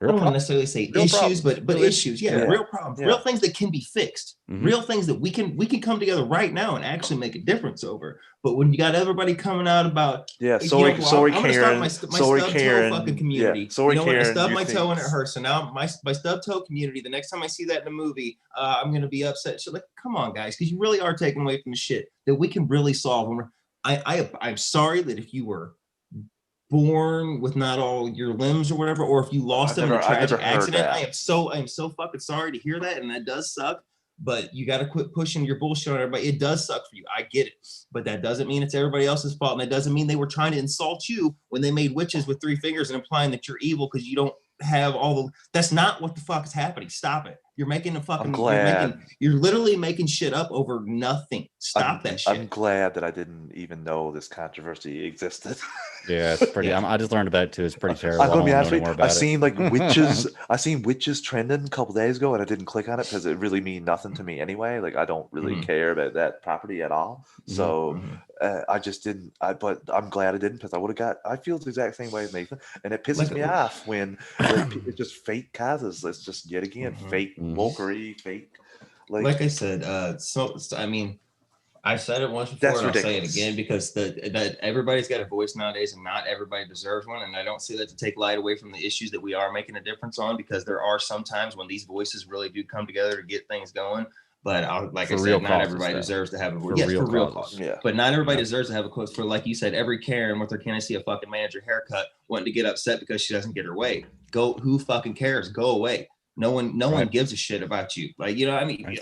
want to necessarily say issues, but issues, real problems, real things that can be fixed, real things that we can come together right now and actually make a difference over. But when you got everybody coming out about sorry Karen, my stub toe fucking community. Sorry Karen, I stubbed my think... toe and it hurts. So now my stub toe community, the next time I see that in a movie, I'm gonna be upset. So like, come on, guys, because you really are taking away from the shit that we can really solve. I'm sorry that if you were born with not all your limbs or whatever, or if you lost them in a tragic accident, I am so fucking sorry to hear that, and that does suck. But you got to quit pushing your bullshit on everybody. It does suck for you. I get it, but that doesn't mean it's everybody else's fault, and that doesn't mean they were trying to insult you when they made witches with 3 fingers and implying that you're evil because you don't have all the. That's not what the fuck is happening. Stop it. You're making a fucking. You're literally making shit up over nothing. Stop that shit. I'm glad that I didn't even know this controversy existed. Yeah, it's pretty. I just learned about it too. It's pretty terrible. I'm gonna be honest with you. I seen like witches. I seen witches trending a couple days ago, and I didn't click on it because it really mean nothing to me anyway. Like I don't really care about that property at all. So I just didn't. But I'm glad I didn't, because I would have got. I feel the exact same way as Nathan, and it pisses me off when it's just fake causes. It's just yet again fake wokery, fake. Like I said, so I mean. I've said it once before, and I'll say it again, because that everybody's got a voice nowadays, and not everybody deserves one. And I don't say that to take light away from the issues that we are making a difference on, because there are some times when these voices really do come together to get things going. But not everybody deserves to have a voice. Yes, for real cause. Yeah. But not everybody deserves to have a voice. For, like you said, every Karen with her "Can I see a fucking manager haircut" wanting to get upset because she doesn't get her way. Who fucking cares? Go away. No one gives a shit about you. Like, you know, I mean.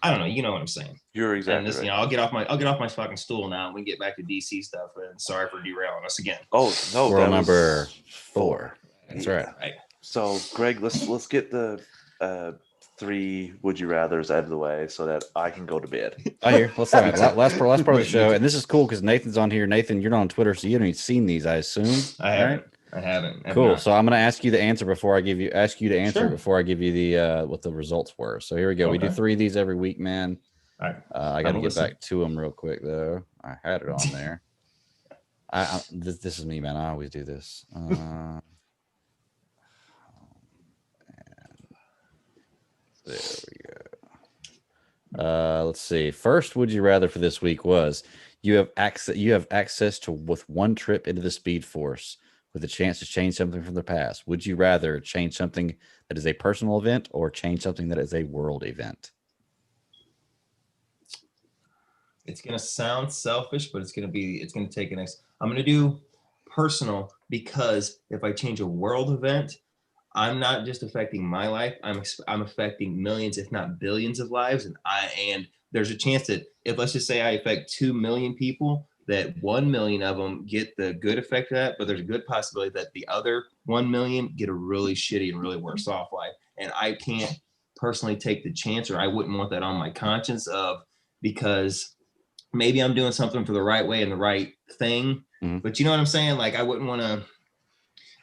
I don't know. You know what I'm saying. You're exactly right. You know, I'll get off my fucking stool now, and we can get back to DC stuff. And sorry for derailing us again. Oh no, world number 4. That's right. So, Greg, let's get the 3 would you rather's out of the way so that I can go to bed. Oh, here. Let's start. Last part of the show, and this is cool because Nathan's on here. Nathan, you're not on Twitter, so you haven't even seen these, I assume. I haven't. I haven't. Cool. So I'm going to ask you the answer before I give you before I give you the what the results were. So here we go. Okay. We do 3 of these every week, man. All right. I got to get back to them real quick though. I had it on there. This is me, man. I always do this. There we go. Let's see. First, would you rather for this week was you have access to with one trip into the Speed Force with a chance to change something from the past. Would you rather change something that is a personal event or change something that is a world event? It's going to sound selfish, but it's going to take an I'm going to do personal, because if I change a world event, I'm not just affecting my life. I'm affecting millions, if not billions of lives. And there's a chance that if, let's just say, I affect 2 million people, that 1 million of them get the good effect of that, but there's a good possibility that the other 1 million get a really shitty and really worse off life. And I can't personally take the chance, or I wouldn't want that on my conscience because maybe I'm doing something for the right way and the right thing. But you know what I'm saying? Like, I wouldn't want to,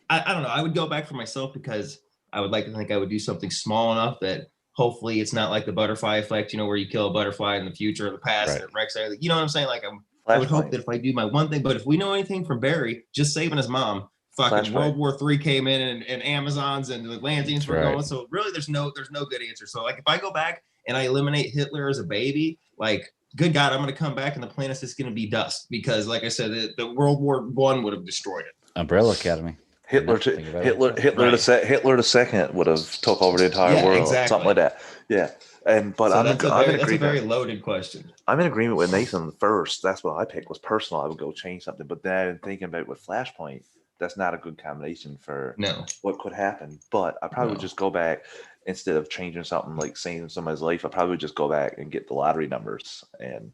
I don't know. I would go back for myself, because I would like to think I would do something small enough that hopefully it's not like the butterfly effect, you know, where you kill a butterfly in the future or the past and it wrecks everything. You know what I'm saying? Like, I would hope that if I do my one thing, but if we know anything from Barry, just saving his mom, fucking World War III came in and Amazons and the Atlanteans were going. So really there's no good answer. So like, if I go back and I eliminate Hitler as a baby, like, good God, I'm going to come back and the planet's just going to be dust because, like I said, the World War I would have destroyed it. Umbrella Academy. Hitler the second would have took over the entire world, exactly. something like that. Yeah, but so I'm that's a very loaded question. I'm in agreement with Nathan. First, that's what I picked was personal. I would go change something, but then thinking about with Flashpoint, that's not a good combination for what could happen. But I probably would just go back instead of changing something like saving somebody's life. I probably would just go back and get the lottery numbers and.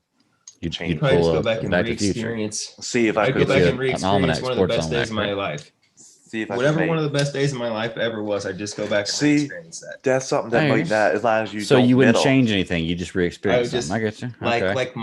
You'd probably just go back and re-experience. See if I could go back and re-experience one of the best days of my life. See if whatever one of the best days of my life ever was, I just go back and re-experience that. That's something that might not, as long as you. So you wouldn't change anything. You just re-experience something. I get you. Like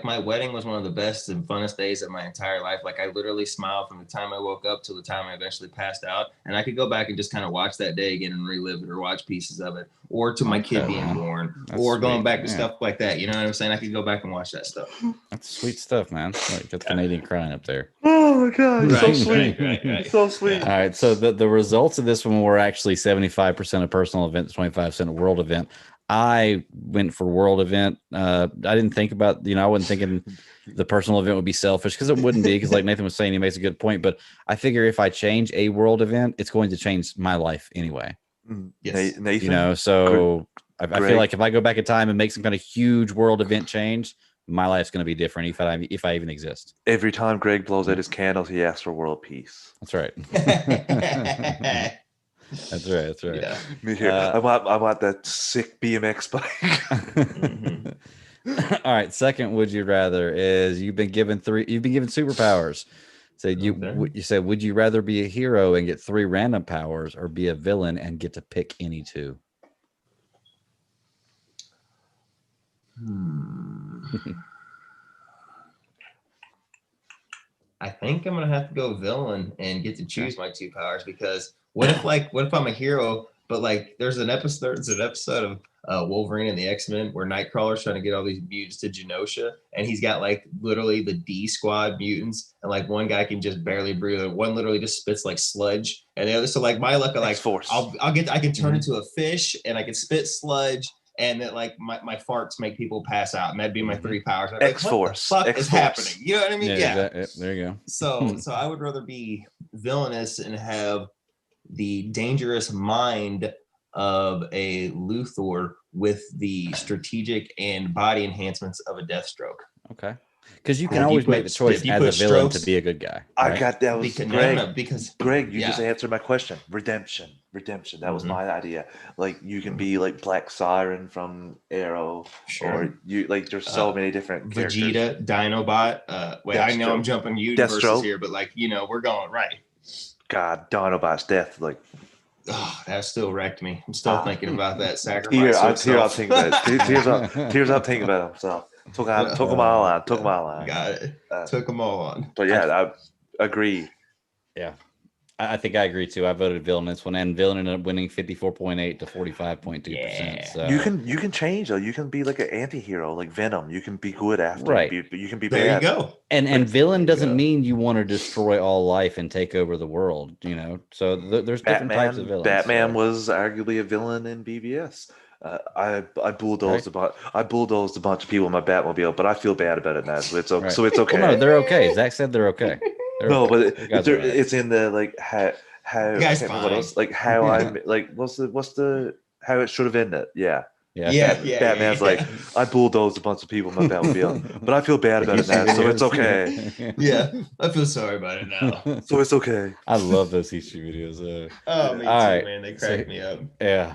my wedding was one of the best and funnest days of my entire life. Like I literally smiled from the time I woke up till the time I eventually passed out, and I could go back and just kind of watch that day again and relive it or watch pieces of it, or to my kid being born, or going back to stuff like that. You know what I'm saying? I could go back and watch that stuff. That's sweet stuff, man. Like that's Canadian crying up there. Oh my God, so sweet, so sweet. All right, so the results of this one were actually 75% of personal event, 25% of world event. I went for world event. I didn't think about, I wasn't thinking the personal event would be selfish because it wouldn't be, because like Nathan was saying, he makes a good point. But I figure if I change a world event, it's going to change my life anyway. Yes. Nathan, so I feel like if I go back in time and make some kind of huge world event change, my life's going to be different if I even exist. Every time Greg blows out his candles, he asks for world peace. That's right. That's right. Yeah. Me here. I want that sick BMX bike. All right. Second, would you rather is you've been given superpowers. So you said, would you rather be a hero and get 3 random powers, or be a villain and get to pick any 2? I think I'm gonna have to go villain and get to choose my 2 powers, because what if I'm a hero, but like there's an episode of Wolverine and the X-Men where Nightcrawler's trying to get all these mutants to Genosha, and he's got like literally the D squad mutants, and like one guy can just barely breathe, and one literally just spits like sludge, and the other, so like my luck, like I can turn into a fish and I can spit sludge. And that like my farts make people pass out, and that'd be my 3 powers. X-Force. What the fuck is happening? You know what I mean? Yeah. There you go. So I would rather be villainous and have the dangerous mind of a Luthor with the strategic and body enhancements of a Deathstroke. Okay. Because you can always make the choice as a villain to be a good guy. Right? I got that. Was Greg. Because Greg, you just answered my question. Redemption. That was my idea. Like you can be like Black Siren from Arrow, or you like. There's so many different Vegeta, characters. Dinobot. Wait, I know I'm jumping universes here, but like we're going right. God, Dinobot's death, like. Oh, that still wrecked me. I'm still thinking about that sacrifice. Tears up thinking about it. Tears up thinking about himself. Took them all on. Got it. Took them all on. But yeah, I agree. Yeah, I think I agree too. I voted villain this one, and villain ended up winning 54.8 to 45.2%. So you can change though. You can be like an anti-hero, like Venom. You can be good after, right? You can be there. Bad. You go. And villain doesn't mean you want to destroy all life and take over the world. So there's different types of villains. Batman was arguably a villain in BVS. I bulldozed a bunch of people in my Batmobile, but I feel bad about it now, so it's okay. Right. So it's okay. Well, no, they're okay. Zach said they're okay. But it's in the like how like how I'm like what's the how it should have ended. Yeah. Batman's like, I bulldozed a bunch of people in my Batmobile, but I feel bad about it now, so it's okay. Yeah, I feel sorry about it now, so it's okay. I love those history videos. Me too, man. They crack me up. Yeah.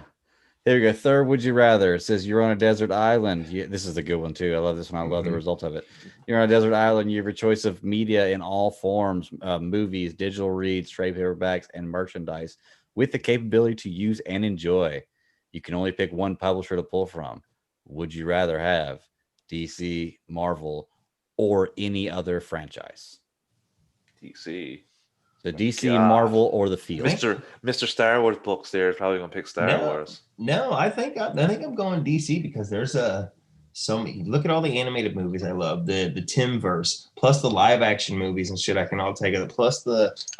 There we go. Third, would you rather? It says you're on a desert island. This is a good one too. I love this one. I love the result of it. You're on a desert island. You have your choice of media in all forms: movies, digital reads, trade paperbacks, and merchandise, with the capability to use and enjoy. You can only pick one publisher to pull from. Would you rather have DC, Marvel, or any other franchise? DC. The DC, Marvel, or the field. Mr. Star Wars books there is probably going to pick Star Wars. No, I think I'm going DC because there's so many. Look at all the animated movies I love, the Timverse, plus the live action movies and shit I can all take it. Plus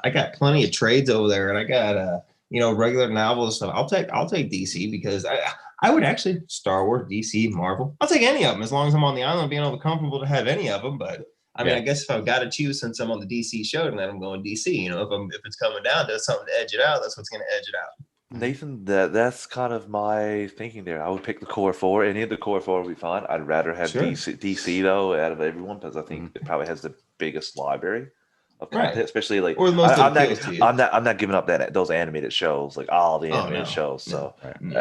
I got plenty of trades over there, and I got regular novels. So I'll take DC because I would actually Star Wars, DC, Marvel. I'll take any of them as long as I'm on the island, being able to comfortable to have any of them. But I mean, I guess if I've got to choose, since I'm on the DC show, then I'm going DC. You know, if it's coming down to something to edge it out, that's what's going to edge it out. Nathan, that's kind of my thinking there. I would pick the core four. Any of the core four would be fine. I'd rather have DC though out of everyone because I think it probably has the biggest library of content, especially like or the most I'm not giving up those animated shows, like all the animated shows. So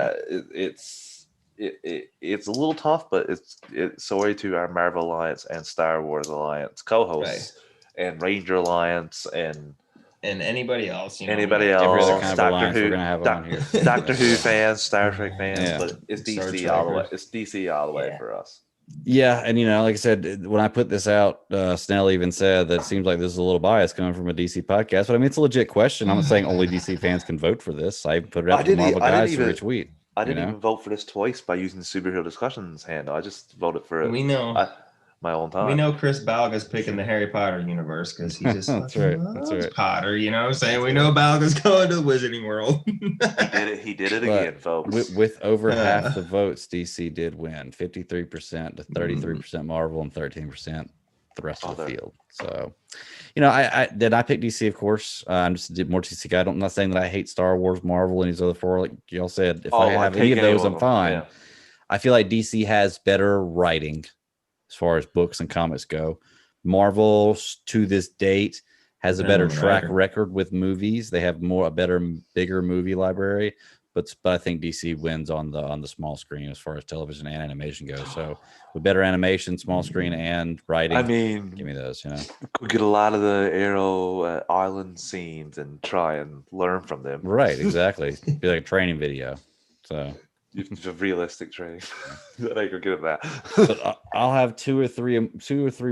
it's a little tough, but it's sorry to our Marvel Alliance and Star Wars Alliance co-hosts and Ranger Alliance and anybody else, anybody else, kind of Doctor Who, we're gonna have on here. Doctor Who fans, Star Trek fans, but it's DC all the way. It's DC all the way for us. Yeah, and like I said, when I put this out, Snell even said that it seems like this is a little bias coming from a DC podcast, but I mean it's a legit question. I'm not saying only DC fans can vote for this. I put it out to the Marvel guys to retweet. I didn't even vote for this twice by using the superhero discussions handle. I just voted for it. We know. My own time. We know Chris Balga's picking the Harry Potter universe because he just That's right. Potter, you know what I'm saying? We know Balga's going to the Wizarding World. He did it again, folks. With over half the votes, DC did win. 53% to 33% Marvel and 13% the rest of the field. So, I picked DC, of course. I'm just a more DC guy. I'm not saying that I hate Star Wars, Marvel, and these other four. Like y'all said, if I have any of those, I'm fine. Yeah. I feel like DC has better writing as far as books and comics go. Marvel, to this date, has a better track record with movies. They have a bigger movie library. But I think DC wins on the small screen as far as television and animation goes. So with better animation, small screen, and writing, I mean, give me those. Could get a lot of the Arrow Island scenes and try and learn from them. Right, exactly. Be like a training video. So realistic training. I could get that. But I'll have two or three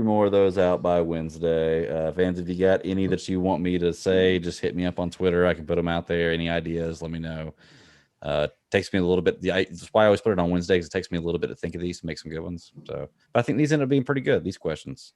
more of those out by Wednesday. Fans, if you got any that you want me to say, just hit me up on Twitter. I can put them out there. Any ideas, let me know. Takes me a little bit. That's why I always put it on Wednesday, because it takes me a little bit to think of these to make some good ones. So, but I think these end up being pretty good. These questions.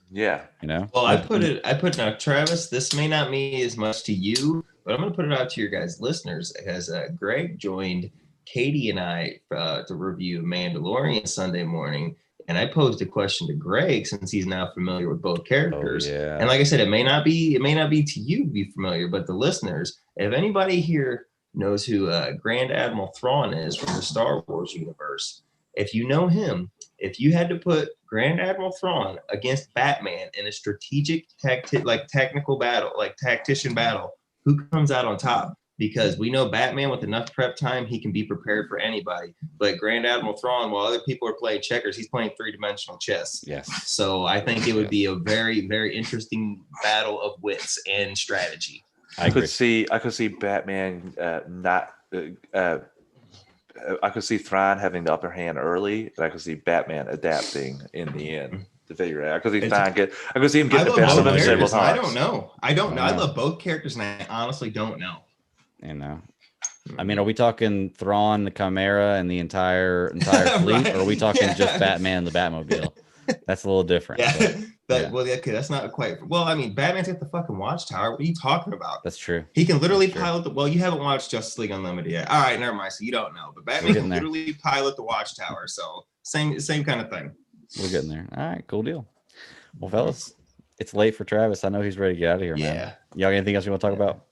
Yeah. Well, I put now, Travis, this may not mean as much to you, but I'm going to put it out to your guys' listeners, as Greg joined Katie and I to review Mandalorian Sunday morning. And I posed a question to Greg, since he's now familiar with both characters. Oh, yeah. And like I said, it may not be to you to be familiar, but the listeners, if anybody here knows who Grand Admiral Thrawn is from the Star Wars universe, if you know him, if you had to put Grand Admiral Thrawn against Batman in a strategic technical battle, like tactician battle, who comes out on top? Because we know Batman, with enough prep time, he can be prepared for anybody. But Grand Admiral Thrawn, while other people are playing checkers, he's playing three-dimensional chess. Yes. So I think it would be a very, very interesting battle of wits and strategy. I could see Batman I could see Thrawn having the upper hand early, and I could see Batman adapting in the end to figure it out. I could see him getting the best of them several times. I don't know. I love both characters, and I honestly don't know. I mean, are we talking Thrawn, the Chimera, and the entire fleet, or are we talking just Batman and the Batmobile? That's a little different. That's not quite. Well, I mean, Batman's got the fucking watchtower. What are you talking about? That's true. He can literally pilot well, you haven't watched Justice League Unlimited yet. All right, never mind. So you don't know, but Batman can literally pilot the watchtower. So same kind of thing. We're getting there. All right, cool deal. Well, fellas, it's late for Travis. I know he's ready to get out of here, man. Y'all got anything else you want to talk about?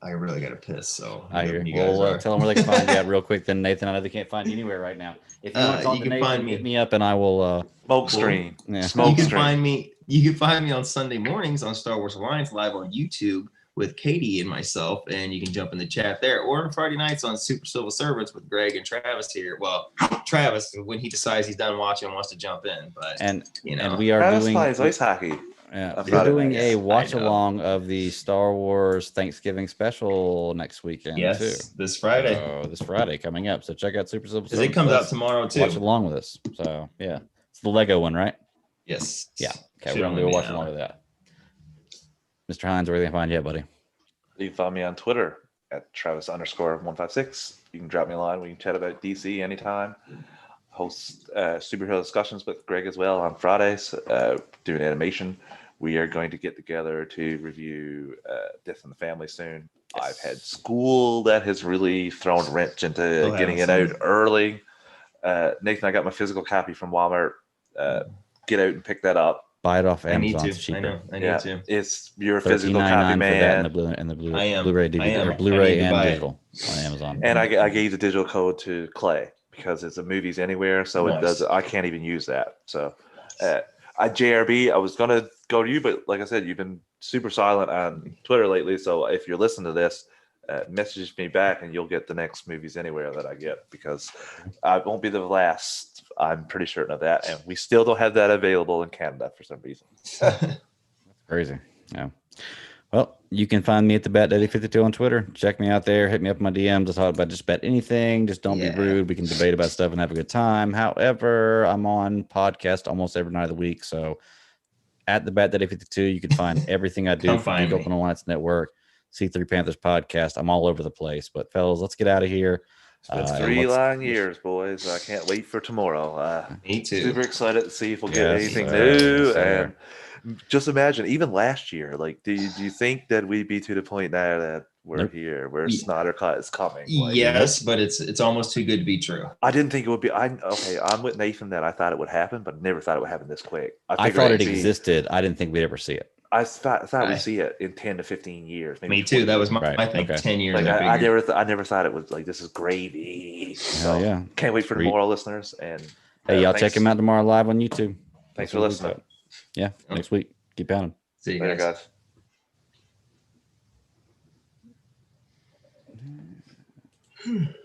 I really got to piss, so I hear. Well, tell them where they can find you at real quick. Then Nathan, I know they can't find you anywhere right now. If you want to talk to Nathan, hit me up, and I will. Smoke screen. You can find me. You can find me on Sunday mornings on Star Wars Alliance live on YouTube with Katie and myself, and you can jump in the chat there. Or on Friday nights on Super Civil Servants with Greg and Travis here. Well, Travis, when he decides he's done watching, wants to jump in. But and we are Travis doing ice hockey. Yeah, we're doing a watch along of the Star Wars Thanksgiving special next weekend too. This Friday. This Friday coming up. So check out Super Civil Servants. It comes out tomorrow too. Watch along with us. So yeah, it's the Lego one, right? Yes. Yeah. Okay, we're gonna go watch along with that. Mr. Hines, where can I find you at, buddy? You can find me on Twitter at Travis_156. You can drop me a line. We can chat about DC anytime. Host superhero discussions with Greg as well on Fridays, doing animation. We are going to get together to review Death in the Family soon. I've had school that has really thrown a wrench into getting it out early. Nathan, I got my physical copy from Walmart. Get out and pick that up. Buy it off Amazon. I need It's to. cheaper. I know. I need to. It's your physical copy, man. For that and the Blu-ray DVD or Blu-ray and digital on Amazon. And I gave the digital code to Clay because it's a Movies Anywhere, so it does. I can't even use that. So, JRB, I was gonna go to you, but like I said, you've been super silent on Twitter lately. So if you're listening to this, message me back, and you'll get the next Movies Anywhere that I get because I won't be the last. I'm pretty certain of that, and we still don't have that available in Canada for some reason. That's crazy. Yeah. Well, you can find me at the BatDaddy52 on Twitter. Check me out there. Hit me up in my DMs. I talk about just bet anything. Just don't be rude. We can debate about stuff and have a good time. However, I'm on podcast almost every night of the week. So at the BatDaddy52, you can find everything I do for Geek Open Alliance Network, C3 Panthers podcast. I'm all over the place. But fellas, let's get out of here. It's been 3 long years, boys. I can't wait for tomorrow. Me too. Super excited to see if we'll get anything new. And just imagine, even last year, like, do you think that we'd be to the point now that we're here, where Snyder Cut is coming? Like, yes, but it's almost too good to be true. I didn't think it would be. I'm with Nathan that I thought it would happen, but never thought it would happen this quick. I thought it existed. I didn't think we'd ever see it. I thought we'd see it in 10 to 15 years. Maybe me too. That was my thing. 10 years. Like, I never thought it was like, this is gravy. Hell yeah! Can't wait for tomorrow, listeners. And hey, y'all check him out tomorrow live on YouTube. Thanks for listening. Yeah, next week. Keep pounding. See you guys.